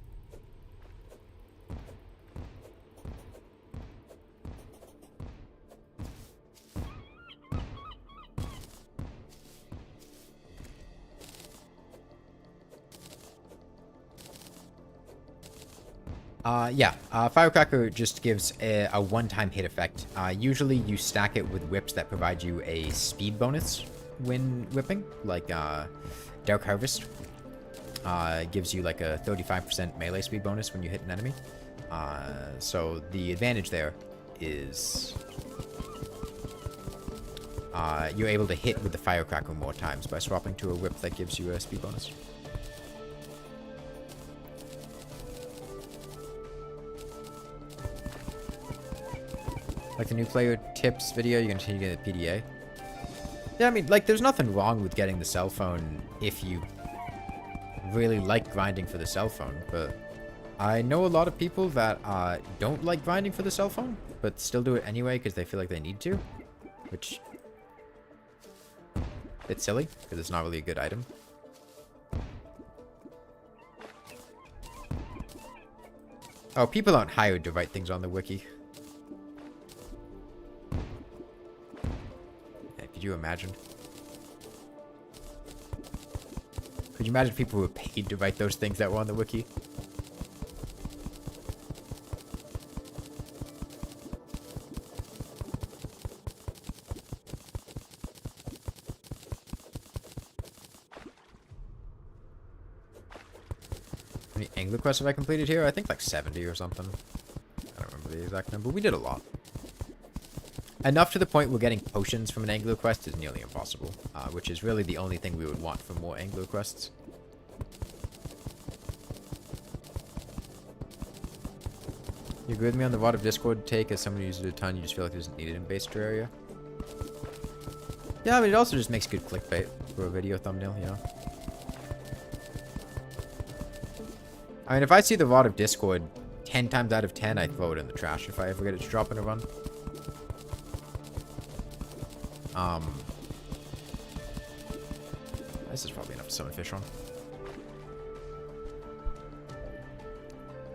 Yeah. Firecracker just gives a one-time hit effect. Usually you stack it with whips that provide you a speed bonus when whipping, like Dark Harvest. Gives you like a 35% melee speed bonus when you hit an enemy. So the advantage there is you're able to hit with the Firecracker more times by swapping to a whip that gives you a speed bonus. Like the new player tips video, you're gonna get a PDA. Yeah, I mean, like, there's nothing wrong with getting the cell phone if you really like grinding for the cell phone, but I know a lot of people that don't like grinding for the cell phone, but still do it anyway because they feel like they need to, which it's silly because it's not really a good item. Oh, people aren't hired to write things on the wiki. Could you imagine? Could you imagine people who were paid to write those things that were on the wiki? How many angler quests have I completed here? I think like 70 or something. I don't remember the exact number. We did a lot. Enough to the point where getting potions from an angler quest is nearly impossible, which is really the only thing we would want for more angler quests. You agree with me on the Rod of Discord take as someone who uses it a ton, you just feel like it isn't needed in base Terraria? Yeah, but it also just makes good clickbait for a video thumbnail, you know? I mean, if I see the Rod of Discord 10 times out of 10, I throw it in the trash if I ever get it to drop in a run. This is probably enough to summon Fishron.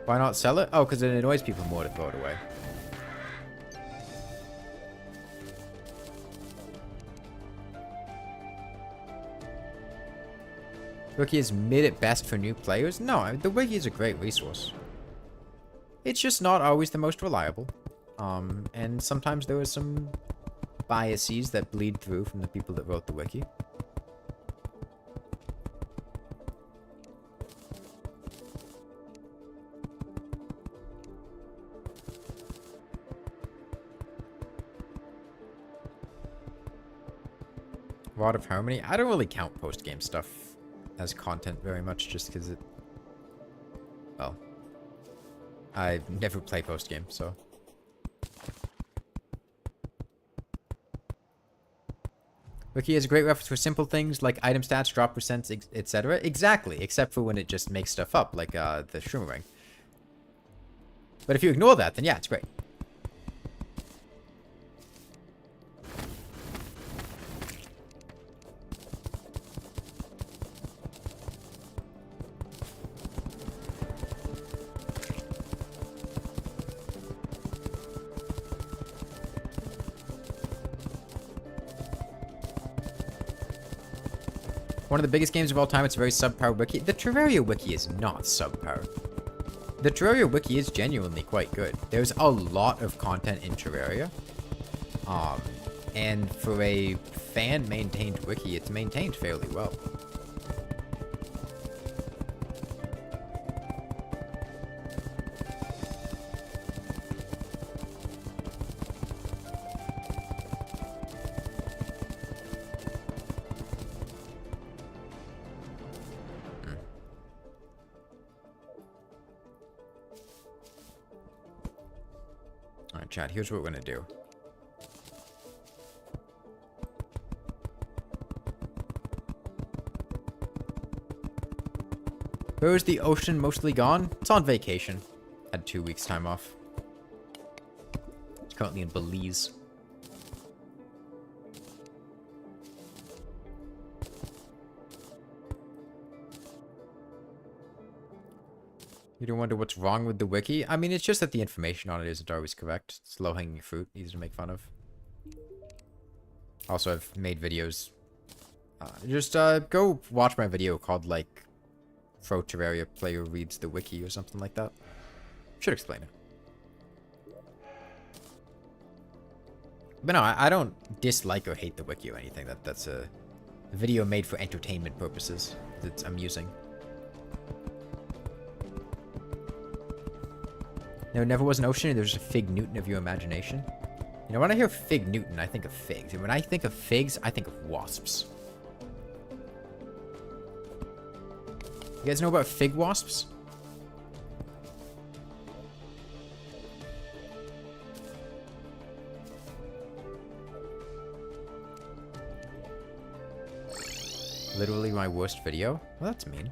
Why not sell it? Oh, because it annoys people more to throw it away. Wiki is mid at best for new players? No, the wiki is a great resource. It's just not always the most reliable. And sometimes there are some biases that bleed through from the people that wrote the wiki. Rod of Harmony? I don't really count post-game stuff as content very much just because it... Well, I never play post-game, so... Wiki is a great reference for simple things like item stats, drop percents, etc. Exactly, except for when it just makes stuff up, like the Shroom Ring. But if you ignore that, then yeah, it's great. One of the biggest games of all time, it's a very subpar wiki. The Terraria wiki is not subpar. The Terraria wiki is genuinely quite good. There's a lot of content in Terraria. And for a fan-maintained wiki, it's maintained fairly well. Alright, chat, here's what we're gonna do. Where is the ocean mostly gone? It's on vacation. Had 2 weeks time off. It's currently in Belize. You don't wonder what's wrong with the wiki? I mean, it's just that the information on it isn't always correct. It's low-hanging fruit, easy to make fun of. Also, I've made videos. Just go watch my video called, like, Pro Terraria Player Reads the Wiki or something like that. Should explain it. But no, I don't dislike or hate the wiki or anything. That's a video made for entertainment purposes. It's amusing. There never was an ocean, and there's a Fig Newton of your imagination. You know, when I hear Fig Newton, I think of figs. And when I think of figs, I think of wasps. You guys know about fig wasps? Literally my worst video? Well, that's mean.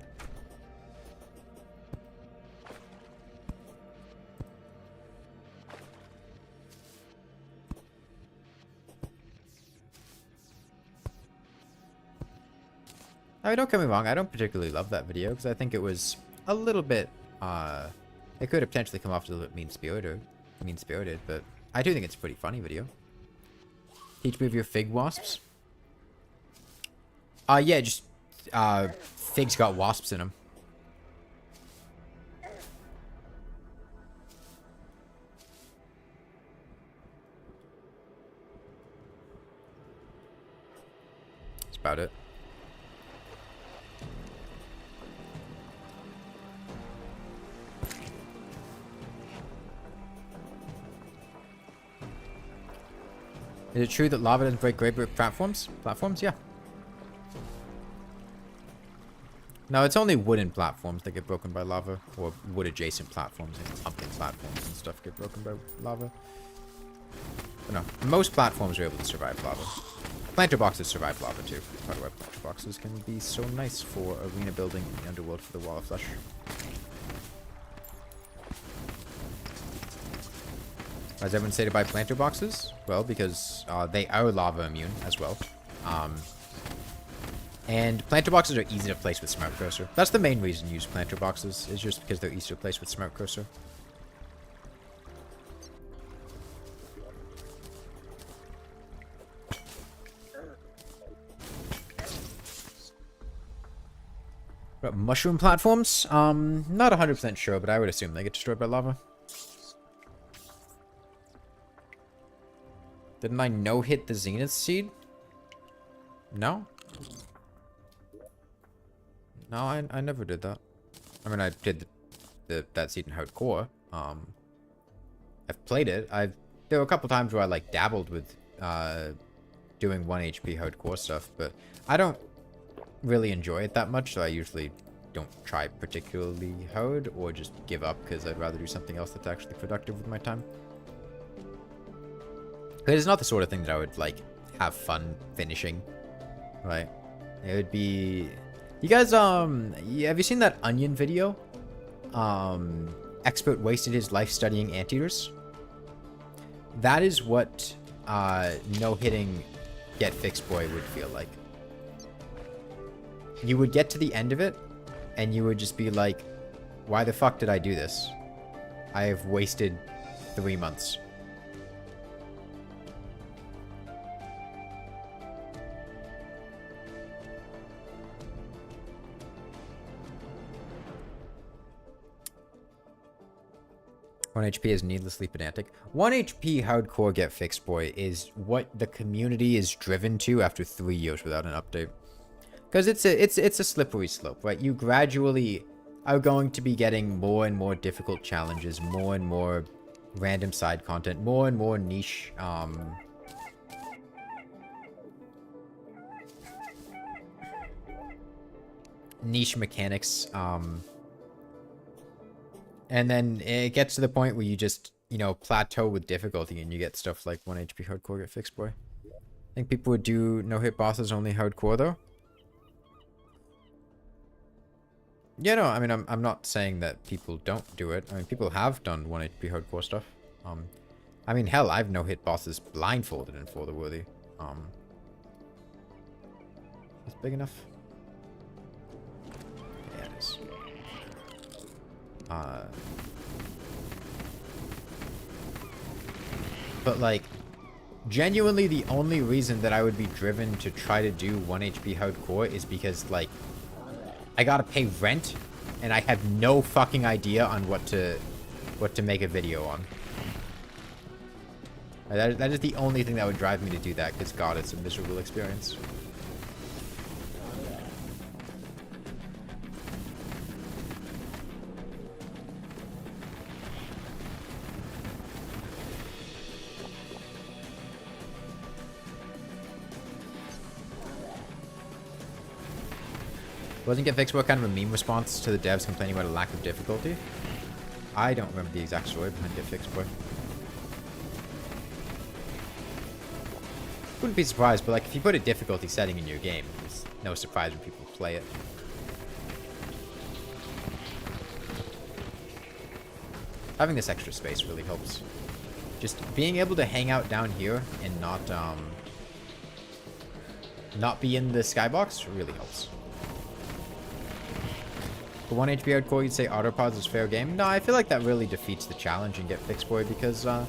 I mean, don't get me wrong, I don't particularly love that video, because I think it was a little bit, it could have potentially come off as a little bit mean-spirited, but I do think it's a pretty funny video. Teach me of your fig wasps. Yeah, just, figs got wasps in them. That's about it. Is it true that lava doesn't break great brick platforms? Platforms, yeah. No, it's only wooden platforms that get broken by lava, or wood-adjacent platforms and pumpkin platforms and stuff get broken by lava. But no, most platforms are able to survive lava. Planter boxes survive lava too. By the way, planter boxes can be so nice for arena building in the underworld for the Wall of Flesh. Why does everyone say to buy planter boxes? Well, because they are lava immune as well. And planter boxes are easy to place with Smart Cursor. That's the main reason you use planter boxes, is just because they're easy to place with Smart Cursor. But mushroom platforms? Not 100% sure, but I would assume they get destroyed by lava. Didn't I no-hit the Zenith Seed? No? No, I never did that. I mean, I did that seed in hardcore. I've played it. There were a couple times where I like dabbled with doing 1 HP hardcore stuff, but I don't really enjoy it that much, so I usually don't try particularly hard or just give up because I'd rather do something else that's actually productive with my time. It's not the sort of thing that I would like have fun finishing, right? It would be. You guys, yeah, have you seen that Onion video? Expert wasted his life studying anteaters. That is what no-hitting Get Fixed Boy would feel like. You would get to the end of it, and you would just be like, why the fuck did I do this? I have wasted 3 months. One HP is needlessly pedantic. 1 HP hardcore Get Fixed Boy is what the community is driven to after 3 years without an update. Because it's a slippery slope, right? You gradually are going to be getting more and more difficult challenges, more and more random side content, more and more niche niche mechanics, and then it gets to the point where you just, you know, plateau with difficulty and you get stuff like 1 HP hardcore Get Fixed Boy. I think people would do no-hit bosses only hardcore, though. Yeah, no, I mean, I'm not saying that people don't do it. I mean, people have done 1 HP hardcore stuff. I mean, hell, I've no-hit bosses blindfolded in For the Worthy. That's big enough. Yeah, it is. But like, genuinely the only reason that I would be driven to try to do 1 HP hardcore is because like I gotta pay rent and I have no fucking idea on what to what to make a video on. That is the only thing that would drive me to do that, because God, it's a miserable experience. Wasn't Get Fixed Boy kind of a meme response to the devs complaining about a lack of difficulty? I don't remember the exact story behind Get Fixed Boy. Wouldn't be surprised, but like if you put a difficulty setting in your game, it's no surprise when people play it. Having this extra space really helps. Just being able to hang out down here and not be in the skybox really helps. For 1 HP hardcore, you'd say autopods is fair game? No, I feel like that really defeats the challenge in Get Fixed Boy, because a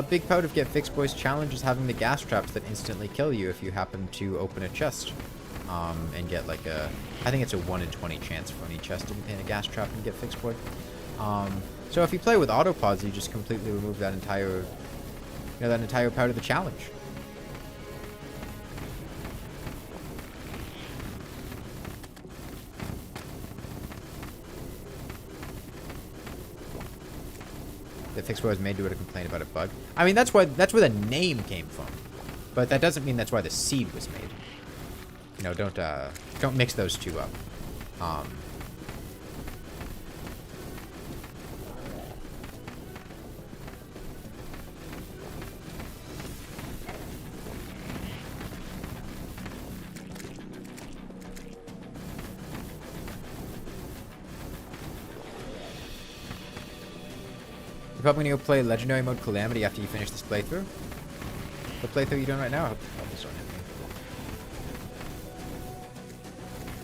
big part of Get Fixed Boy's challenge is having the gas traps that instantly kill you if you happen to open a chest. And get like I think it's a 1 in 20 chance for any chest to contain a gas trap and Get Fixed Boy. So if you play with autopods, you just completely remove that entire, that entire part of the challenge. That Fixed Boy was made to complain about a bug. I mean, that's where the name came from, but that doesn't mean that's why the seed was made. You know, don't mix those two up. You're probably going to go play Legendary Mode Calamity after you finish this playthrough. What playthrough are you doing right now? I hope this one hit me.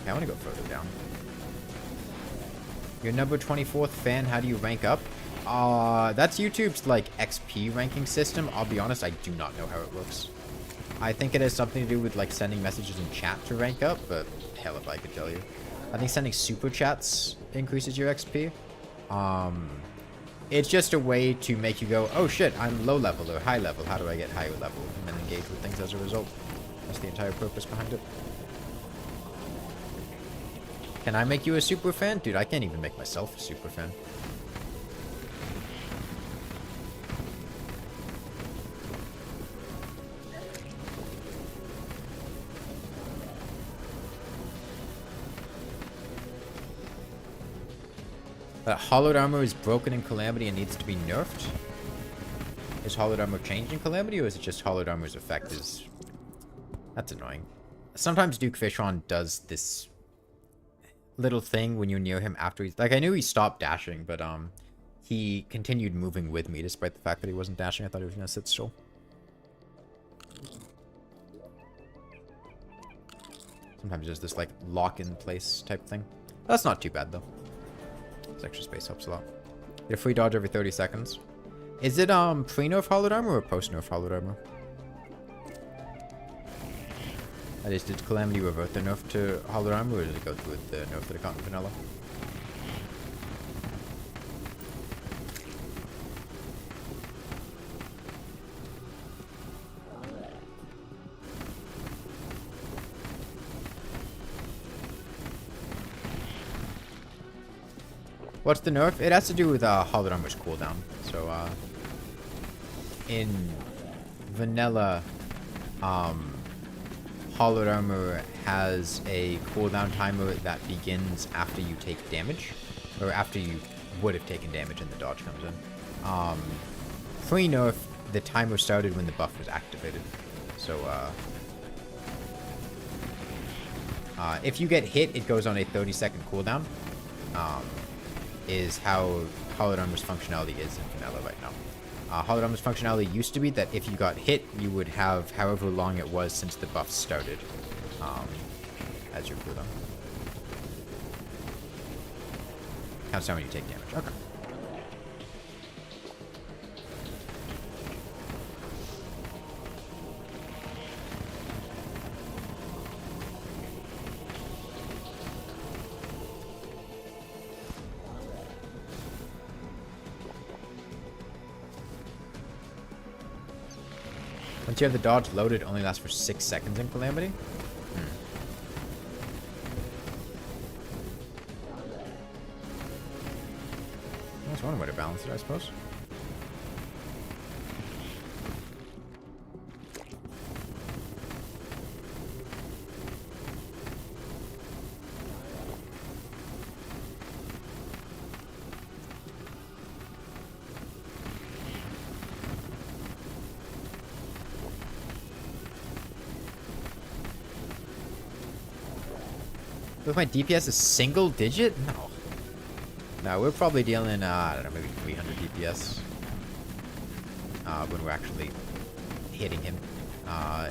Yeah, I want to go further down. Your number 24th fan, how do you rank up? That's YouTube's, like, XP ranking system. I'll be honest, I do not know how it works. I think it has something to do with, like, sending messages in chat to rank up, but hell if I could tell you. I think sending super chats increases your XP. It's just a way to make you go, oh shit, I'm low level or high level. How do I get higher level? And then engage with things as a result. That's the entire purpose behind it. Can I make you a super fan? Dude, I can't even make myself a super fan. Hollowed armor is broken in Calamity and needs to be nerfed. Is hollowed armor changed in Calamity, or is it just hollowed armor's effect is... That's annoying. Sometimes Duke Fishron does this little thing when you're near him after he's... Like, I knew he stopped dashing, but he continued moving with me despite the fact that he wasn't dashing. I thought he was going to sit still. Sometimes there's this, like, lock-in-place type thing. That's not too bad, though. This extra space helps a lot. Get a free dodge every 30 seconds. Is it pre-nerf hollowed armor or post-nerf hollowed armor? That is, did Calamity revert the nerf to hollowed armor, or did it go through with the nerf that it got in vanilla? What's the nerf? It has to do with hollowed armor's cooldown. So in vanilla, hollowed armor has a cooldown timer that begins after you take damage, or after you would have taken damage and the dodge comes in. Pre-nerf, the timer started when the buff was activated. So if you get hit, it goes on a 30-second cooldown. Is how hollowed armor's functionality is in vanilla right now. Hollowed armor's functionality used to be that if you got hit, you would have however long it was since the buff started as your cooldown. Counts down when you take damage. Okay. Once you have the dodge loaded, it only lasts for 6 seconds in Calamity. That's one way to balance it, I suppose. With my DPS a single digit? No. No, we're probably dealing, I don't know, maybe 300 DPS. When we're actually hitting him.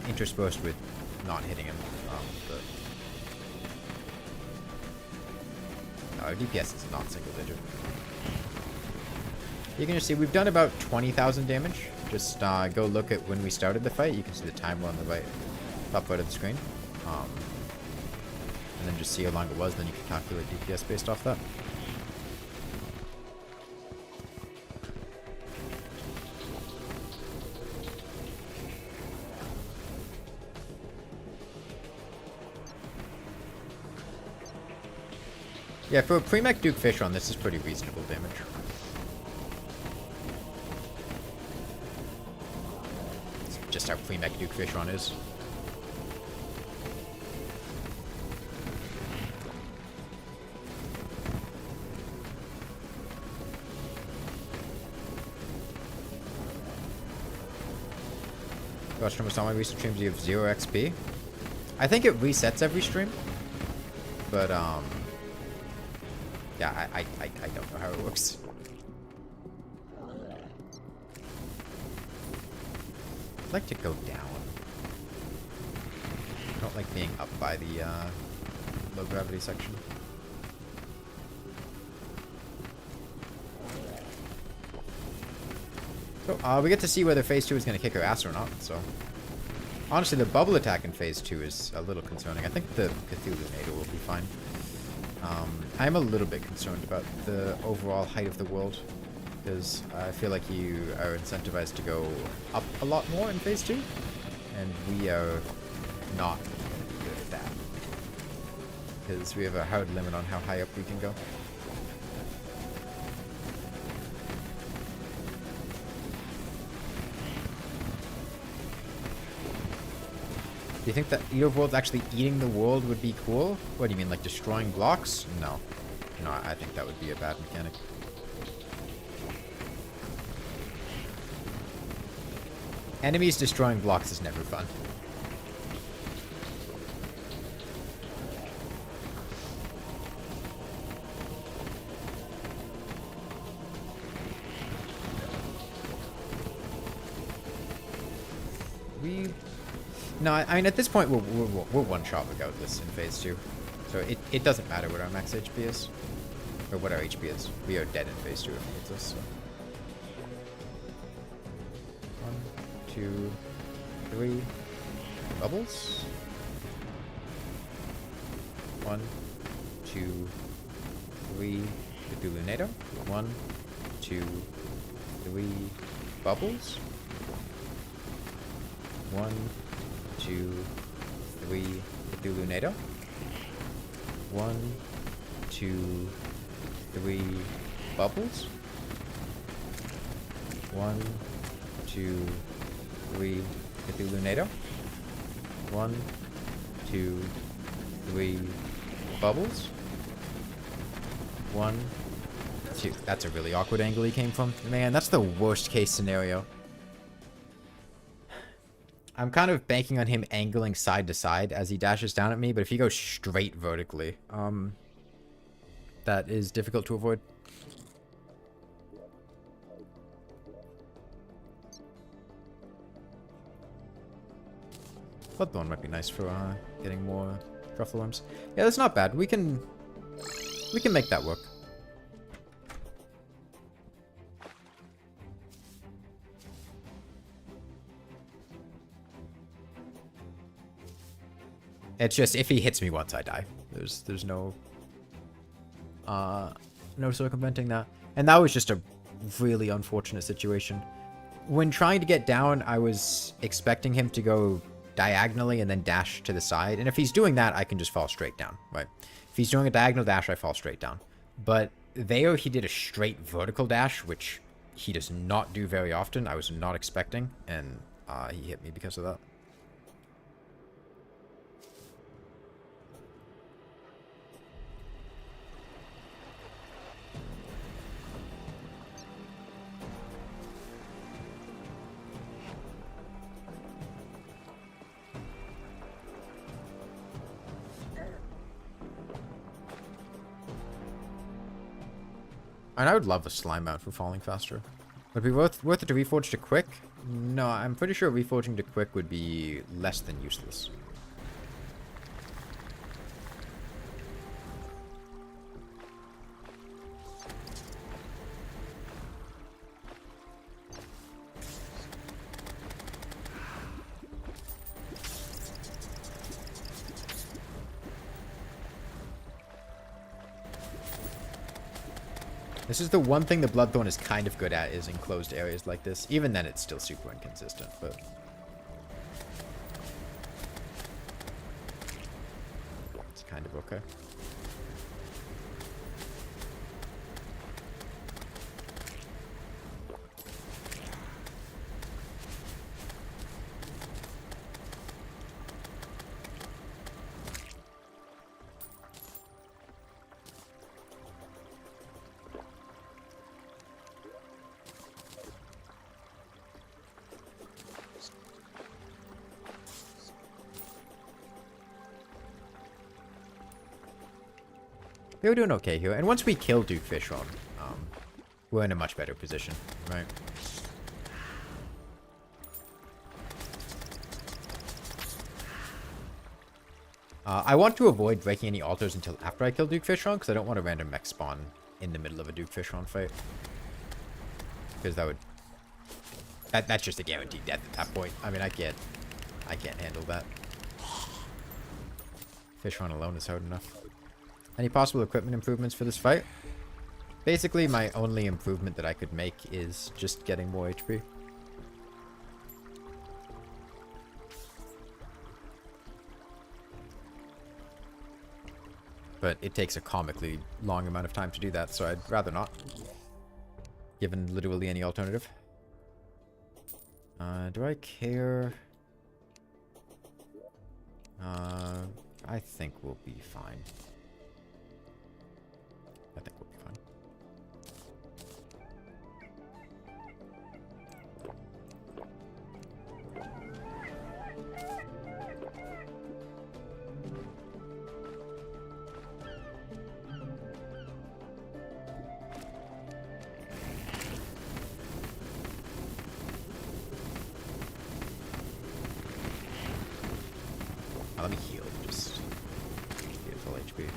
Interspersed with not hitting him. No, our DPS is not single digit. You can just see we've done about 20,000 damage. Just go look at when we started the fight. You can see the timer on the right top right of the screen. And then just see how long it was, then you can calculate DPS based off that. Yeah, for a pre-mech Duke Fishron, this is pretty reasonable damage. It's just how pre-mech Duke Fishron is. Watch from some of my recent streams, you have 0 XP. I think it resets every stream. But, yeah, I don't know how it works. I'd like to go down. I don't like being up by the, low gravity section. So, we get to see whether Phase 2 is going to kick her ass or not, so... Honestly, the bubble attack in Phase 2 is a little concerning. I think the Cthulhu Nader will be fine. I'm a little bit concerned about the overall height of the world, because I feel like you are incentivized to go up a lot more in Phase 2, and we are not good at that. Because we have a hard limit on how high up we can go. Do you think that Eater of Worlds actually eating the world would be cool? What do you mean, like destroying blocks? No. No, I think that would be a bad mechanic. Enemies destroying blocks is never fun. No, I mean, at this point, we're one shot regardless in Phase 2. So it doesn't matter what our max HP is. Or what our HP is. We are dead in Phase 2 if it hits us, so. 1, 2, 3. Bubbles? 1, 2, 3. Cthulhu Nader. 1, 2, 3. Bubbles? 1, 2, 3, Cthulhu Nader. 1, 2, 3, bubbles. 1, 2, 3, Cthulhu Nader. 1, 2, 3, bubbles. 1, 2. That's a really awkward angle he came from. Man, that's the worst case scenario. I'm kind of banking on him angling side to side as he dashes down at me, but if he goes straight vertically, that is difficult to avoid. Bloodthorn might be nice for getting more truffle worms. Yeah, that's not bad. We can make that work. It's just, if he hits me once, I die. There's no no circumventing that. And that was just a really unfortunate situation. When trying to get down, I was expecting him to go diagonally and then dash to the side. And if he's doing that, I can just fall straight down, right? If he's doing a diagonal dash, I fall straight down. But there, he did a straight vertical dash, which he does not do very often. I was not expecting, and he hit me because of that. And I would love a slime mount for falling faster. Would it be worth it to reforge to quick? No, I'm pretty sure reforging to quick would be less than useless. This is the one thing the Bloodthorn is kind of good at, is enclosed areas like this. Even then, it's still super inconsistent, but... it's kind of okay. We were doing okay here. And once we kill Duke Fishron, we're in a much better position, right? I want to avoid breaking any altars until after I kill Duke Fishron, because I don't want a random mech spawn in the middle of a Duke Fishron fight. Because that would... That's just a guaranteed death at that point. I mean, I can't handle that. Fishron alone is hard enough. Any possible equipment improvements for this fight? Basically, my only improvement that I could make is just getting more HP. But it takes a comically long amount of time to do that, so I'd rather not. Given literally any alternative. Do I care? I think we'll be fine. I think we'll be fine. Let me heal. Just get full HP.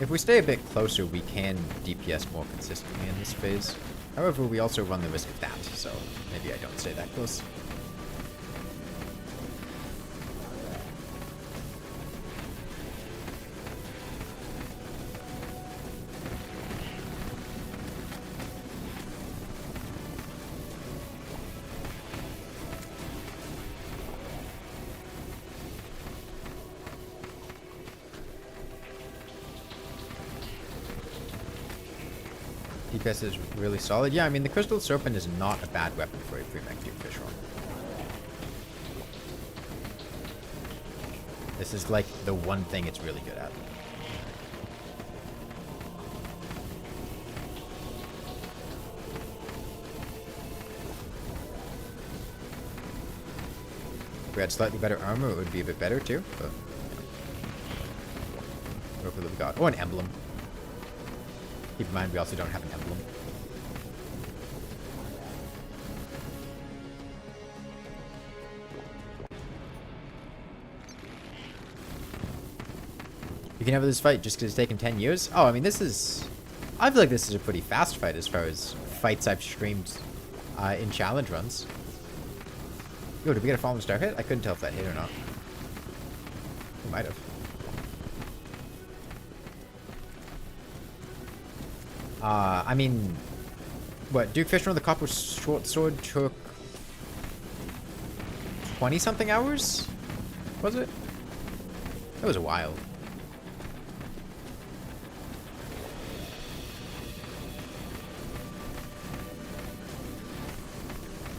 If we stay a bit closer, we can DPS more consistently in this phase. However, we also run the risk of that, so maybe I don't stay that close. DPS is really solid. Yeah, I mean, the Crystal Serpent is not a bad weapon for a pre-mech Duke Fishron. This is like the one thing it's really good at. If we had slightly better armor, it would be a bit better too, but go for the god. Oh, an emblem. Keep in mind, we also don't have an emblem. You can have this fight just because it's taken 10 years? Oh, I mean, this is I feel like this is a pretty fast fight as far as fights I've streamed in challenge runs. Yo, did we get a fallen star hit? I couldn't tell if that hit or not. We might have. I mean, what, Duke Fishron with the copper short sword took 20-something hours? Was it? That was a while.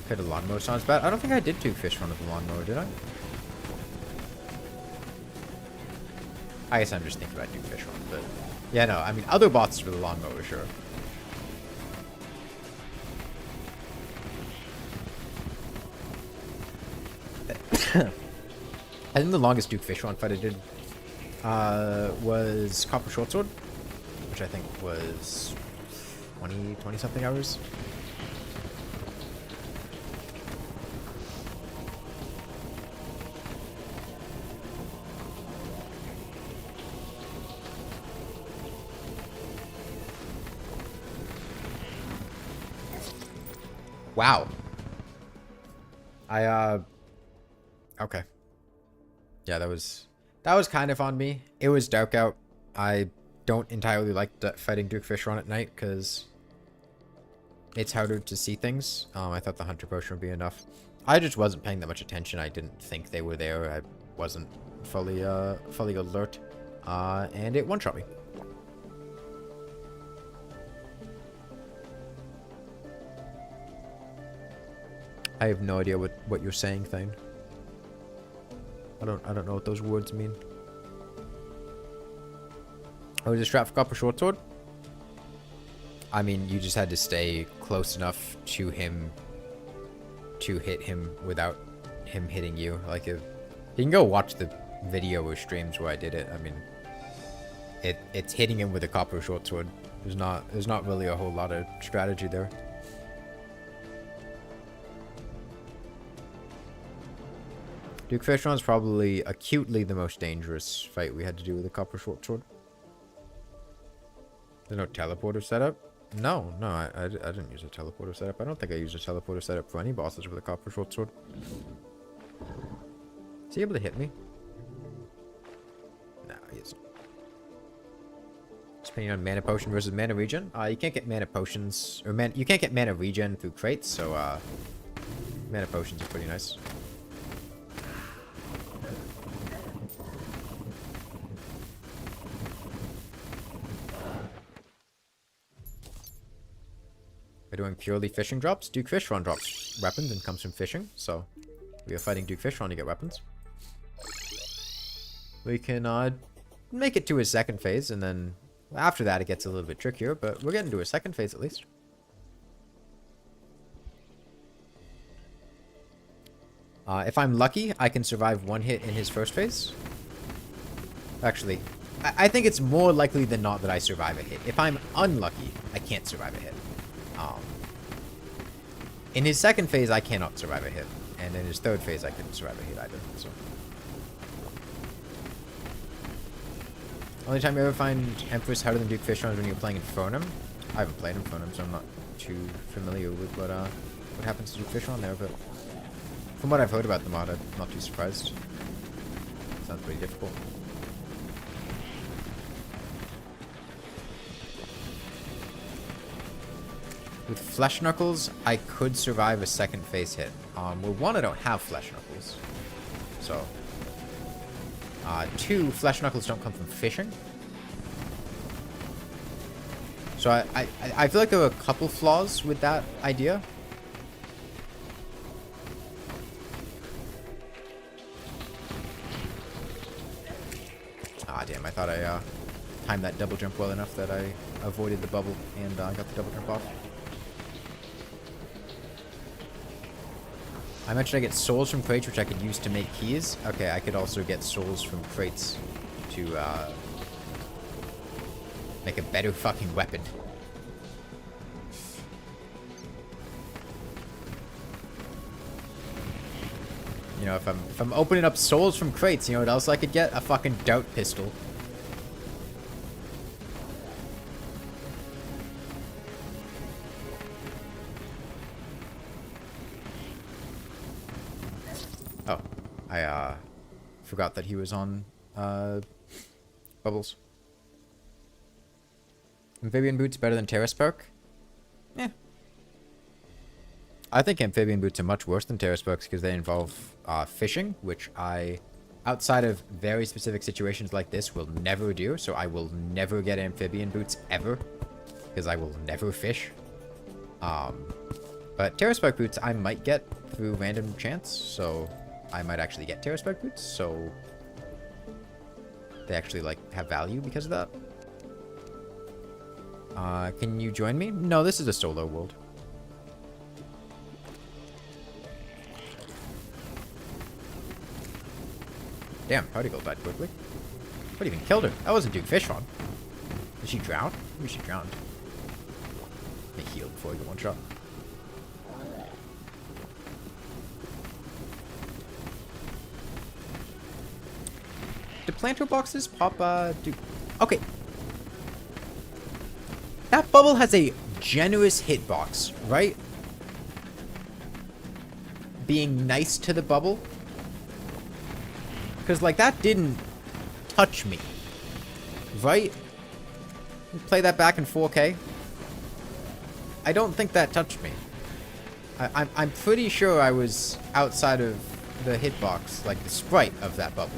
Okay, the lawnmower sounds bad. I don't think I did Duke Fishron with the lawnmower, did I? I guess I'm just thinking about Duke Fishron, but... Yeah, no, I mean, other bots for the lawnmower, sure. I think the longest Duke Fishron fight I did was Copper Shortsword, which I think was 20-something hours. Wow. Okay. Yeah, that was kind of on me. It was dark out. I don't entirely like fighting Duke Fishron at night because it's harder to see things. I thought the Hunter Potion would be enough. I just wasn't paying that much attention. I didn't think they were there. I wasn't fully alert. And it one-shot me. I have no idea what you're saying, Thane. I don't know what those words mean. Oh, is a strap for Copper Shortsword? I mean, you just had to stay close enough to him to hit him without him hitting you. Like, if you can go watch the video or streams where I did it. I mean, it's hitting him with a Copper Shortsword. There's not really a whole lot of strategy there. Duke Fishron is probably acutely the most dangerous fight we had to do with a Copper Shortsword. There's no teleporter setup? No, I didn't use a teleporter setup. I don't think I used a teleporter setup for any bosses with a Copper Shortsword. Is he able to hit me? No, he isn't. Depending on mana potion versus mana regen. You can't get mana potions, or you can't get mana regen through crates, so mana potions are pretty nice. We're doing purely fishing drops. Duke Fishron drops weapons and comes from fishing, so we are fighting Duke Fishron to get weapons. We can make it to a second phase, and then after that it gets a little bit trickier, but we're getting to a second phase at least. If I'm lucky, I can survive one hit in his first phase. Actually, I think it's more likely than not that I survive a hit. If I'm unlucky, I can't survive a hit. In his second phase, I cannot survive a hit. And in his third phase, I couldn't survive a hit either. So. Only time you ever find Empress harder than Duke Fishron is when you're playing Infernum. I haven't played Infernum, so I'm not too familiar with what happens to Duke Fishron there, but from what I've heard about the mod, I'm not too surprised. Sounds pretty difficult. With Flesh Knuckles, I could survive a second phase hit. Well, one, I don't have Flesh Knuckles. So. 2, Flesh Knuckles don't come from fishing. So I feel like there were a couple flaws with that idea. Ah, damn, I thought I timed that double jump well enough that I avoided the bubble and got the double jump off. I mentioned I get souls from crates, which I could use to make keys. Okay, I could also get souls from crates to make a better fucking weapon. You know, if I'm opening up souls from crates, you know what else I could get? A fucking dart pistol. Forgot that he was on bubbles. Amphibian boots better than Terra Spark? Yeah. I think amphibian boots are much worse than Terra Sparks because they involve fishing, which I, outside of very specific situations like this, will never do. So I will never get amphibian boots ever because I will never fish. But Terra Spark boots I might get through random chance, so I might actually get Terra Spark boots, so they actually like have value because of that. Can you join me? No, this is a solo world. Damn, Particle died quickly. What even killed her? That wasn't Duke Fishron. Did she drown? Maybe she drowned. Let me heal before I get one shot. Do planter boxes pop, do... Okay. That bubble has a generous hitbox, right? Being nice to the bubble. Because, like, that didn't touch me. Right? Play that back in 4K. I don't think that touched me. I'm pretty sure I was outside of the hitbox, like the sprite of that bubble.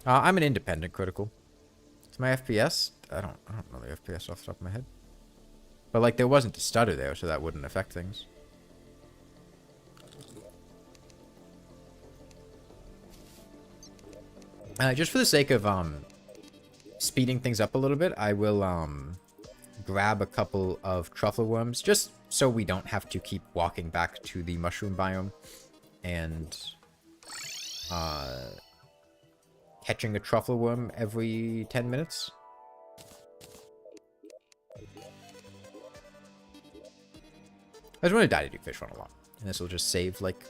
I'm an independent critical. It's my FPS. I don't know the FPS off the top of my head. But like there wasn't a stutter there, so that wouldn't affect things. Just for the sake of speeding things up a little bit, I will grab a couple of truffle worms just so we don't have to keep walking back to the mushroom biome and catching a truffle worm every 10 minutes. I just want to die to Duke Fishron a lot. And this will just save, like...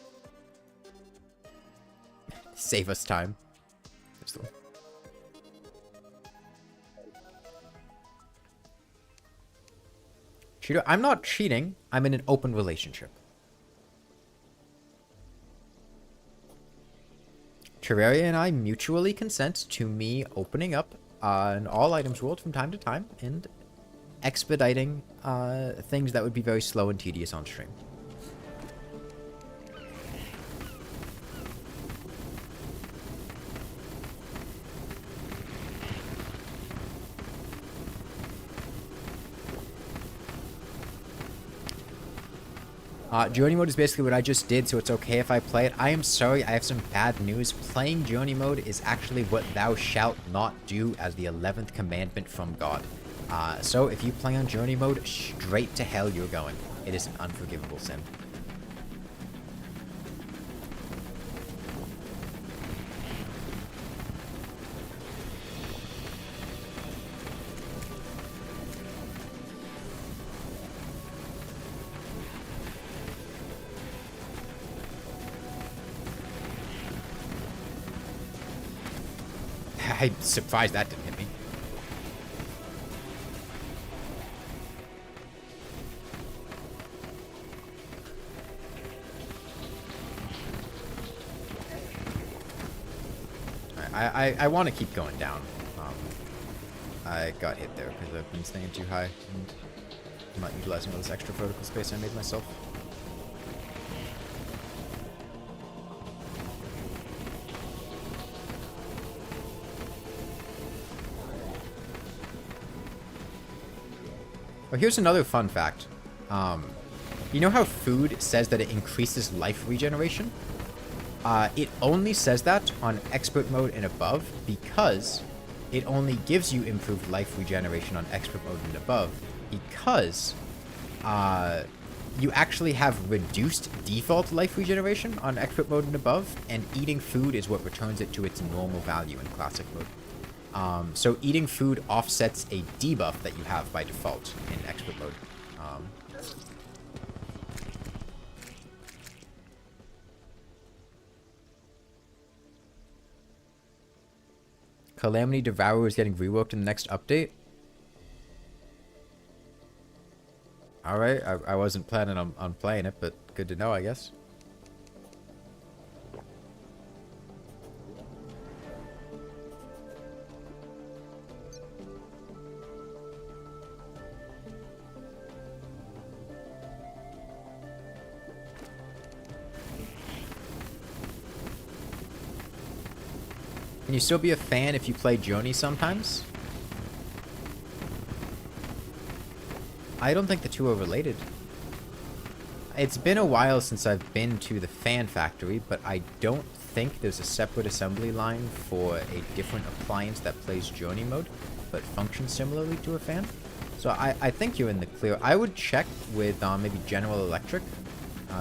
save us time. There's the one. Cheater, I'm not cheating. I'm in an open relationship. Terraria and I mutually consent to me opening up an all items world from time to time and expediting things that would be very slow and tedious on stream. Journey mode is basically what I just did, so it's okay if I play it. I am sorry, I have some bad news. Playing journey mode is actually what thou shalt not do as the 11th commandment from God. So if you play on journey mode, straight to hell you're going. It is an unforgivable sin. I'm surprised that didn't hit me. I want to keep going down. I got hit there because I've been staying too high and I'm not utilizing all this extra vertical space I made myself. Oh, here's another fun fact. You know how food says that it increases life regeneration? It only says that on expert mode and above because it only gives you improved life regeneration on expert mode and above because you actually have reduced default life regeneration on expert mode and above, and eating food is what returns it to its normal value in classic mode. So eating food offsets a debuff that you have by default in expert mode. Calamity Devourer is getting reworked in the next update. Alright, I wasn't planning on playing it, but Good to know, I guess. Can you still be a fan if you play Joni sometimes? I don't think the two are related. It's been a while since I've been to the fan factory, but I don't think there's a separate assembly line for a different appliance that plays Joni mode, but functions similarly to a fan. So I think you're in the clear. I would check with maybe General Electric.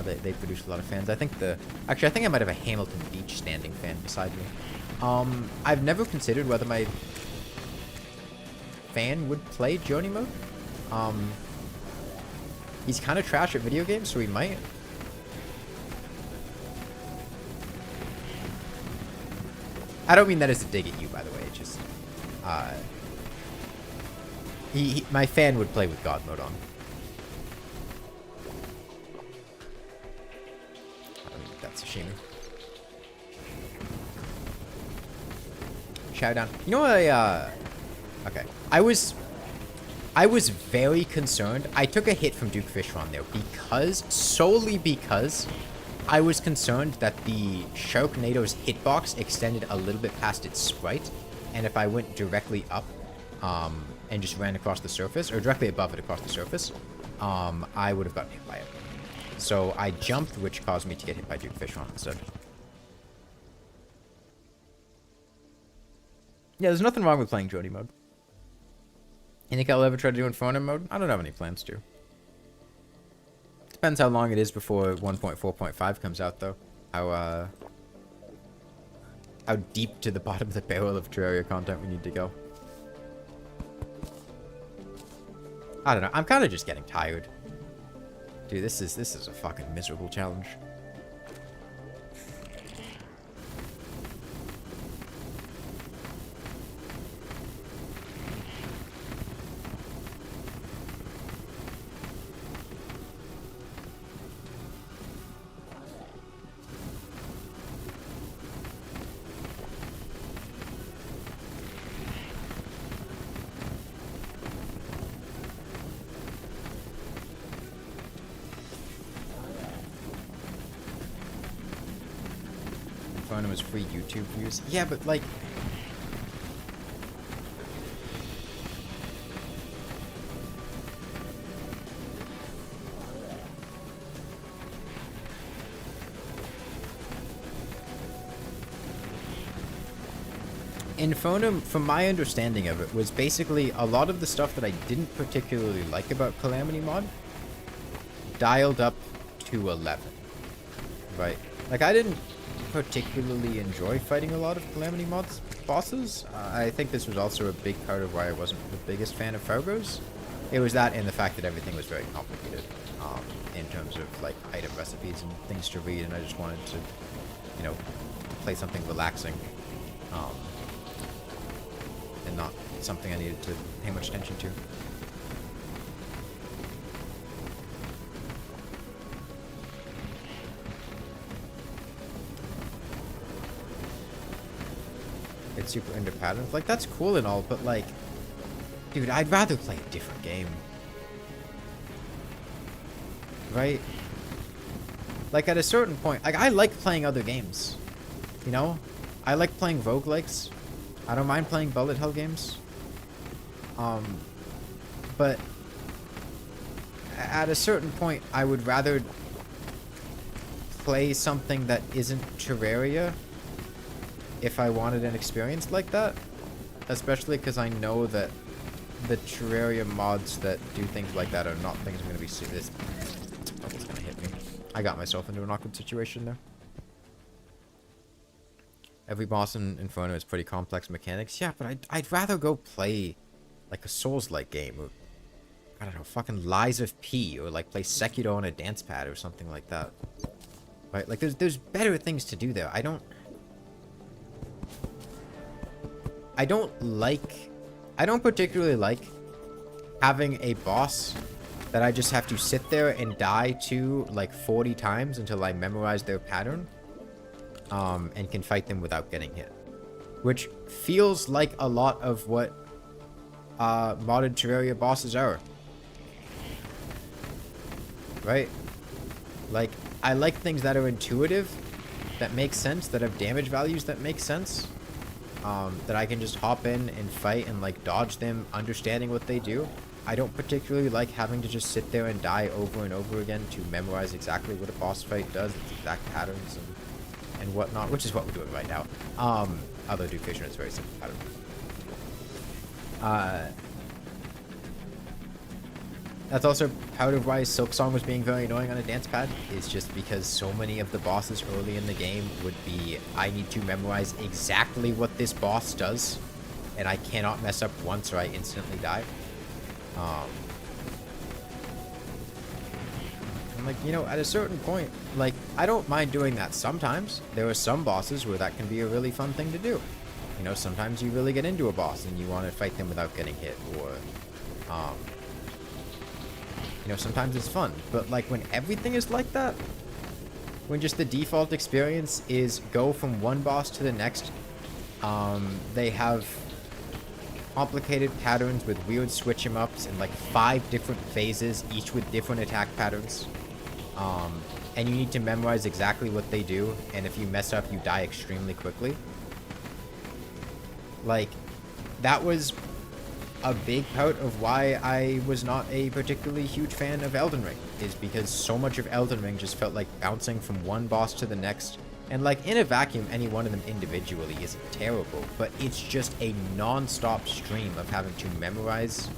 They produce a lot of fans. I think actually, I think I might have a Hamilton Beach standing fan beside me. I've never considered whether my fan would play Joni mode. He's kind of trash at video games, so he might. I don't mean that as a dig at you, by the way. It's just, my fan would play with God mode on. I don't think that's a shame. Shout down. You know what? Okay. I was very concerned. I took a hit from Duke Fishron there solely because I was concerned that the Sharknado's hitbox extended a little bit past its sprite, and if I went directly up and just ran across the surface, or directly above it across the surface, I would have gotten hit by it. So I jumped, which caused me to get hit by Duke Fishron instead. Yeah, there's nothing wrong with playing Jodi mode. You think I'll ever try to do Inferno mode? I don't have any plans to. Depends how long it is before 1.4.5 comes out, though. How deep to the bottom of the barrel of Terraria content we need to go. I don't know. I'm kind of just getting tired. Dude, this is a fucking miserable challenge. Was free YouTube views. Yeah, but like, Infernum, from my understanding of it, was basically a lot of the stuff that I didn't particularly like about Calamity Mod dialed up to 11. Right? Like, I didn't particularly enjoy fighting a lot of Calamity Mod's bosses. I think this was also a big part of why I wasn't the biggest fan of Fargo's. It was that and the fact that everything was very complicated in terms of like item recipes and things to read, and I just wanted to, you know, play something relaxing and not something I needed to pay much attention to. It's super into patterns. Like, that's cool and all, but like, dude, I'd rather play a different game. Right? Like, at a certain point, like, I like playing other games. You know? I like playing roguelikes. I don't mind playing bullet hell games. But at a certain point, I would rather play something that isn't Terraria if I wanted an experience like that. Especially because I know that the Terraria mods that do things like that are not things I'm going to be seeing. This bubble's going to hit me. I got myself into an awkward situation there. Every boss in Inferno has pretty complex mechanics. Yeah, but I'd rather go play like a Souls-like game, or I don't know, fucking Lies of P, or like play Sekiro on a dance pad or something like that. Right? Like there's better things to do there. I don't particularly like having a boss that I just have to sit there and die to like 40 times until I memorize their pattern, and can fight them without getting hit. Which feels like a lot of what modded Terraria bosses are. Right? Like, I like things that are intuitive, that make sense, that have damage values that make sense. That I can just hop in and fight and like dodge them, understanding what they do. I don't particularly like having to just sit there and die over and over again to memorize exactly what a boss fight does, its exact patterns and whatnot, which is what we're doing right now. Although Duke Fishron is very simple pattern. That's also part of why Silksong was being very annoying on a dance pad, is just because so many of the bosses early in the game would be, I need to memorize exactly what this boss does, and I cannot mess up once or I instantly die. I'm like, you know, at a certain point, like, I don't mind doing that sometimes. There are some bosses where that can be a really fun thing to do. You know, sometimes you really get into a boss and you want to fight them without getting hit, or, you know, sometimes it's fun. But, like, when everything is like that, when just the default experience is go from one boss to the next, they have complicated patterns with weird switch 'em ups and like 5 different phases, each with different attack patterns. And you need to memorize exactly what they do, and if you mess up, you die extremely quickly. Like, that was a big part of why I was not a particularly huge fan of Elden Ring, is because so much of Elden Ring just felt like bouncing from one boss to the next. And like, in a vacuum, any one of them individually isn't terrible, but it's just a non-stop stream of having to memorize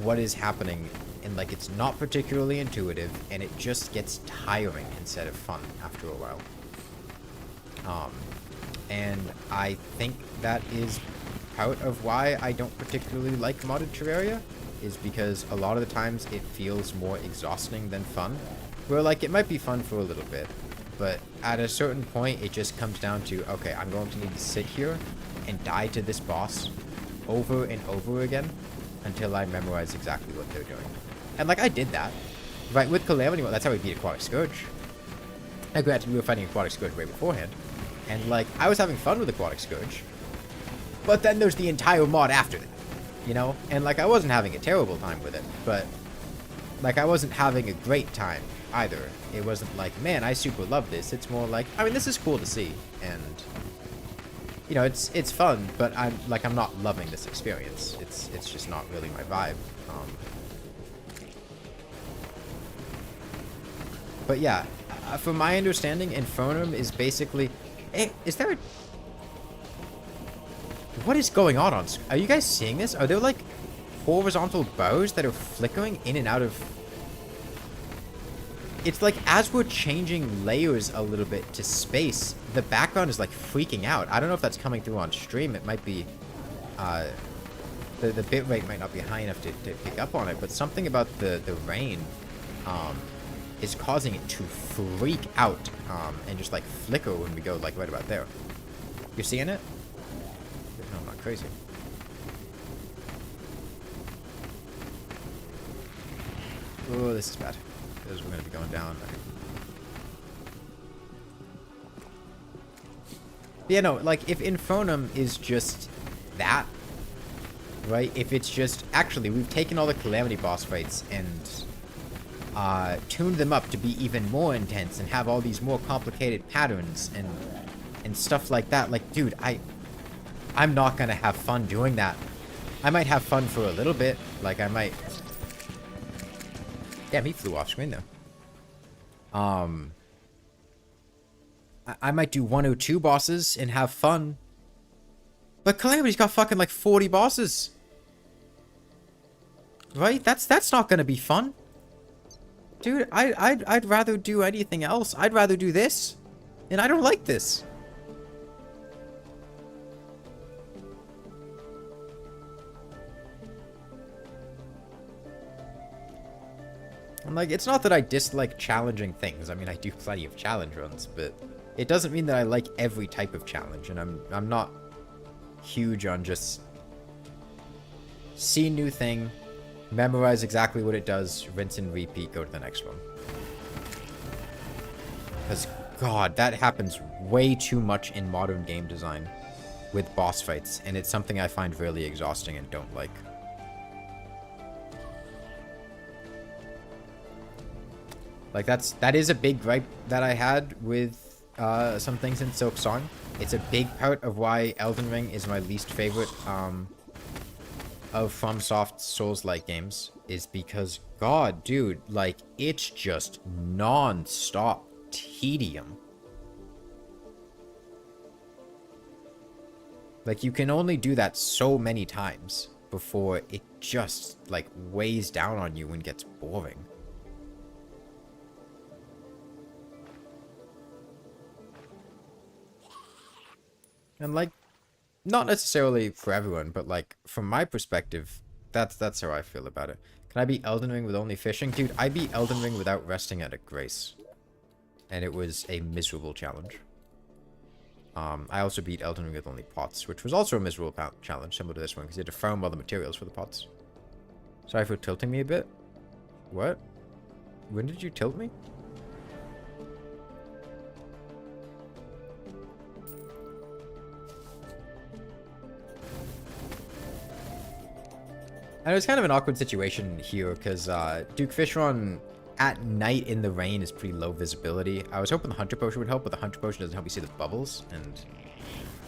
what is happening, and like, it's not particularly intuitive, and it just gets tiring instead of fun after a while. And I think that is part of why I don't particularly like modded Terraria, is because a lot of the times it feels more exhausting than fun, where like, it might be fun for a little bit, but at a certain point, it just comes down to, okay, I'm going to need to sit here and die to this boss over and over again until I memorize exactly what they're doing. And, like, I did that. Right, with Calamity, well, that's how we beat Aquatic Scourge. Now, granted, we were fighting Aquatic Scourge way beforehand. And, like, I was having fun with Aquatic Scourge. But then there's the entire mod after that, you know? And, like, I wasn't having a terrible time with it, but, like, I wasn't having a great time either. It wasn't like, man, I super love this. It's more like, I mean, this is cool to see, and, you know, it's fun, but I'm not loving this experience. It's just not really my vibe. But yeah, from my understanding, Infernum is basically, is there a, what is going on screen? Are you guys seeing this? Are there like horizontal bows that are flickering in and out of? It's like, as we're changing layers a little bit to space, the background is like freaking out. I don't know if that's coming through on stream. It might be, the bit rate might not be high enough to pick up on it, but something about the rain, is causing it to freak out, and just like flicker when we go like right about there. You're seeing it? No, I'm not crazy. Oh, this is bad. Because we're going to be going down. Yeah, no, like, if Infernum is just that, right? If it's just, actually, we've taken all the Calamity boss fights and tuned them up to be even more intense and have all these more complicated patterns and stuff like that. Like, dude, I'm not going to have fun doing that. I might have fun for a little bit. Like, I might... Damn, he flew off screen though. I might do 1 or 2 bosses and have fun. But Calamity's got fucking like 40 bosses. Right? That's not gonna be fun. Dude, I'd rather do anything else. I'd rather do this. And I don't like this. I'm like, it's not that I dislike challenging things. I mean, I do plenty of challenge runs, but it doesn't mean that I like every type of challenge, and I'm not huge on just see new thing, Memorize exactly what it does, rinse and repeat, go to the next one. Because, God, that happens way too much in modern game design with boss fights, and it's something I find really exhausting and don't like. Like, that is a big gripe that I had with some things in Silksong. It's a big part of why Elden Ring is my least favorite of FromSoft's Souls-like games, is because, God, dude, like, it's just non-stop tedium. Like, you can only do that so many times before it just, like, weighs down on you and gets boring. And, like, not necessarily for everyone, but, like, from my perspective, that's how I feel about it. Can I beat Elden Ring with only fishing? Dude, I beat Elden Ring without resting at a grace. And it was a miserable challenge. I also beat Elden Ring with only pots, which was also a miserable challenge, similar to this one, because you had to farm all the materials for the pots. Sorry for tilting me a bit. What? When did you tilt me? And it was kind of an awkward situation here, because Duke Fishron at night in the rain is pretty low visibility. I was hoping the Hunter Potion would help, but the Hunter Potion doesn't help you see the bubbles, and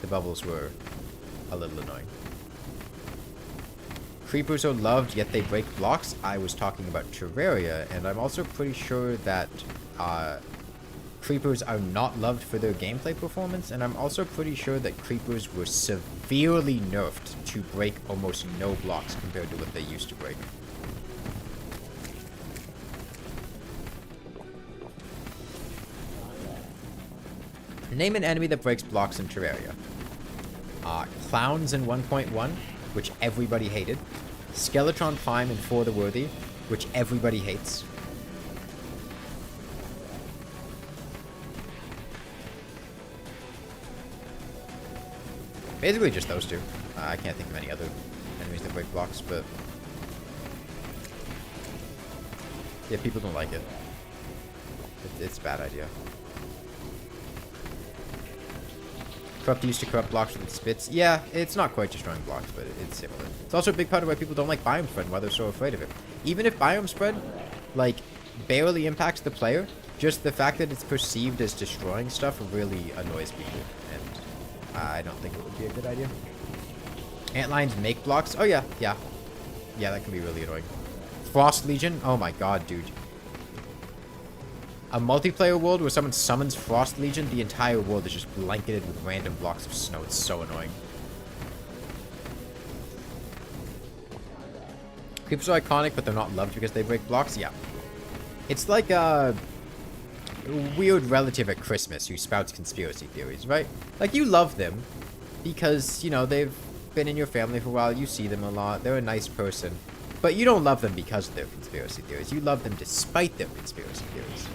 the bubbles were a little annoying. Creepers are loved, yet they break blocks. I was talking about Terraria, and I'm also pretty sure that creepers are not loved for their gameplay performance, and I'm also pretty sure that creepers were severely nerfed to break almost no blocks compared to what they used to break. Name an enemy that breaks blocks in Terraria. Clowns in 1.1, which everybody hated. Skeletron Prime in For the Worthy, which everybody hates. Basically just those two. I can't think of any other enemies that break blocks, but yeah, people don't like it. It's a bad idea. Corrupt used to corrupt blocks with its spits. Yeah, it's not quite destroying blocks, but it's similar. It's also a big part of why people don't like biome spread and why they're so afraid of it. Even if biome spread, like, barely impacts the player, just the fact that it's perceived as destroying stuff really annoys people, and I don't think it would be a good idea. Antlions make blocks? Oh yeah, yeah. Yeah, that can be really annoying. Frost Legion? Oh my god, dude. A multiplayer world where someone summons Frost Legion, the entire world is just blanketed with random blocks of snow. It's so annoying. Creepers are iconic, but they're not loved because they break blocks? Yeah. It's like a weird relative at Christmas who spouts conspiracy theories, right? Like, you love them because, you know, they've been in your family for a while. You see them a lot. They're a nice person. But you don't love them because of their conspiracy theories. You love them despite their conspiracy theories.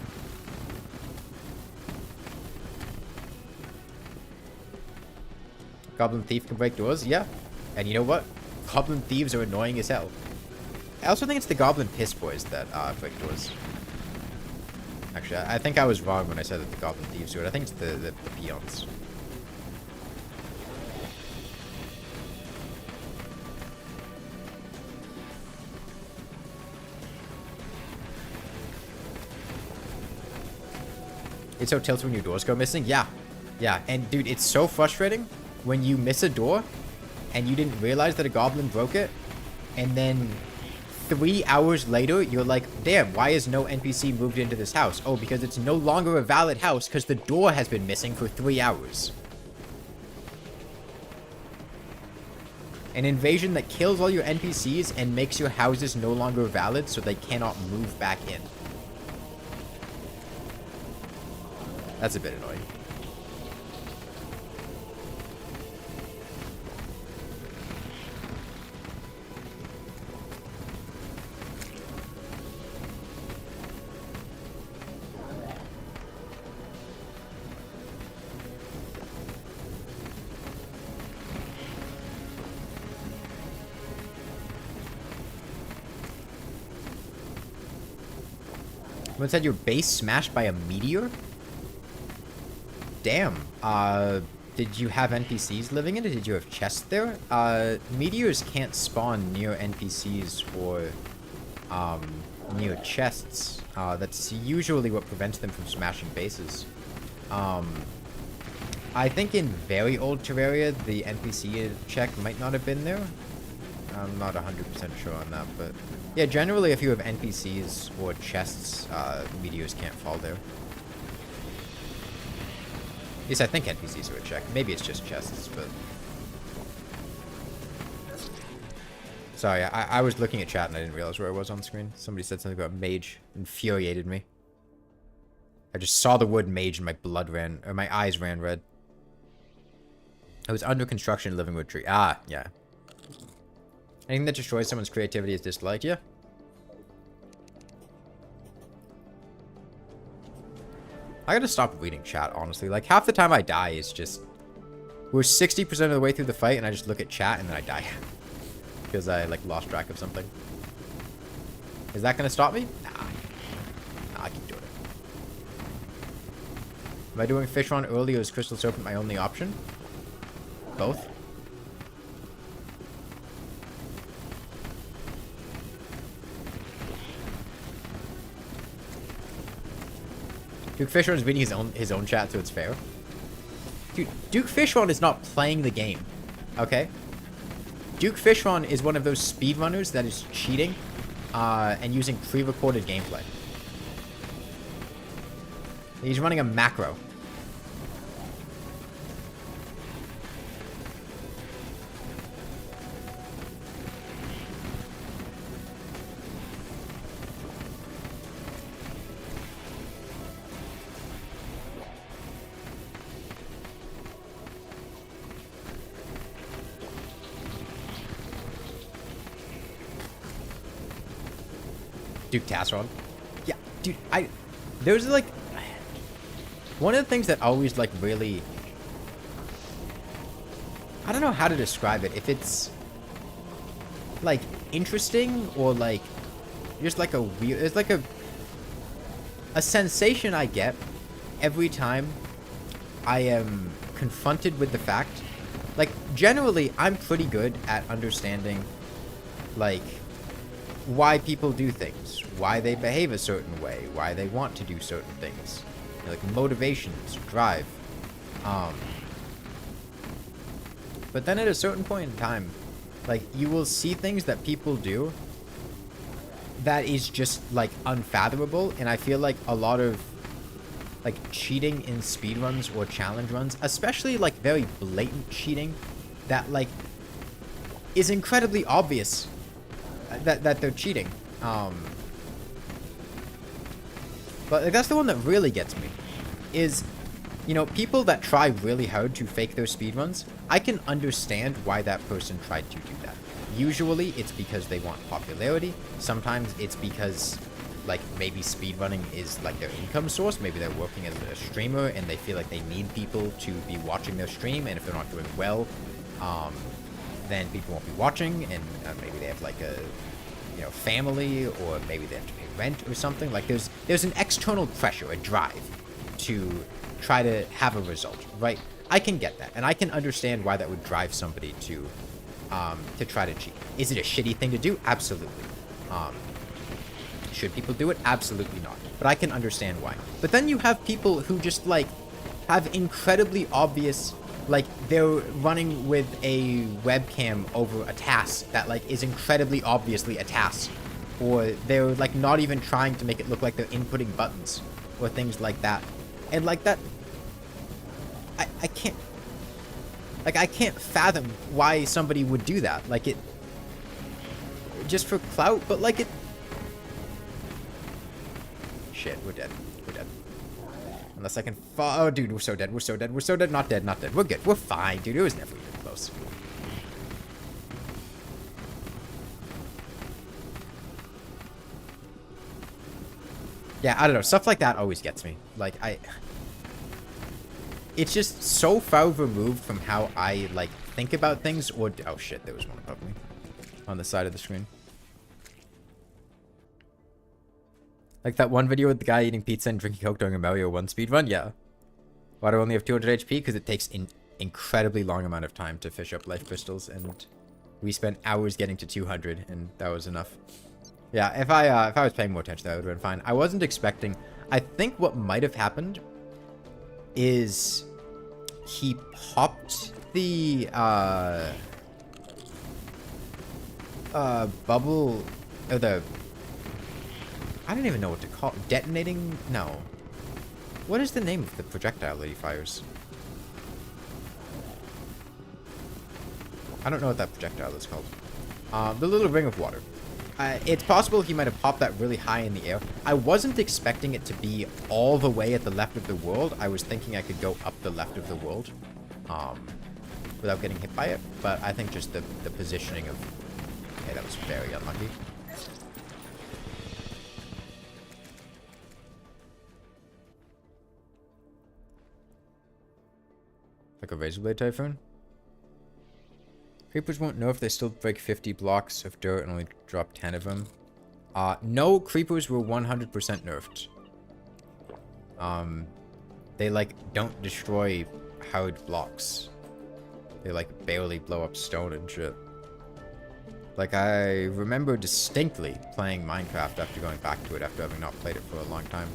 Goblin Thief can break doors? Yeah. And you know what? Goblin Thieves are annoying as hell. I also think it's the Goblin Piss Boys that break doors. Actually, I think I was wrong when I said that the Goblin Thieves do it. I think it's the peons. It's so tilted when your doors go missing? Yeah. Yeah, and dude, it's so frustrating when you miss a door and you didn't realize that a goblin broke it, and then 3 hours later, you're like, damn, why is no NPC moved into this house? Oh, because it's no longer a valid house because the door has been missing for 3 hours. An invasion that kills all your NPCs and makes your houses no longer valid so they cannot move back in. That's a bit annoying. Someone said your base smashed by a meteor? Damn. Did you have NPCs living in it? Did you have chests there? Meteors can't spawn near NPCs or, near chests. That's usually what prevents them from smashing bases. I think in very old Terraria, the NPC check might not have been there. I'm not 100% sure on that, but... Yeah, generally if you have NPCs or chests, meteors can't fall there. At least I think NPCs are a check. Maybe it's just chests, but... Sorry, I was looking at chat and I didn't realize where I was on screen. Somebody said something about mage. Infuriated me. I just saw the word mage and my blood ran... Or my eyes ran red. I was under construction living with tree. Ah, yeah. Anything that destroys someone's creativity is disliked, yeah? I gotta stop reading chat, honestly. Like, half the time I die is just... We're 60% of the way through the fight, and I just look at chat, and then I die. Because I, like, lost track of something. Is that gonna stop me? Nah. Nah, I keep doing it. Am I doing Fishron early, or is Crystal Serpent my only option? Both. Duke Fishron is reading his own chat, so it's fair. Dude, Duke Fishron is not playing the game. Okay? Duke Fishron is one of those speedrunners that is cheating and using pre-recorded gameplay. He's running a macro. Duke Tasseron. Yeah, dude, there's like... One of the things that always, like, really... I don't know how to describe it. If it's, like, interesting or, like, just, like, a weird... It's, like, a sensation I get every time I am confronted with the fact... Like, generally, I'm pretty good at understanding, like... why people do things, why they behave a certain way, why they want to do certain things, you know, like motivations, drive. But then at a certain point in time, like, you will see things that people do that is just, like, unfathomable, and I feel like a lot of, like, cheating in speedruns or challenge runs, especially, like, very blatant cheating that, like, is incredibly obvious that they're cheating. But like, that's the one that really gets me. Is, you know, people that try really hard to fake their speedruns, I can understand why that person tried to do that. Usually, it's because they want popularity. Sometimes it's because, like, maybe speedrunning is, like, their income source. Maybe they're working as a streamer, and they feel like they need people to be watching their stream, and if they're not doing well, then people won't be watching, and maybe they have, like, a, you know, family, or maybe they have to pay rent or something. Like, there's an external pressure, a drive, to try to have a result, right? I can get that, and I can understand why that would drive somebody to try to cheat. Is it a shitty thing to do? Absolutely. Should people do it? Absolutely not. But I can understand why. But then you have people who just, like, have incredibly obvious... Like, they're running with a webcam over a task that, like, is incredibly obviously a task. Or they're, like, not even trying to make it look like they're inputting buttons. Or things like that. And, like, that... I can't... Like, I can't fathom why somebody would do that. Like, it... Just for clout, but, like, it... Shit, we're dead. We're dead. Unless I can fall. Oh, dude, we're so dead. We're so dead. We're so dead. Not dead. Not dead. We're good. We're fine, dude. It was never even close. Yeah, I don't know. Stuff like that always gets me. Like, It's just so far removed from how I, like, think about things, or... Oh, shit. There was one above me. On the side of the screen. Like that one video with the guy eating pizza and drinking Coke during a Mario 1 speedrun? Yeah. Why do I only have 200 HP? Because it takes an incredibly long amount of time to fish up life crystals, and we spent hours getting to 200, and that was enough. Yeah, if I was paying more attention, that would have been fine. I wasn't expecting... I think what might have happened is he popped the bubble, or the... I don't even know what to call it. Detonating? No. What is the name of the projectile that he fires? I don't know what that projectile is called. The little ring of water. It's possible he might have popped that really high in the air. I wasn't expecting it to be all the way at the left of the world. I was thinking I could go up the left of the world without getting hit by it. But I think just the positioning of... Okay, that was very unlucky. Like a razor blade typhoon? Creepers won't know if they still break 50 blocks of dirt and only drop 10 of them. No, creepers were 100% nerfed. They, like, don't destroy hard blocks. They, like, barely blow up stone and shit. Like, I remember distinctly playing Minecraft after going back to it after having not played it for a long time.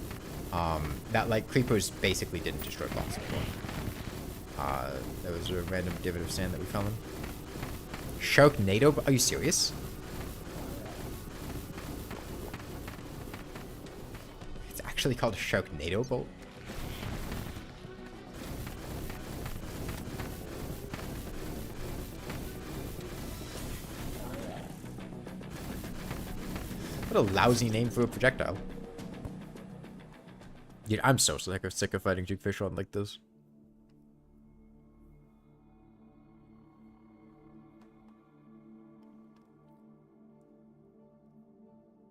That, like, creepers basically didn't destroy blocks before. There was a random divot of sand that we fell in. Sharknado? Are you serious? It's actually called a Sharknado bolt? What a lousy name for a projectile. Dude, I'm so sick of fighting Duke Fishron like this.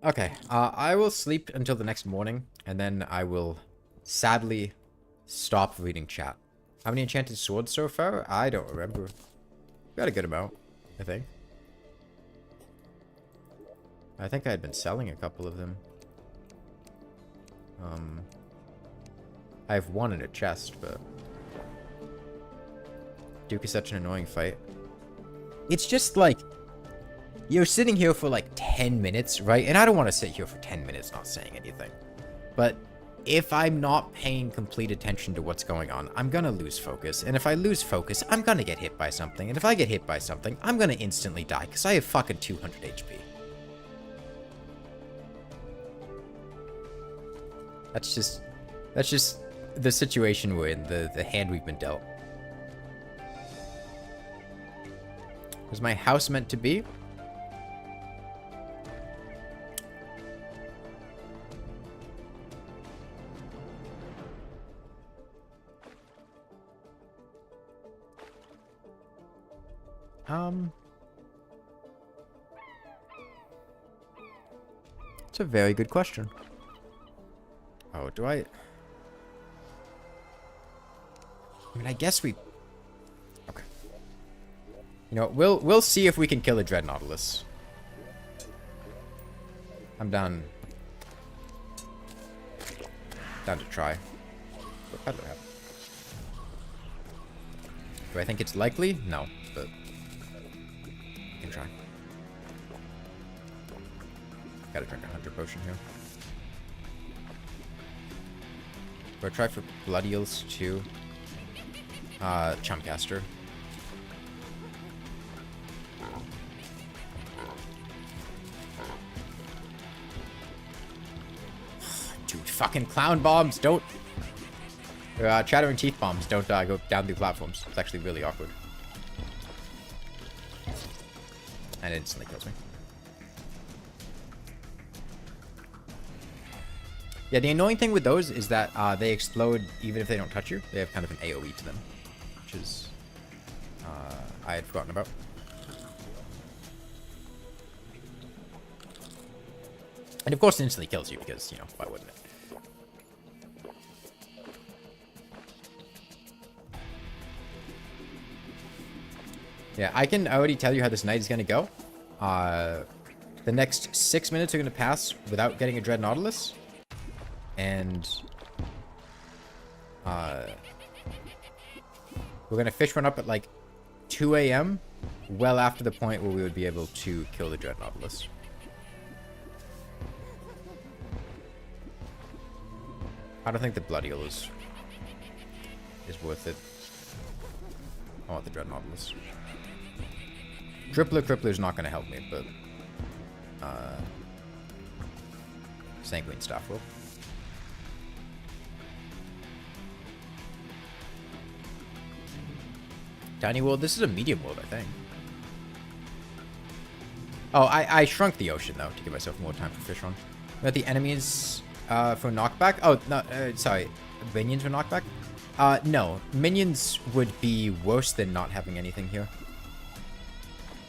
Okay, I will sleep until the next morning, and then I will sadly stop reading chat. How many enchanted swords so far? I don't remember. We got a good amount, I think. I think I had been selling a couple of them. I have one in a chest, but... Duke is such an annoying fight. It's just like... You're sitting here for like 10 minutes, right? And I don't want to sit here for 10 minutes not saying anything. But if I'm not paying complete attention to what's going on, I'm gonna lose focus. And if I lose focus, I'm gonna get hit by something. And if I get hit by something, I'm gonna instantly die because I have fucking 200 HP. That's just the situation we're in, the hand we've been dealt. Was my house meant to be? It's a very good question. Oh, do I mean, I guess we... Okay. You know, we'll see if we can kill a Dread Nautilus. I'm down to try. How did that happen? Do I think it's likely? No, but... I can try. Gotta drink a hunter potion here. Do I try for Blood Eels too? Chumcaster. Dude, fucking clown bombs, don't... Chattering teeth bombs don't go down through platforms. It's actually really awkward. And it instantly kills me. Yeah, the annoying thing with those is that they explode even if they don't touch you. They have kind of an AoE to them, which is I had forgotten about. And of course it instantly kills you because, you know, why wouldn't it? Yeah, I can already tell you how this night is going to go. The next 6 minutes are going to pass without getting a Dread Nautilus. And we're gonna fish run up at like 2 a.m. well after the point where we would be able to kill the Dread Nautilus. I don't think the Blood Eel is worth it. I want the Dread Nautilus. Crippler is not going to help me, but Sanguine Staff will. Tiny world. This is a medium world, I think. Oh, I shrunk the ocean though to give myself more time for fish run. Got the enemies for knockback. Oh no, sorry, minions for knockback. No, minions would be worse than not having anything here.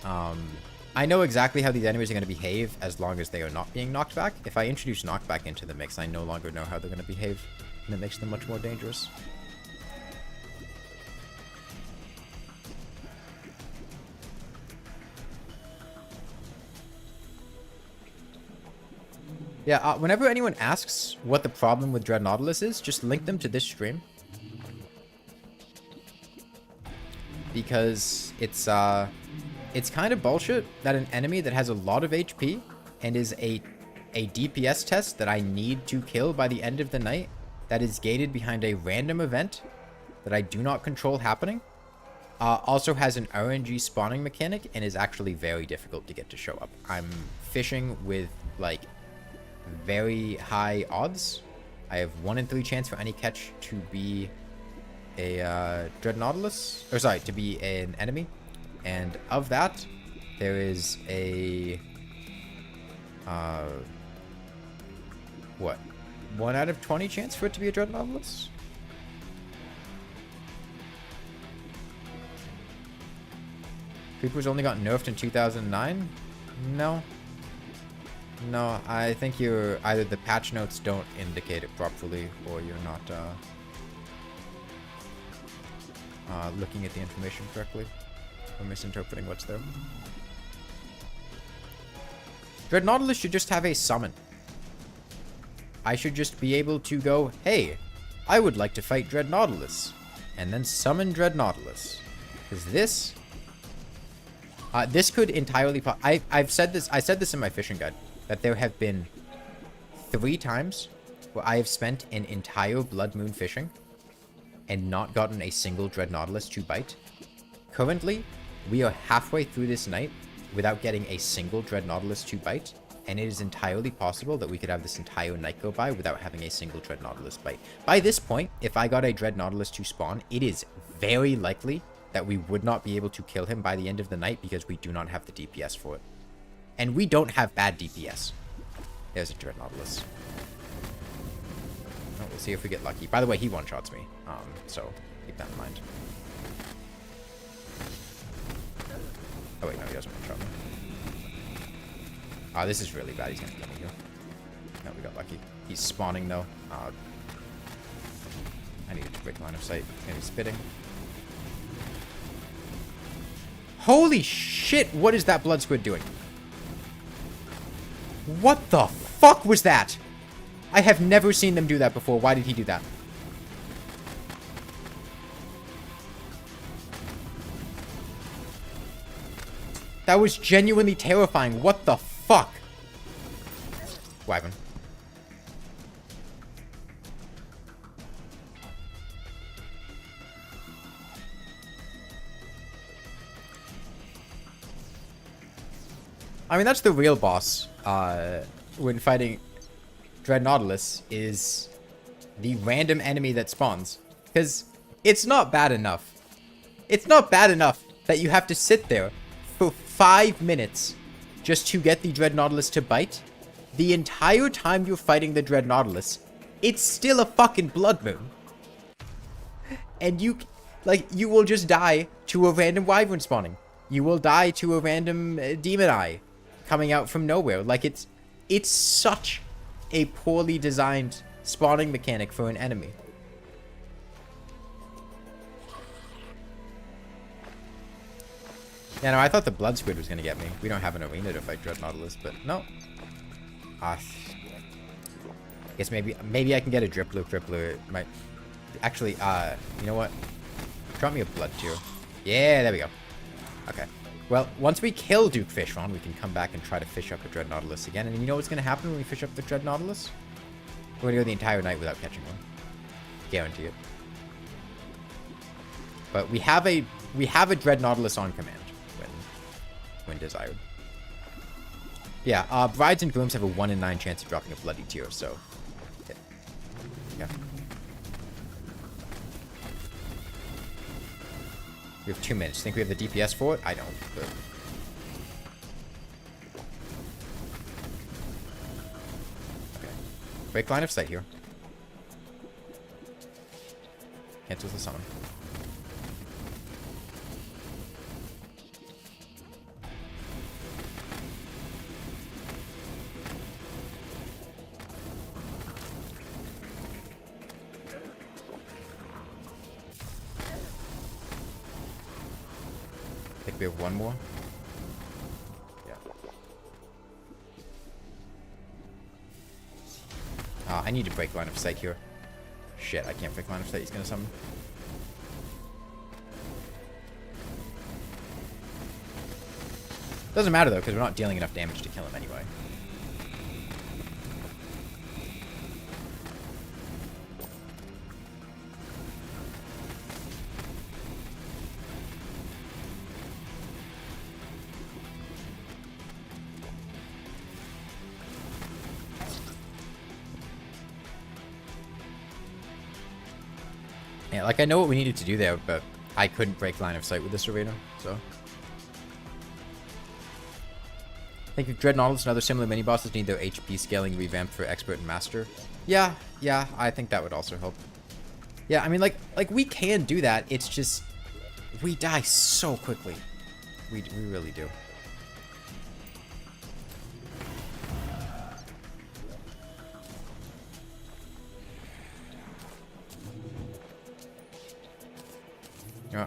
I know exactly how these enemies are going to behave as long as they are not being knocked back. If I introduce knockback into the mix, I no longer know how they're going to behave, and it makes them much more dangerous. Yeah, whenever anyone asks what the problem with Dread Nautilus is, just link them to this stream. Because it's kind of bullshit that an enemy that has a lot of HP and is a DPS test that I need to kill by the end of the night, that is gated behind a random event that I do not control happening, also has an RNG spawning mechanic and is actually very difficult to get to show up. I'm fishing with, like, very high odds. I have 1 in 3 chance for any catch to be a Dread Nautilus, or sorry, to be an enemy, and of that there is a what, 1 out of 20 chance for it to be a Dread Nautilus. Creepers only got nerfed in 2009. No, I think you're either the patch notes don't indicate it properly, or you're not looking at the information correctly, or misinterpreting what's there. Dread Nautilus should just have a summon. I should just be able to go, hey, I would like to fight Dread Nautilus, and then summon Dread Nautilus. Because this could entirely... I said this in my fishing guide, that there have been 3 times where I have spent an entire Blood Moon fishing and not gotten a single Dread Nautilus to bite. Currently, we are halfway through this night without getting a single Dread Nautilus to bite, and it is entirely possible that we could have this entire night go by without having a single Dread Nautilus bite. By this point, if I got a Dread Nautilus to spawn, it is very likely that we would not be able to kill him by the end of the night because we do not have the DPS for it. And we don't have bad DPS. There's a Dread Nautilus. Oh, we'll see if we get lucky. By the way, he one-shots me, so keep that in mind. Oh wait, no, he doesn't one-shot me. This is really bad. He's gonna kill me here. No, we got lucky. He's spawning though. I need to break line of sight. He's gonna be spitting. Holy shit! What is that blood squid doing? What the fuck was that? I have never seen them do that before. Why did he do that? That was genuinely terrifying. What the fuck? Wyvern. I mean, that's the real boss when fighting Dread Nautilus, is the random enemy that spawns. Because it's not bad enough. It's not bad enough that you have to sit there for 5 minutes just to get the Dread Nautilus to bite. The entire time you're fighting the Dread Nautilus, it's still a fucking Blood Moon. And you will just die to a random Wyvern spawning. You will die to a random Demon Eye coming out from nowhere. Like, it's such a poorly designed spawning mechanic for an enemy. Yeah, no, I thought the Blood Squid was gonna get me. We don't have an arena to fight Dread Nautilus, but no. Guess maybe I can get a drippler. Might actually. You know what? Drop me a blood tear. Yeah, there we go. Okay. Well, once we kill Duke Fishron, we can come back and try to fish up a Dread Nautilus again. And you know what's going to happen when we fish up the Dread Nautilus? We're going to go the entire night without catching one. Guarantee it. But we have a Dread Nautilus on command when desired. Yeah, Brides and Grooms have a 1 in 9 chance of dropping a bloody tear, so yeah. We have 2 minutes. Think we have the DPS for it? I don't. But... okay. Break line of sight here. Cancels the summon. I think we have one more. Yeah. I need to break line of sight here. Shit, I can't break line of sight. He's gonna summon. Doesn't matter though, because we're not dealing enough damage to kill him anyway. Yeah, like I know what we needed to do there, but I couldn't break line of sight with this arena, so. I think Dread Nautilus and other similar mini-bosses need their HP scaling revamped for Expert and Master. Yeah, I think that would also help. Yeah, I mean, like we can do that, it's just, we die so quickly. We really do.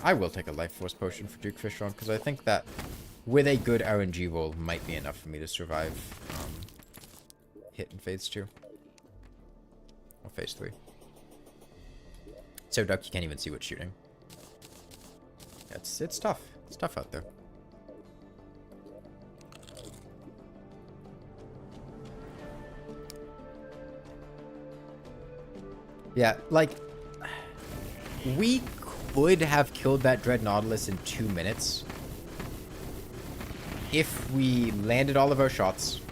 I will take a Life Force Potion for Duke Fishron, because I think that with a good RNG roll might be enough for me to survive hit in Phase 2. Or Phase 3. So Duck, you can't even see what's shooting. It's tough. It's tough out there. Yeah, like, we would have killed that Dread Nautilus in 2 minutes if we landed all of our shots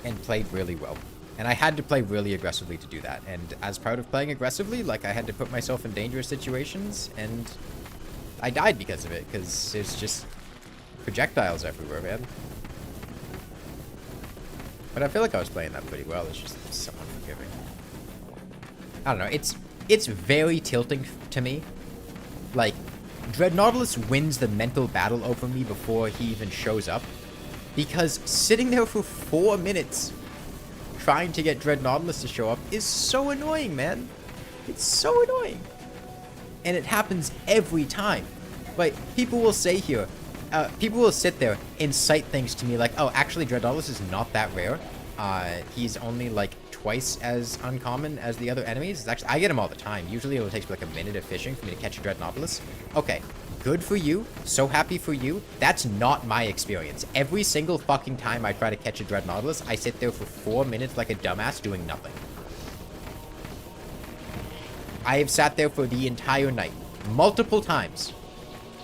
and played really well. And I had to play really aggressively to do that. And as part of playing aggressively, like, I had to put myself in dangerous situations, and I died because of it, because there's just projectiles everywhere, man. But I feel like I was playing that pretty well. It's just so unforgiving. I don't know. It's very tilting to me. Like, Dread Nautilus wins the mental battle over me before he even shows up. Because sitting there for 4 minutes trying to get Dread Nautilus to show up is so annoying, man. It's so annoying. And it happens every time. Like, people will say here, people will sit there and cite things to me like, oh, actually Dread Nautilus is not that rare. He's only like twice as uncommon as the other enemies. It's actually, I get him all the time. Usually it takes like a minute of fishing for me to catch a Dread Nautilus. Okay, good for you. So happy for you. That's not my experience. Every single fucking time I try to catch a Dread Nautilus, I sit there for 4 minutes like a dumbass doing nothing. I have sat there for the entire night, multiple times,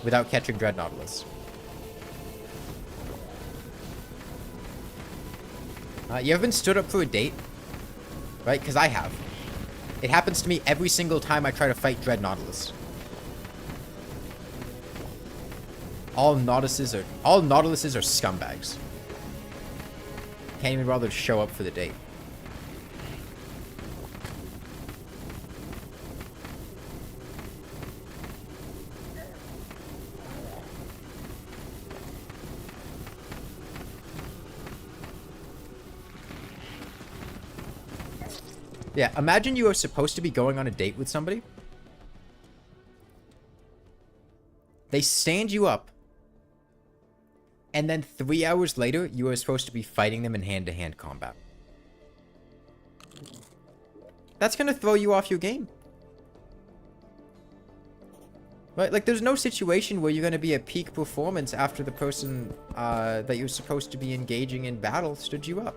without catching Dread Nautilus. You ever been stood up for a date? Right? Because I have. It happens to me every single time I try to fight Dread Nautilus. All Nautiluses are scumbags. Can't even bother to show up for the date. Yeah, imagine you are supposed to be going on a date with somebody. They stand you up. And then 3 hours later, you are supposed to be fighting them in hand-to-hand combat. that's going to throw you off your game. Right? Like, there's no situation where you're going to be at peak performance after the person that you're supposed to be engaging in battle stood you up.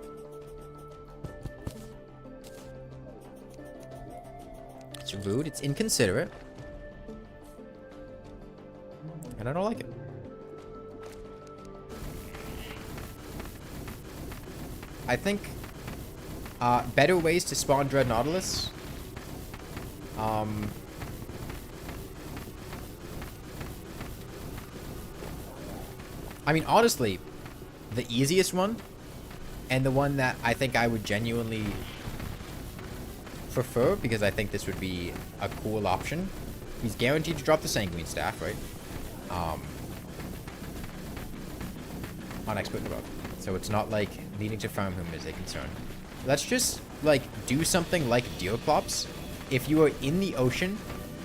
It's rude. It's inconsiderate. And I don't like it. I think better ways to spawn Dread Nautilus. I mean, honestly, the easiest one, and the one that I think I would genuinely prefer, because I think this would be a cool option. He's guaranteed to drop the Sanguine Staff, right? On Expert above. So it's not like needing to farm him is a concern. Let's just, like, do something like Deer Plops. If you are in the ocean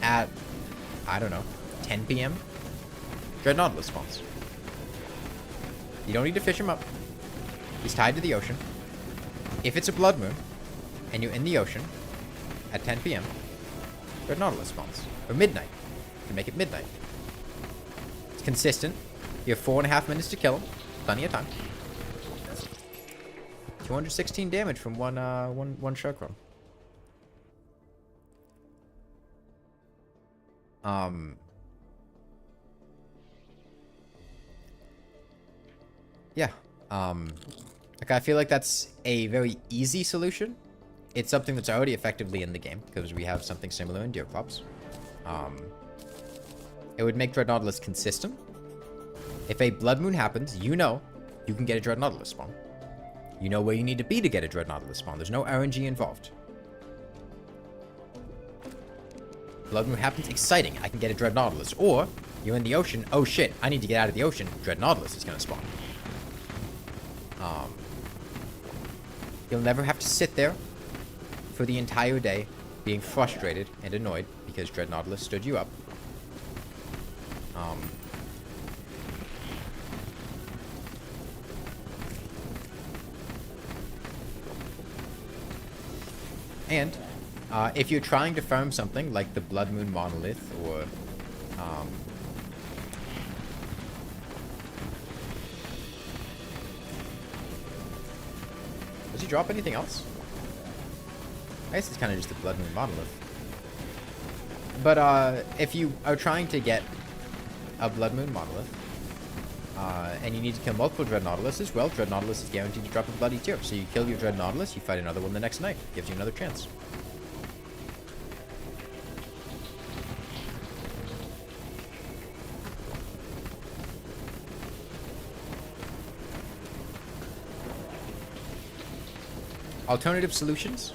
at, I don't know, 10 p.m., Dread Nautilus spawns. You don't need to fish him up. He's tied to the ocean. If it's a blood moon, and you're in the ocean at 10 p.m., Dread Nautilus spawns. Or midnight. You can make it midnight. It's consistent. You have 4.5 minutes to kill him. Plenty of time. 216 damage from one Sharkron. Yeah. Like, I feel like that's a very easy solution. It's something that's already effectively in the game, because we have something similar in Deer Plops. It would make Dread Nautilus consistent. If a Blood Moon happens, you know you can get a Dread Nautilus spawn. You know where you need to be to get a Dread Nautilus spawn. There's no RNG involved. Blood Moon happens, exciting. I can get a Dread Nautilus. Or, you're in the ocean. Oh shit, I need to get out of the ocean. Dread Nautilus is going to spawn. You'll never have to sit there for the entire day being frustrated and annoyed because Dread Nautilus stood you up. And if you're trying to farm something like the Blood Moon Monolith or does he drop anything else? I guess it's kind of just the Blood Moon Monolith. But if you are trying to get a Blood Moon Monolith, and you need to kill multiple Dread Nautilus as well, Dread Nautilus is guaranteed to drop a bloody tier. So you kill your Dread Nautilus, you fight another one the next night. Gives you another chance. Alternative solutions.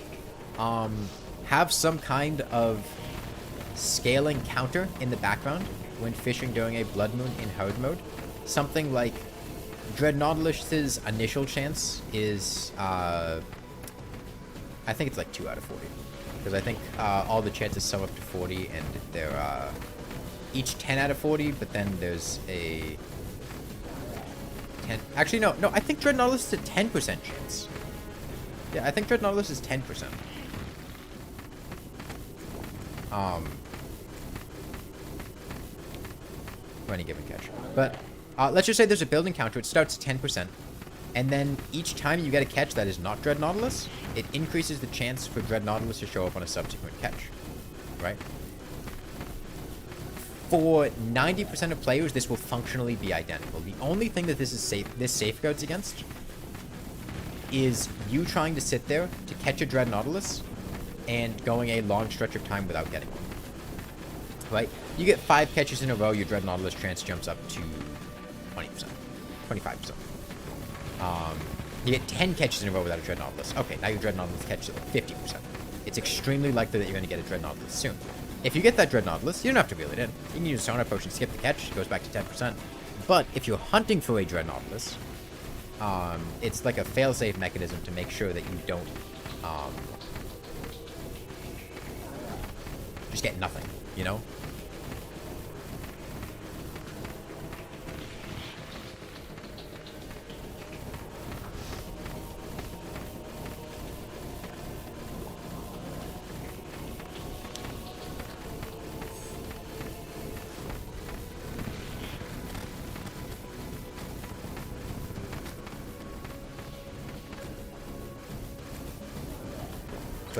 Have some kind of scaling counter in the background when fishing during a Blood Moon in hard mode. Something like Dread Nautilus's initial chance is, I think it's like 2 out of 40. Because I think all the chances sum up to 40, and they're each 10 out of 40, but then there's a 10... Actually, no, I think Dread Nautilus is a 10% chance. Yeah, I think Dread Nautilus is 10%. For any given catch. But let's just say there's a building counter. It starts at 10%. And then each time you get a catch that is not Dread Nautilus, it increases the chance for Dread Nautilus to show up on a subsequent catch. Right? For 90% of players, this will functionally be identical. The only thing that this safeguards against is you trying to sit there to catch a Dread Nautilus and going a long stretch of time without getting one. Right? You get 5 catches in a row, your Dread Nautilus chance jumps up to 20%. 25%. You get 10 catches in a row without a Dread Nautilus. Okay, now your Dread Nautilus catches at like 50%. It's extremely likely that you're going to get a Dread Nautilus soon. If you get that Dread Nautilus, you don't have to reel it in. You can use a Sonar Potion, skip the catch, it goes back to 10%. But if you're hunting for a Dread Nautilus, it's like a fail-safe mechanism to make sure that you don't just get nothing, you know?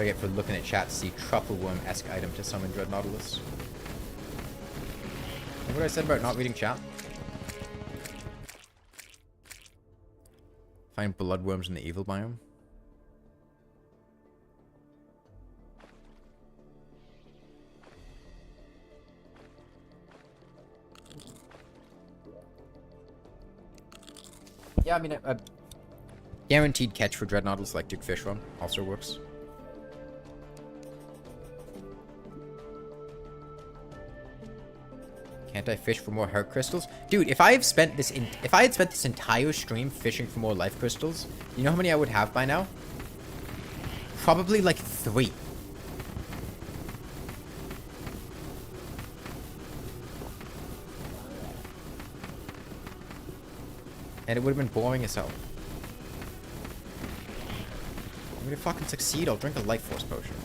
what I get for looking at chat to see truffle worm-esque item to summon Dread Nautilus. Remember what I said about not reading chat? Find bloodworms in the evil biome. Yeah, I mean, a guaranteed catch for Dread Nautilus like Duke Fishron also works. Can't I fish for more heart crystals? Dude, if I had spent this entire stream fishing for more life crystals, you know how many I would have by now? Probably like 3. And it would have been boring as hell. I'm gonna fucking succeed, I'll drink a life force potion.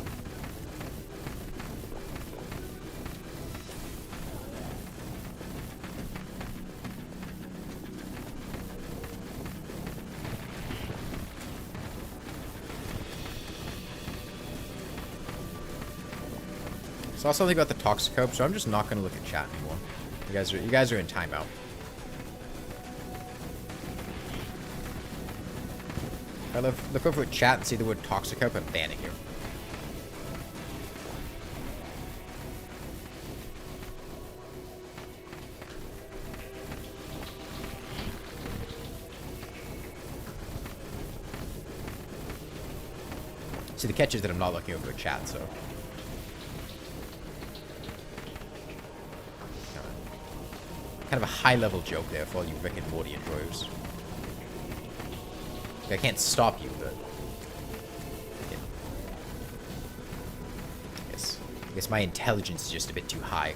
Saw something about the Toxicope, so I'm just not gonna look at chat anymore. You guys are in timeout. If I look over at chat and see the word Toxicope, I'm banning you. See, the catch is that I'm not looking over at chat, so... Kind of a high-level joke there for all you Rick and Morty enjoyers. I can't stop you, but... Yeah. I guess my intelligence is just a bit too high.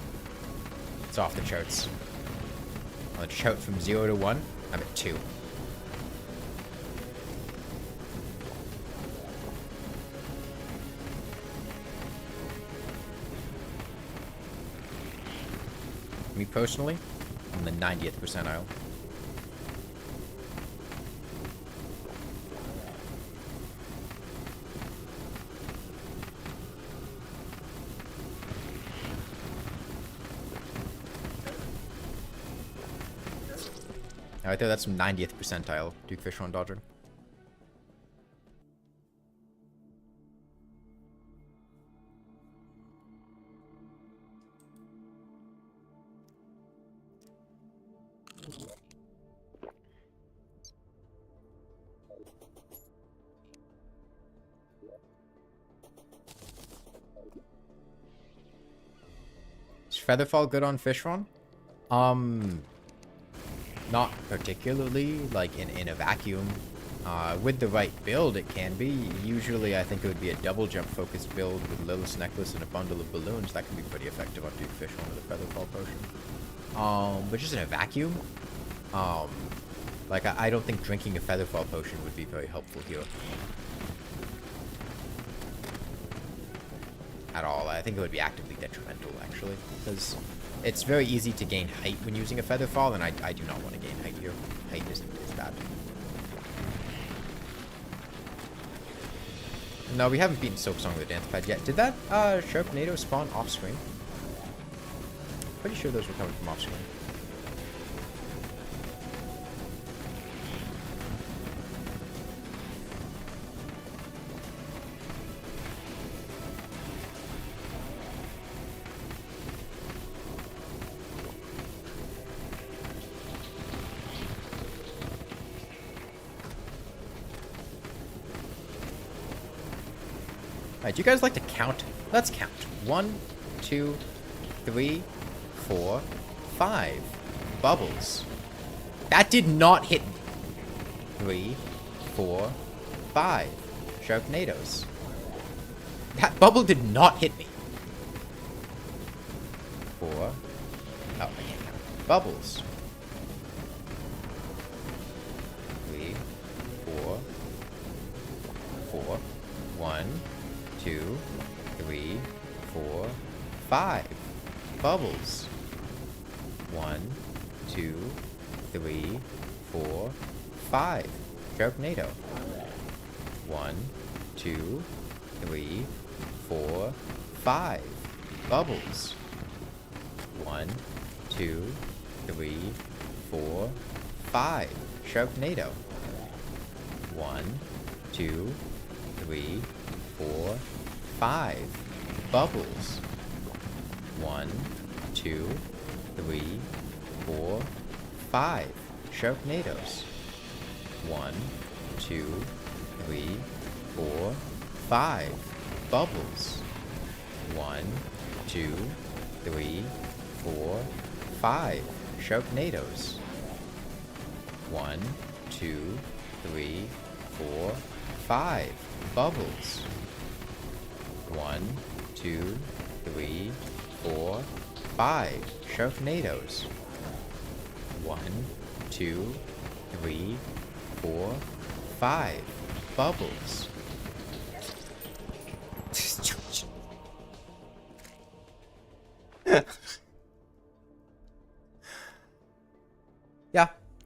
It's off the charts. On the chart from 0 to 1, I'm at 2. Me personally, I'm in the 90th percentile. Right there, that's some 90th percentile Duke Fishron dodging. Is Featherfall good on Fishron? Not particularly, like in a vacuum. With the right build, it can be. Usually, I think it would be a double jump focused build with Lilith's Necklace and a bundle of balloons. That can be pretty effective on Duke Fishron with a Featherfall potion. But just in a vacuum, like I don't think drinking a Featherfall potion would be very helpful here. At all. I think it would be actively detrimental, actually, because it's very easy to gain height when using a Featherfall, and I do not want to gain height here. Height is bad. No, we haven't beaten Silksong with the Dance Pad yet. Did that Sharknado spawn off-screen? Pretty sure those were coming from off-screen. Alright, do you guys like to count? Let's count. 1, 2, 3, 4, 5. Bubbles. That did not hit me. 3, 4, 5. Sharknadoes. That bubble did not hit me. 4. Oh, I can't count. Bubbles. 3, 4, 4. 1, 2, 3, 4, 5. Bubbles. 1, 2, 3, 4, 5. Sharknado. 1, 2, 3, 4, 5. Bubbles. 1, 2, 3, 4, 5. Sharknado. 1, 2, 3, 4, 5. Bubbles. 1, 2, 3, 4, 5. Sharknadoes. 1, 2, 3, 4, 5. Bubbles. 1, 2, 3, 4, 5. Sharknadoes. 1, 2, 3, 4, 5. Bubbles. 1, 2, 3, 4, 5. Sharknadoes. 1, 2, 3, 4, 5. Bubbles.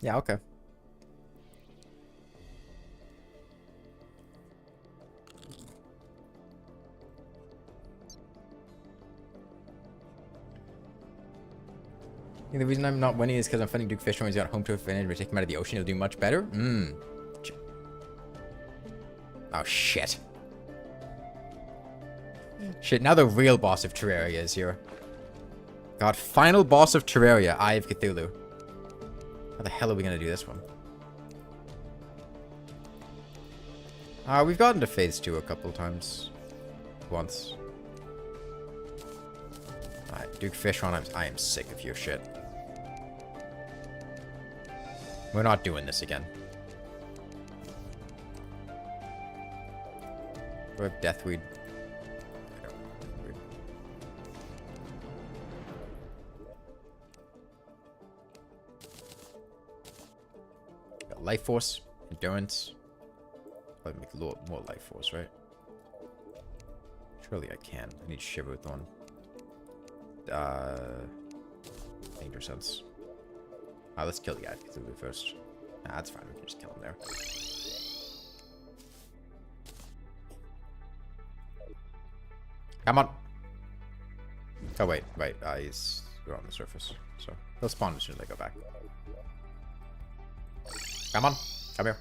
Yeah, okay. The reason I'm not winning is because I'm fighting Duke Fishron when he's got home turf advantage. We take him out of the ocean, he'll do much better. Oh, shit. Shit, now the real boss of Terraria is here. God, final boss of Terraria, Eye of Cthulhu. How the hell are we gonna do this one? We've gotten to phase 2 a couple times. Once. Alright, Duke Fishron, I am sick of your shit. We're not doing this again. Do I have Deathweed? I don't have Deathweed. Got Life Force, Endurance. I'll make a little more Life Force, right? Surely I can. I need Shiver Thorn. Danger Sense. Let's kill the guy Cthulhu first. That's fine. We can just kill him there. Come on. Oh, wait. He's on the surface. So he'll spawn as soon as I go back. Come on. Come here.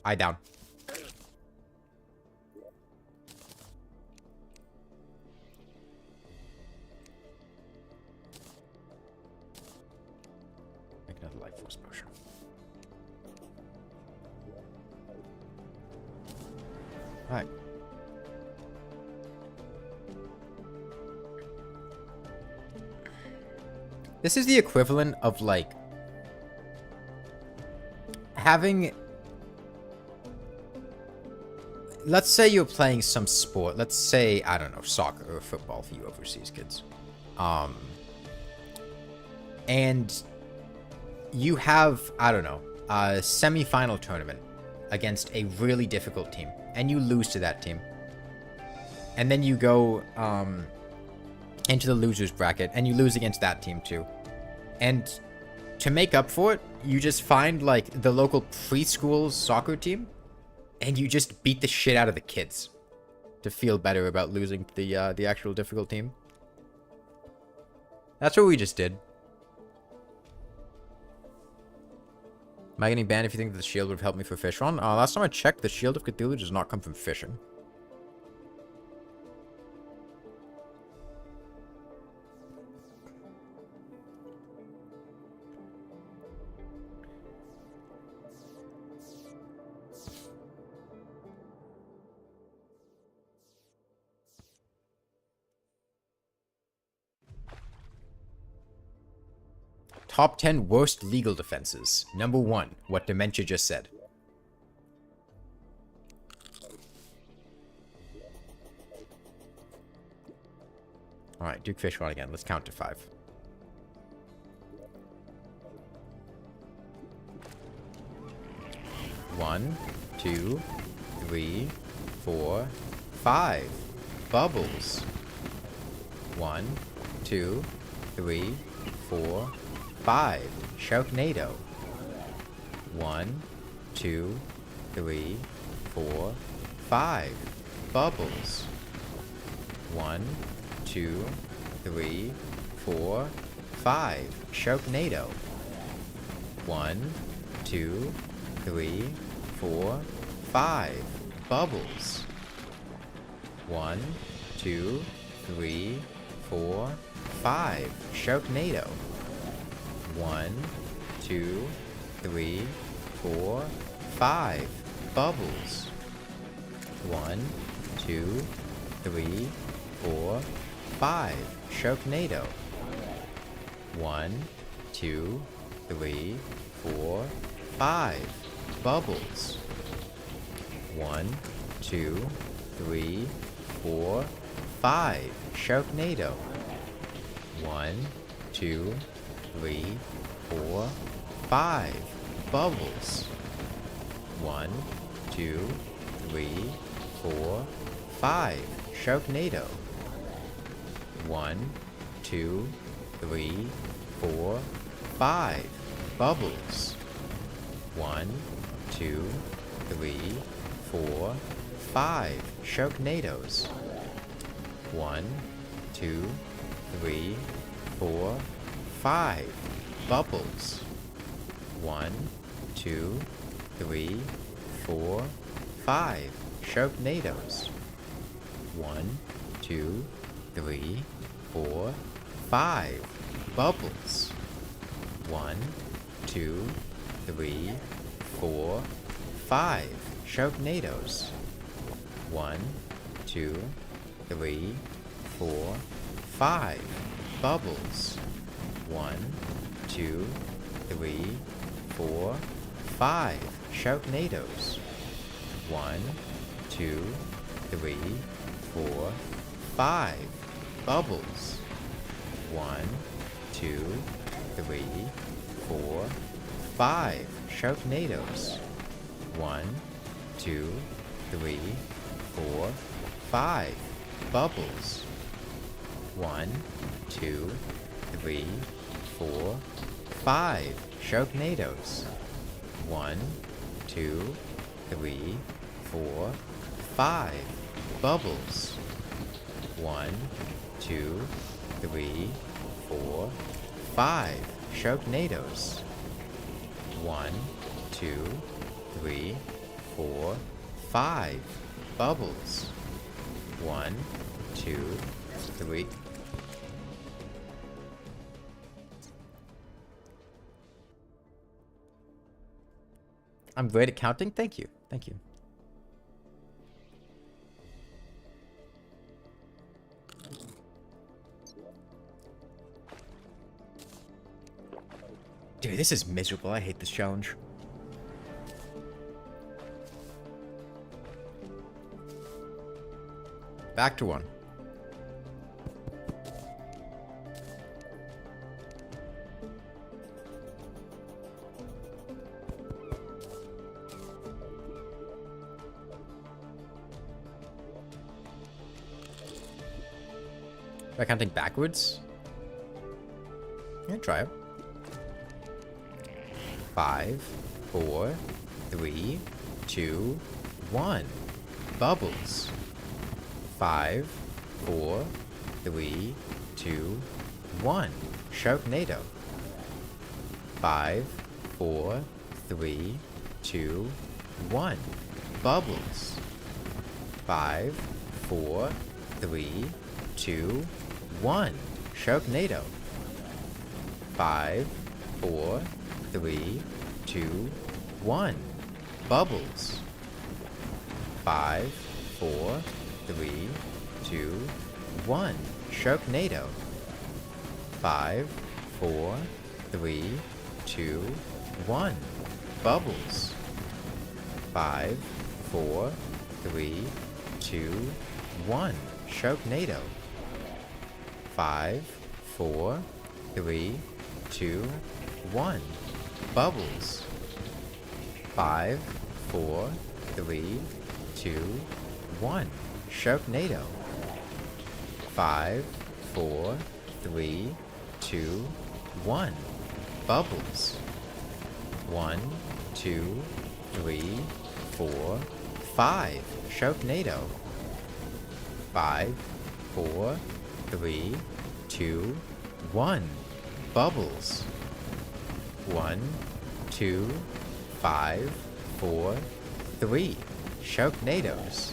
Eye down. Make another Life Force potion. Alright. This is the equivalent of, like, having... Let's say you're playing some sport. Let's say, I don't know, soccer or football for you overseas kids. And you have, I don't know, a semi-final tournament against a really difficult team. And you lose to that team. And then you go into the loser's bracket and you lose against that team too. And to make up for it, you just find, like, the local preschool soccer team. And you just beat the shit out of the kids to feel better about losing to the actual difficult team. That's what we just did. Am I getting banned if you think that the shield would have helped me for Fishron? Last time I checked, the shield of Cthulhu does not come from fishing. Top 10 worst legal defenses. Number 1, what Dementia just said. Alright, Duke Fishron again. Let's count to 5. 1, 2, 3, 4, 5. Bubbles. 1, 2, 3, 4, 5. Sharknado. 1, 2, 3, 4, 5. Bubbles. 1, 2, 3, 4, 5. Sharknado. 1, 2, 3, 4, 5. Bubbles. 1, 2, 3, 4, 5. Sharknado. 1, 2, 3, 4, 5. Bubbles. 1, 2, 3, 4, 5. Sharknado. 1, 2, 3, 4, 5. Bubbles. 1, 2, 3, 4, 5. Sharknado. 1, 2, 3, 4, 5. Bubbles. 1, 2, 3, 4, 5. Sharknado. 1, 2, 3, 4, 5. Bubbles. 1, 2, 3, 4, 5. Sharknadoes. 1, 2, 3, 4, 5. Bubbles. 1, 2, 3, 4, 5. Sharknadoes. 1, 2, 3, 4, 5. Bubbles. 1, 2, 3, 4, 5. Sharknadoes. 1, 2, 3, 4, 5. Bubbles. 1, 2, 3, 4, 5. Sharknadoes. 1, 2, 3, 4, 5. Bubbles. 1, 2, 3, 4, 5. Sharknadoes. 1, 2, 3, 4, 5. Bubbles. 1, 2, 3, 4, 5. Sharknadoes. 1, 2, 3, 4, 5. Bubbles. 1, 2, 3, 4, 5. Sharknadoes. 1, 2, 3, 4, 5. Bubbles. 1, 2, 3. I'm great at counting. Thank you. Thank you. Dude, this is miserable. I hate this challenge. Back to 1. Am I counting backwards? Yeah, try it. 5, 4, 3, 2, 1. Bubbles. 5, 4, 3, 2, 1. Sharknado. 5, 4, 3, 2, 1. Bubbles. 5, 4, 3, 2, 1. Sharknado. 5, 4, 3, 2, 1. Bubbles. 5, 4, 3, 2, 1. Sharknado. 5, 4, 3, 2, 1. Bubbles. 5, 4, 3, 2, 1. Sharknado. 5, 4, 3, 2, 1. Bubbles. 5, 4, 3, 2, 1. Sharknado. 5, 4, 3, 2, 1. Bubbles. 1, 2, 3, 4, 5. Sharknado. 5, 4, 3, 2, 1. Bubbles. 1, 2, 5, 4, 3. Sharknadoes.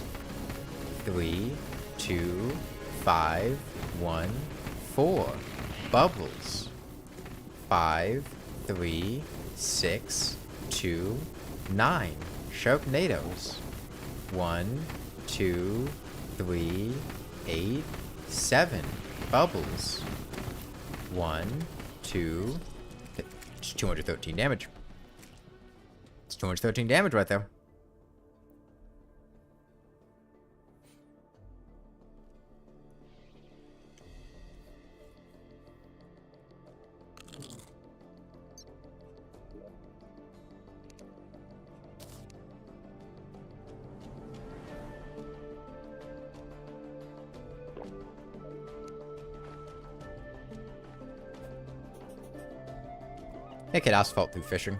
3, 2, 5, 1, 4. Bubbles. 5, 3, 6, 2, 9. Sharknadoes. 1, 2, 3, 8, 7. Bubbles. 1, 2. It's 213 damage. It's 213 damage right there. Make it asphalt through fishing.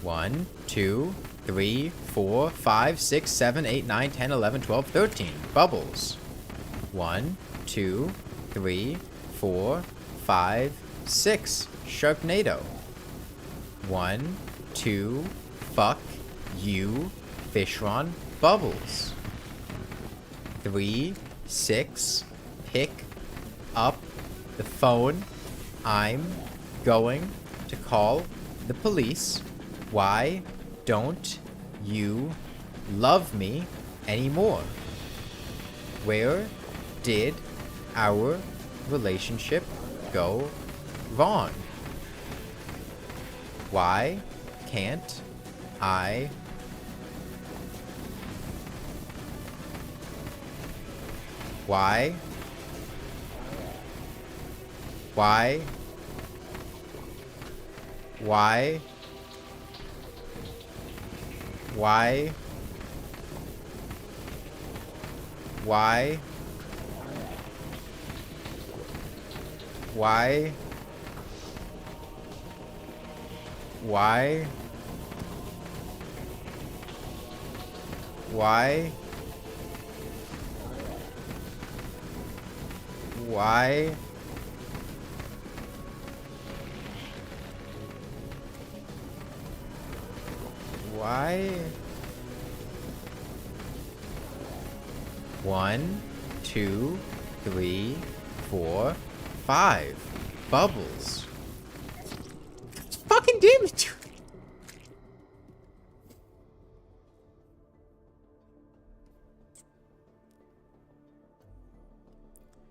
One, 2, 3, 4, 5, 6, 7, 8, 9, 10, 11, 12, 13. Bubbles. 1, 2, 3, 4, 5, 6. Sharknado. 1, 2, fuck you, Fishron. Bubbles. 3, 6. Pick up the phone. I'm going to call the police. Why don't you love me anymore? Where did our relationship go wrong? Why can't I Why? Why? Why? Why? Why? Why? Why? Why? Why? Why? 1, 2, 3, 4, 5. Bubbles. It's fucking damage.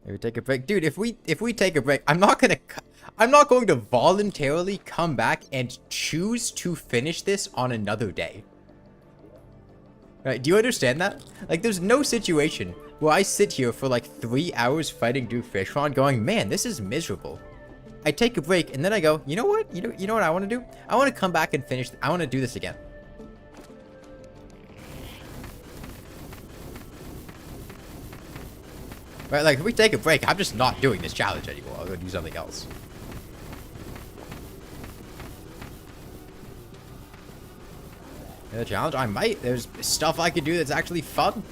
Maybe take a break, dude. If we take a break, I'm not going to voluntarily come back and choose to finish this on another day. Right? Do you understand that? Like, there's no situation where I sit here for like 3 hours fighting Duke Fishron, going, man, this is miserable. I take a break and then I go, you know what? You know what I want to do? I want to come back and finish. I want to do this again. Right, like, if we take a break, I'm just not doing this challenge anymore. I'm gonna do something else. The challenge? I might. There's stuff I can do that's actually fun.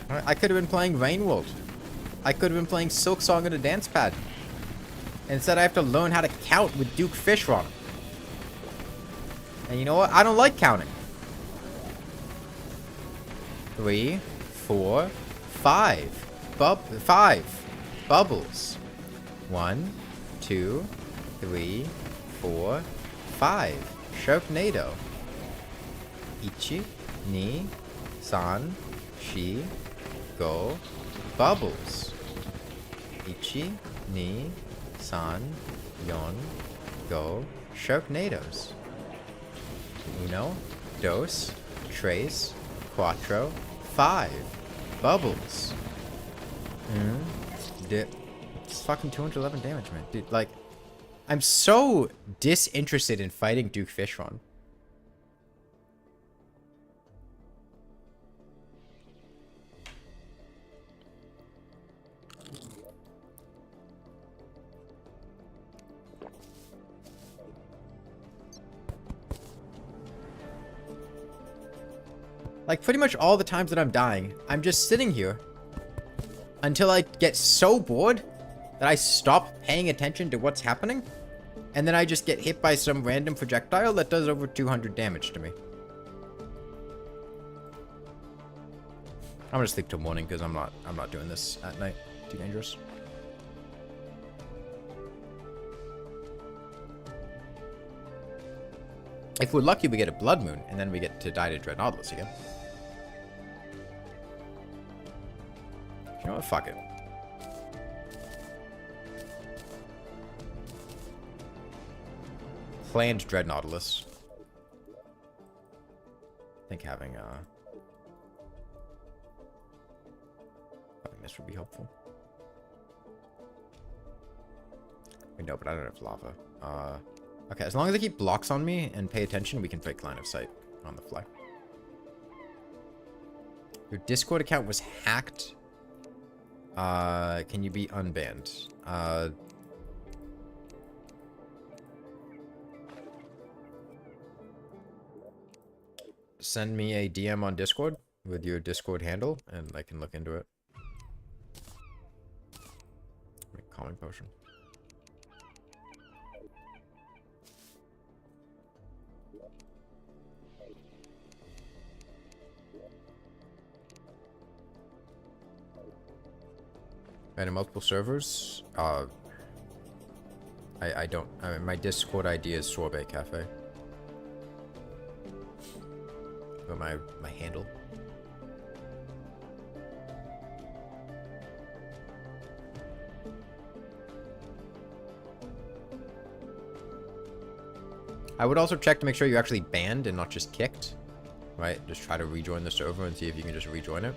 I could have been playing Rainworld. I could have been playing Silksong on a dance pad. Instead, I have to learn how to count with Duke Fishron. And you know what? I don't like counting. 3, 4, 5. 5. Bubbles. 1, 2, 3, 4, 5. Sharknado. Ichi, ni, san, shi, go. Bubbles. Ichi, ni, san, yon, go. Sharknadoes. Uno, dos, tres, cuatro, 5. Bubbles. It's fucking 211 damage, man. Dude, like, I'm so disinterested in fighting Duke Fishron. Like, pretty much all the times that I'm dying, I'm just sitting here until I get so bored that I stop paying attention to what's happening, and then I just get hit by some random projectile that does over 200 damage to me. I'm gonna sleep till morning because I'm not doing this at night. Too dangerous. If we're lucky, we get a blood moon, and then we get to die to Dread Nautilus again. You know what? Fuck it. Planned Dread Nautilus. I think having this would be helpful. Wait, no, but I don't have lava. Okay, as long as I keep blocks on me and pay attention, we can break line of sight on the fly. Your Discord account was hacked. Can you be unbanned? Send me a DM on Discord with your Discord handle, and I can look into it. Make calming potion. And in multiple servers, I don't. I mean, my Discord ID is Sorbet Cafe. But my handle. I would also check to make sure you're actually banned and not just kicked. Right? Just try to rejoin the server and see if you can just rejoin it.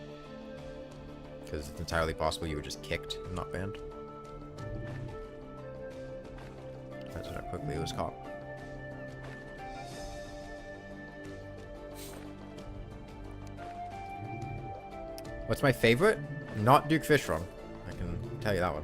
Because it's entirely possible you were just kicked and not banned. Depends on how quickly it was caught. What's my favorite? Not Duke Fishron. I can tell you that one.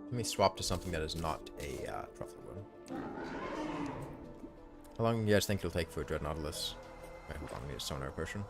Let me swap to something that is not a truffle one. How long do you guys think it'll take for a Dread Nautilus? Wait, hold on, I need a sonar potion.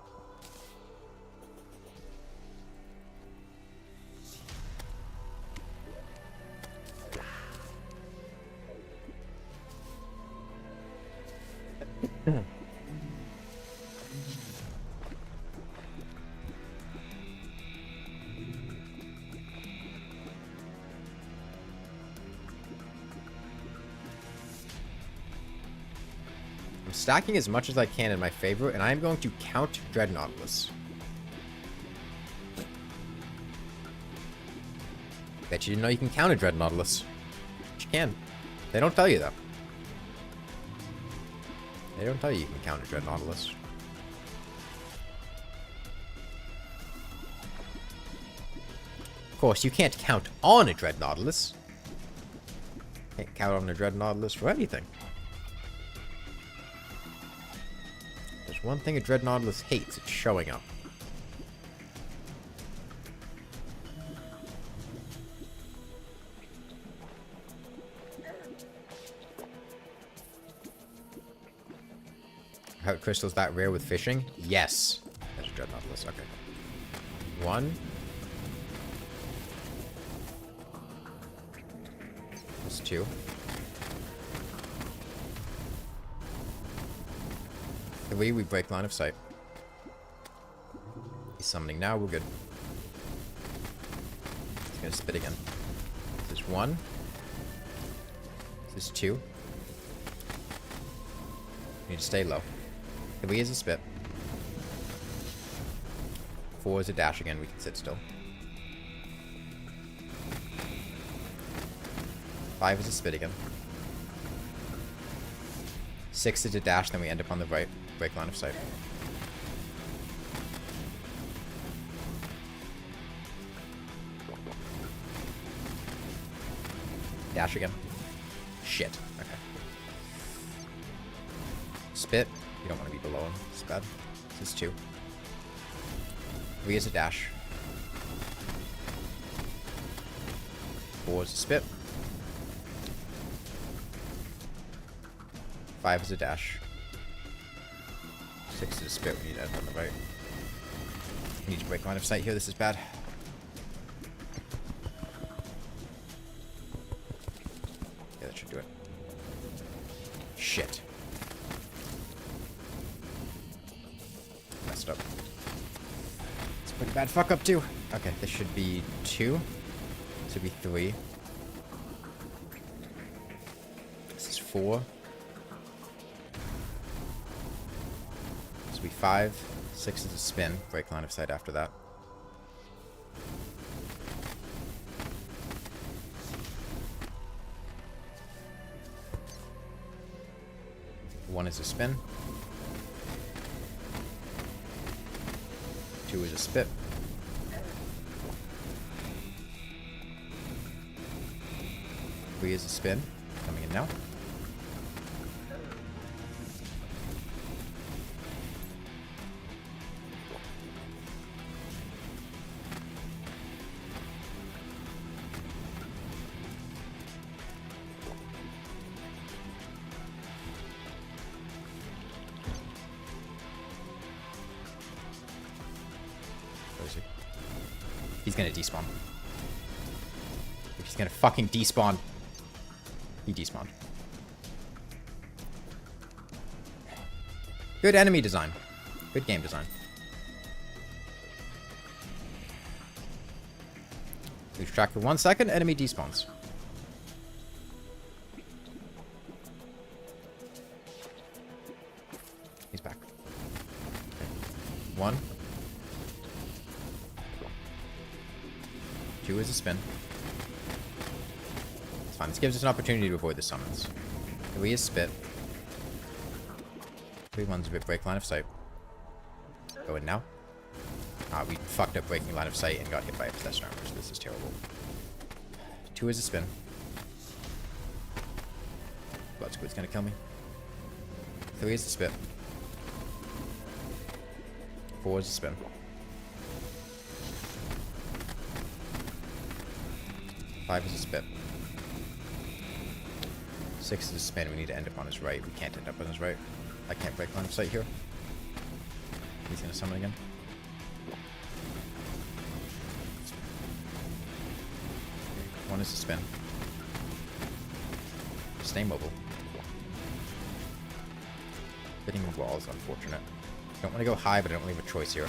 Stacking as much as I can in my favor, and I'm going to count Dread Nautilus. Bet you didn't know you can count a Dread Nautilus. But you can. They don't tell you though. They don't tell you can count a Dread Nautilus. Of course, you can't count on a Dread Nautilus. Can't count on a Dread Nautilus for anything. One thing a Dread Nautilus hates, it's showing up. How crystals that rare with fishing? Yes. There's a Dread Nautilus, okay. 1. That's 2. 3, we break line of sight. He's summoning now, we're good. He's gonna spit again. This is 1. This is 2. You need to stay low. 3 is a spit. 4 is a dash again. We can sit still. 5 is a spit again. 6 is a dash, then we end up on the right break line of sight. Dash again. Shit. Okay. Spit. You don't want to be below him. It's bad. This is 2. 3 is a dash. 4 is a spit. 5 is a dash. 6 is a spit. We need to end on the right. We need to break line of sight here. This is bad. Yeah, that should do it. Shit. Messed up. It's a pretty bad fuck up too. Okay, this should be 2. This should be 3. This is 4. This will be 5. 6 is a spin. Break line of sight after that. One is a spin. 2 is a spit. 3 is a spin. Coming in now. He's gonna despawn. He's gonna fucking despawn. He despawned. Good enemy design. Good game design. Lose track for 1 second, enemy despawns. He's back. Okay. 1. 2 is a spin. It's fine. This gives us an opportunity to avoid the summons. 3 is spit. 3 1's a bit break line of sight. Go in now. We fucked up breaking line of sight and got hit by a possession armor, so this is terrible. 2 is a spin. Blood Squid's gonna kill me. 3 is a spit. 4 is a spin. 5 is a spit. 6 is a spin. We need to end up on his right. We can't end up on his right. I can't break line of sight here. He's gonna summon again. 1 is a spin. Stay mobile. Hitting the wall is unfortunate. Don't want to go high, but I don't really have a choice here.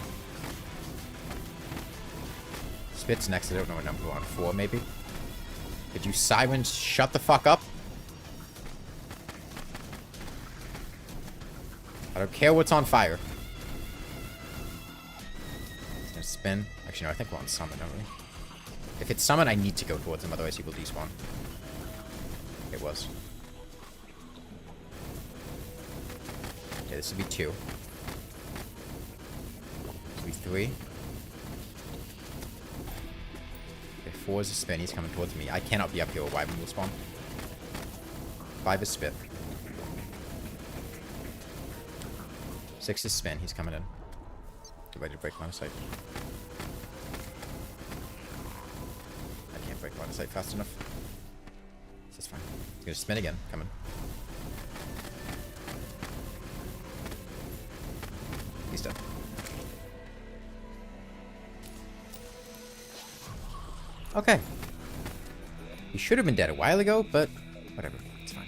Spit's next. I don't know what number we're on. 4 maybe. Could you sirens shut the fuck up? I don't care what's on fire. He's gonna spin. Actually, no, I think we're on summon, don't we? If it's summon, I need to go towards him, otherwise he will despawn. It was. Okay, this would be 2. This would be 3. 4 is a spin. He's coming towards me. I cannot be up here or Wyvern will spawn. 5 is spit. 6 is spin. He's coming in. Get ready to break line of sight. I can't break line of sight fast enough. That's fine. He's gonna spin again. Coming. He's dead. Okay. He should have been dead a while ago, but whatever. It's fine.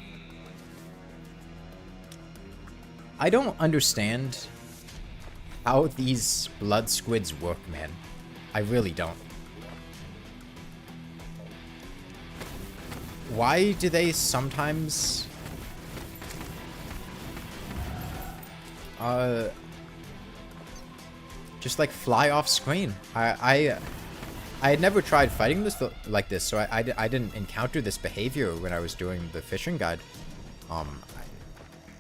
I don't understand how these blood squids work, man. I really don't. Why do they sometimes Just like fly off screen. I had never tried fighting this like this, so I didn't encounter this behavior when I was doing the fishing guide.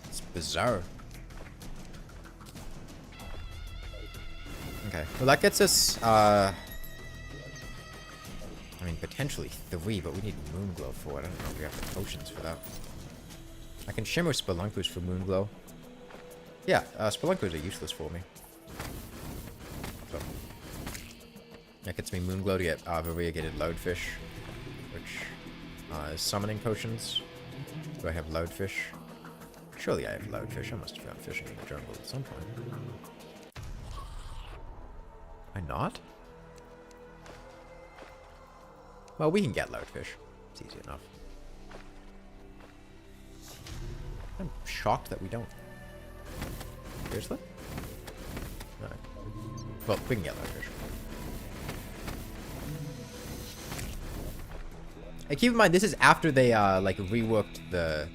It's bizarre. Okay, well that gets us, I mean, potentially 3, but we need Moonglow for it. I don't know if we have the potions for that. I can shimmer Spelunkers for Moonglow. Yeah, Spelunkers are useless for me. So, that gets me Moonglow to get variegated Loudfish, which is summoning potions. Do I have Loudfish? Surely I have Loudfish. I must have found fishing in the jungle at some point. Am I not? Well, we can get Loudfish. It's easy enough. I'm shocked that we don't. Seriously? No. Well, we can get Loudfish. And keep in mind, this is after they, like, reworked the...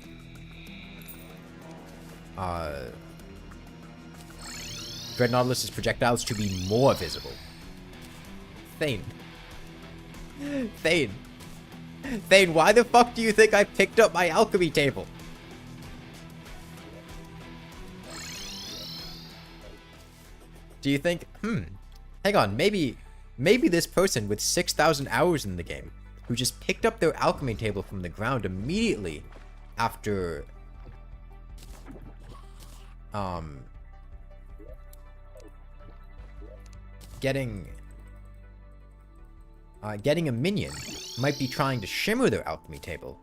Dread Nautilus's projectiles to be more visible. Thane. Thane. Thane, why the fuck do you think I picked up my alchemy table? Do you think, hang on, maybe this person with 6,000 hours in the game, who just picked up their alchemy table from the ground immediately after, getting a minion, might be trying to shimmer their alchemy table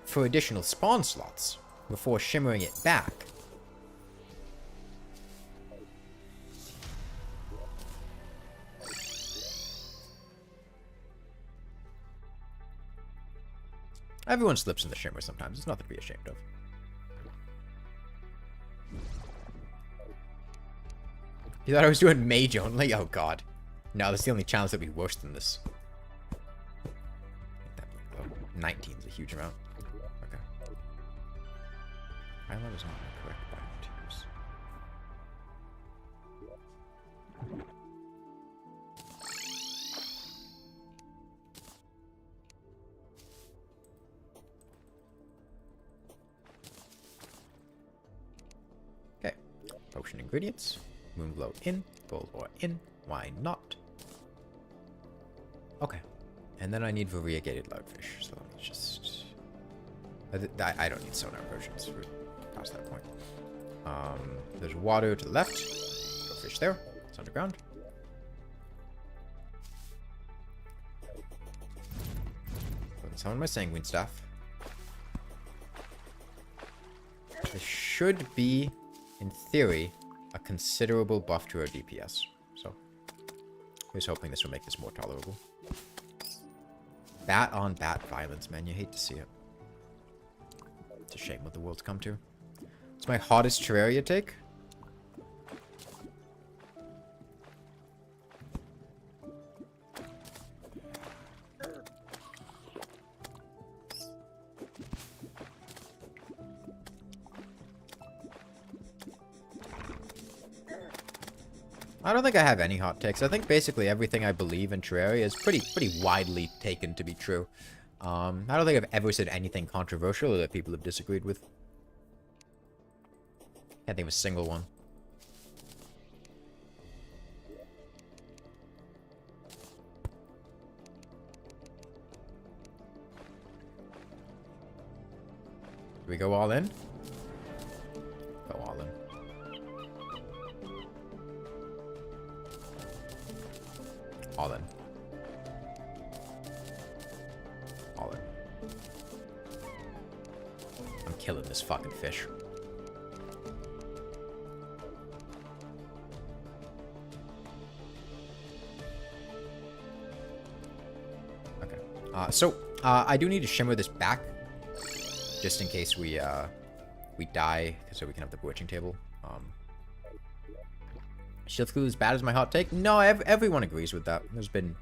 for additional spawn slots before shimmering it back. Everyone slips in the shimmer sometimes. It's nothing to be ashamed of. You thought I was doing mage only? Oh god. No, that's the only challenge that would be worse than this. 19 is a huge amount. Okay. Hilo is not correct by tiers. Okay. Potion ingredients. Moonglow in. Gold ore in. Why not? Okay. And then I need variegated Loudfish. So let me just... I don't need sonar potions. We're past that point. There's water to the left. Go fish there. It's underground. Summon my Sanguine Staff. This should be, in theory, a considerable buff to our DPS. So, here's hoping this will make this more tolerable. Bat on bat violence, man. You hate to see it. It's a shame what the world's come to. It's my hottest Terraria take. I don't think I have any hot takes. I think basically everything I believe in Terraria is pretty widely taken to be true. I don't think I've ever said anything controversial or that people have disagreed with. Can't think of a single one. Do we go all in? Go all in. All in. All in. I'm killing this fucking fish. Okay. I do need to shimmer this back, just in case we die, so we can have the bewitching table. Shield Clue is bad as my hot take? No, everyone agrees with that. There's been...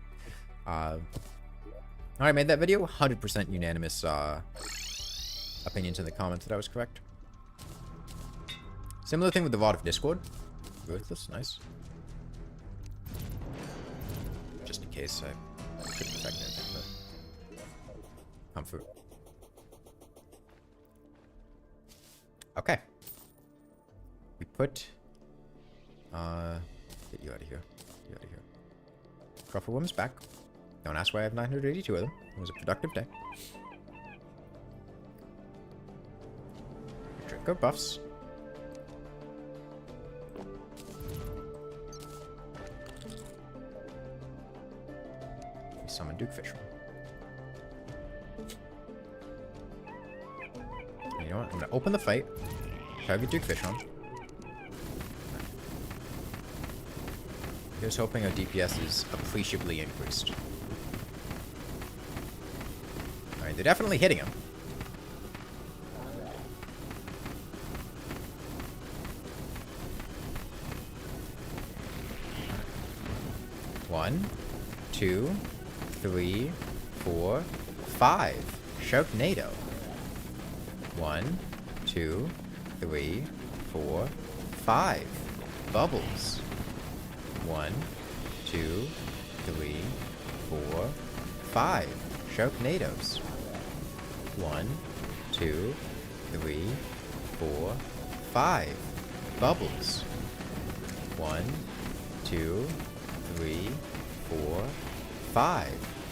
Alright, made that video. 100% unanimous opinions in the comments that I was correct. Similar thing with the Rod of Discord. Ruthless, nice. Just in case I couldn't affect anything, but comfort. Okay. We put get you out of here. Get you out of here. Truffle Worm's back. Don't ask why I have 982 of them. It was a productive day. Drink our buffs. We summon Duke Fishron. You know what? I'm gonna open the fight. Target Duke Fishron. Here's hoping our DPS is appreciably increased. Alright, they're definitely hitting him. One, 2, 3, 4, 5. Sharknado. 1, 2, 3, 4, 5. Bubbles. 1, 2, 3, 4, 5. Sharknadoes. 1, 2, 3, 4, 5. Bubbles. 1, 2, 3, 4, 5.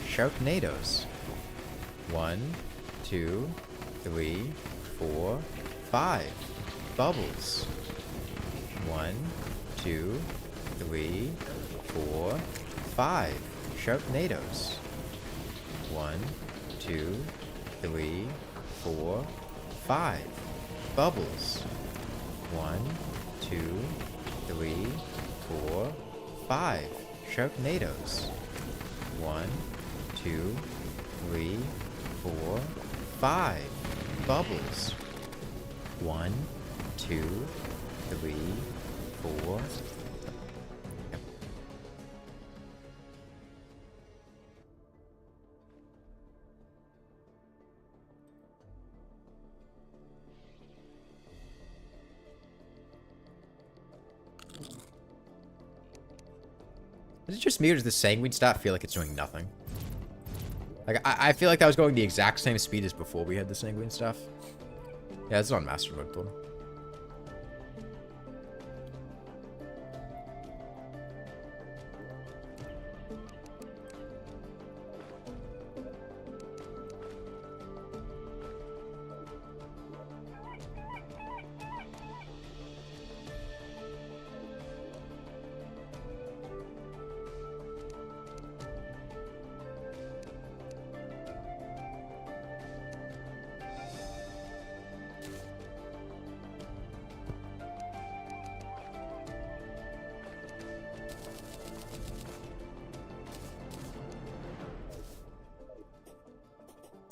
Sharknadoes. 1, 2, 3, 4, 5. Bubbles. 1, 2, 3, 4, 5. Sharknadoes. 1, 2, 3, 4, 5. Bubbles. 1, 2, 3, 4, 5. Sharknadoes. 1, 2, 3, 4, 5. Bubbles. 1, 2, 3, 4. Yep. Is it just me or does the Sanguine stat feel like it's doing nothing? Like, I feel like that was going the exact same speed as before we had the Sanguine stuff. Yeah, it's on Master Mode, though.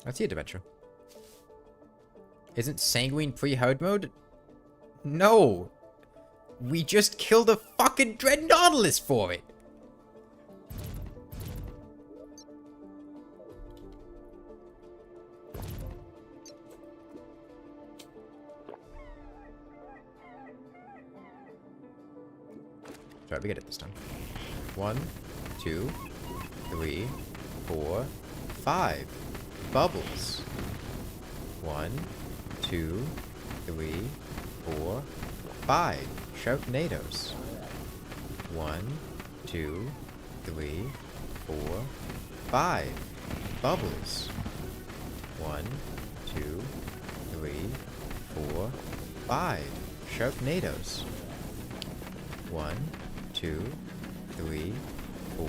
I see a Dementia. Isn't Sanguine pre-hard mode? No! We just killed a fucking Dread Nautilus for it! Try to get it this time. 1, 2, 3, 4, 5. Bubbles. 1, 2, 3, 4, 5. Sharknadoes. 1, 2, 3, 4, 5. Bubbles. 1, 2, 3, 4, 5. Sharknadoes. 1, 2, 3, 4,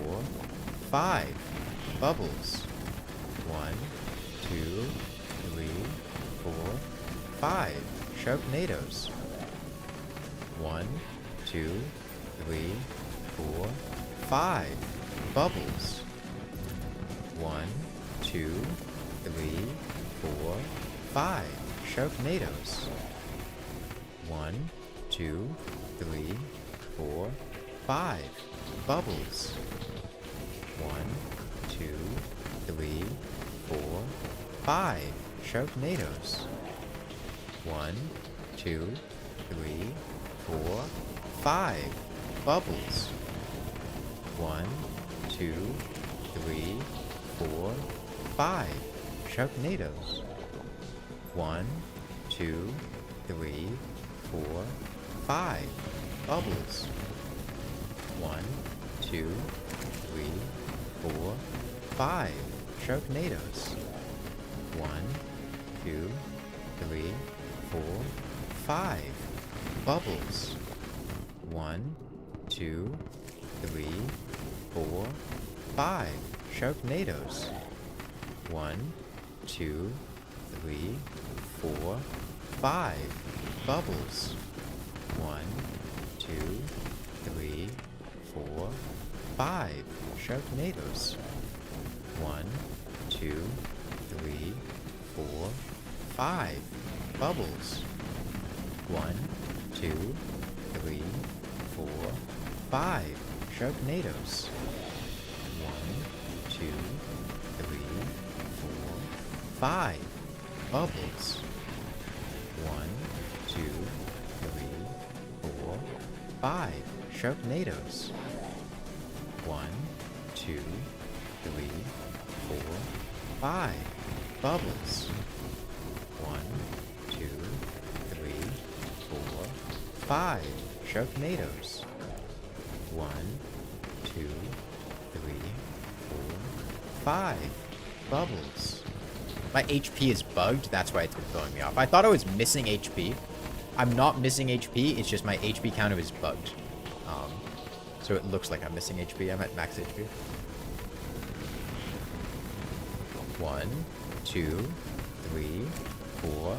5. Bubbles. 1, 2, 3, 4, 5. Sharknadoes. 1, 2, 3, 4, 5. Bubbles. 1, 2, 3, 4, 5. Sharknadoes. 1, 2, 3, 4, 5. Bubbles. 1, 2, 3, 4, 5. Sharknadoes. 1, 2, 3, 4, 5 bubbles. 1, 2, 3, 4, 5 sharknadoes. 1, 2, 3, 4, 5 bubbles. 1, 2, 3, 4, 5 sharknadoes. 1, 2, 3, 4, 5 bubbles. 1, 2, 3, 4, 5 sharknadoes. 1, 2, 3, 4, 5 bubbles. 1, 2, 3, 4, 5 sharknadoes. 1, 2, 3, 4, 5 bubbles. 1, 2, 3, 4, 5 sharknadoes. 1, 2, 3, 4, 5 bubbles. 1, 2, 3, 4, 5 sharknadoes. 1, 2, 3, 4, 5 bubbles. 1, 2, 3, 4, 5 sharknadoes. 1, 2, 3, 4, 5 bubbles. My HP is bugged, that's why it's been throwing me off. I thought I was missing HP. I'm not missing HP, it's just my HP counter is bugged. So it looks like I'm missing HP. I'm at max HP. 1, 2, 3, 4,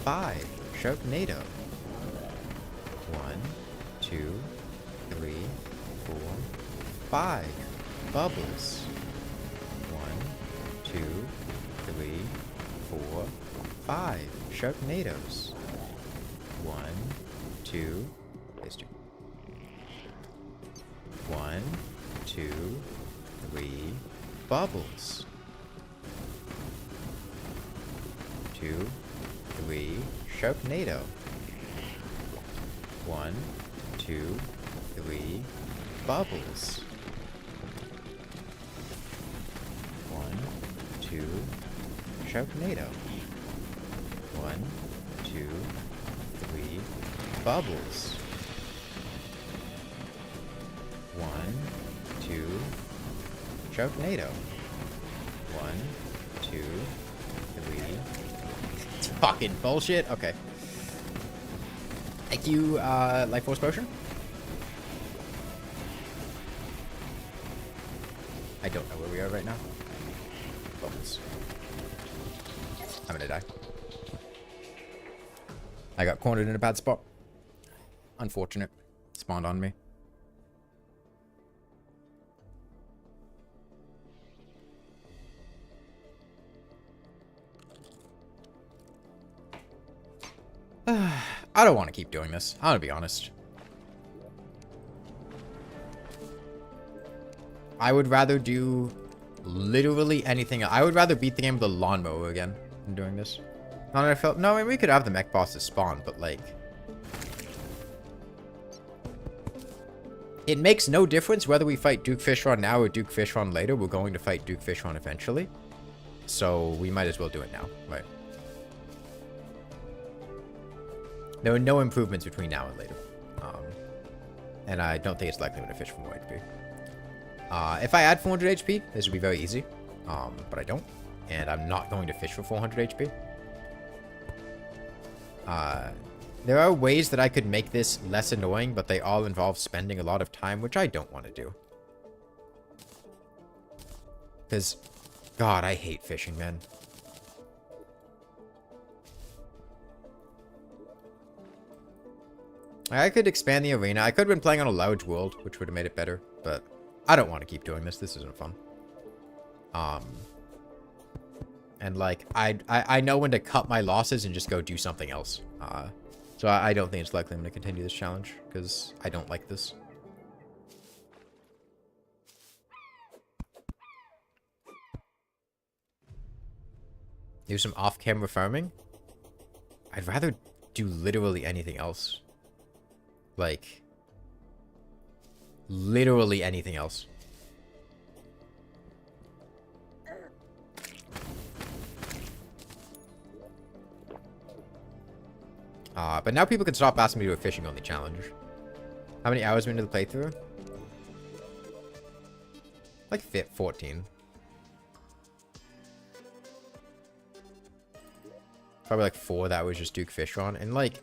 5 sharknado. 1, 2, 3, 4, 5 bubbles. 1, 2, 3, 4, 5 sharknadoes. 1, 2, there's 2. 1, 2, 3 bubbles. 2, 3 sharknado. 1, 2, 3 bubbles. 1, 2 sharknado. 1, 2, 3 bubbles. 1, 2 sharknado. 1, 2, 3. It's fucking bullshit. Okay. Thank you, Life Force Potion. I don't know where we are right now. Bubbles. I'm gonna die. I got cornered in a bad spot. Unfortunate. Spawned on me. I don't want to keep doing this. I'm gonna be honest. I would rather do literally anything. I would rather beat the game with the lawnmower again than doing this. Not that I felt. No, I mean, we could have the mech bosses spawn, but like, it makes no difference whether we fight Duke Fishron now or Duke Fishron later. We're going to fight Duke Fishron eventually, so we might as well do it now, right? There are no improvements between now and later. And I don't think it's likely to fish for more HP. If I add 400 HP, this would be very easy. But I don't. And I'm not going to fish for 400 HP. There are ways that I could make this less annoying, but they all involve spending a lot of time, which I don't want to do. Because, God, I hate fishing, man. I could expand the arena. I could have been playing on a large world, which would have made it better, but I don't want to keep doing this. This isn't fun. And like, I know when to cut my losses and just go do something else. So I don't think it's likely I'm going to continue this challenge, because I don't like this. Do some off-camera farming? I'd rather do literally anything else. Like, literally anything else. But now people can stop asking me to do a fishing only challenge. How many hours are we into the playthrough? Like 14. Probably like 4 that was just Duke Fishron. And like,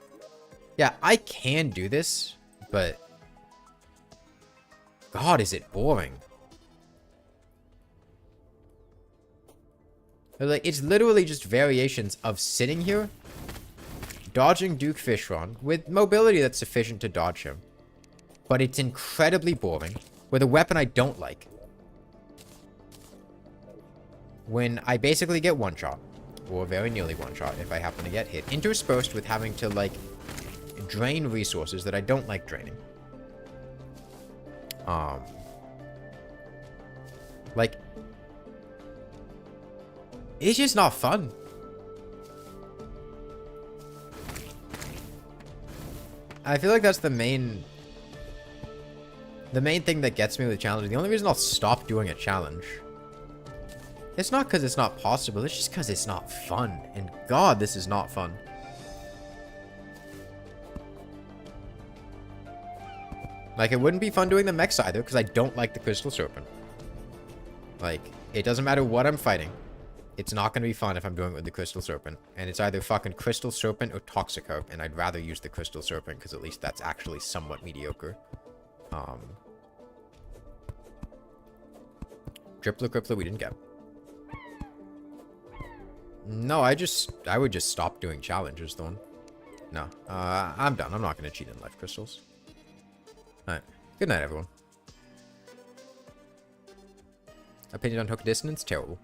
yeah, I can do this, but God, is it boring. Like, it's literally just variations of sitting here, dodging Duke Fishron with mobility that's sufficient to dodge him. But it's incredibly boring with a weapon I don't like. When I basically get one shot, or very nearly one shot if I happen to get hit, interspersed with having to, like, drain resources that I don't like draining. Like, it's just not fun. I feel like that's the main thing that gets me with challenges. The only reason I'll stop doing a challenge, it's not because it's not possible, it's just because it's not fun. And God, this is not fun. Like, it wouldn't be fun doing the mechs either, because I don't like the Crystal Serpent. Like, it doesn't matter what I'm fighting. It's not going to be fun if I'm doing it with the Crystal Serpent. And it's either fucking Crystal Serpent or Toxic Herb, and I'd rather use the Crystal Serpent, because at least that's actually somewhat mediocre. Drippler Crippler we didn't get. No, I would just stop doing challenges, though. No, I'm done. I'm not going to cheat in life crystals. Alright. Good night, everyone. Opinion on hook dissonance? Terrible.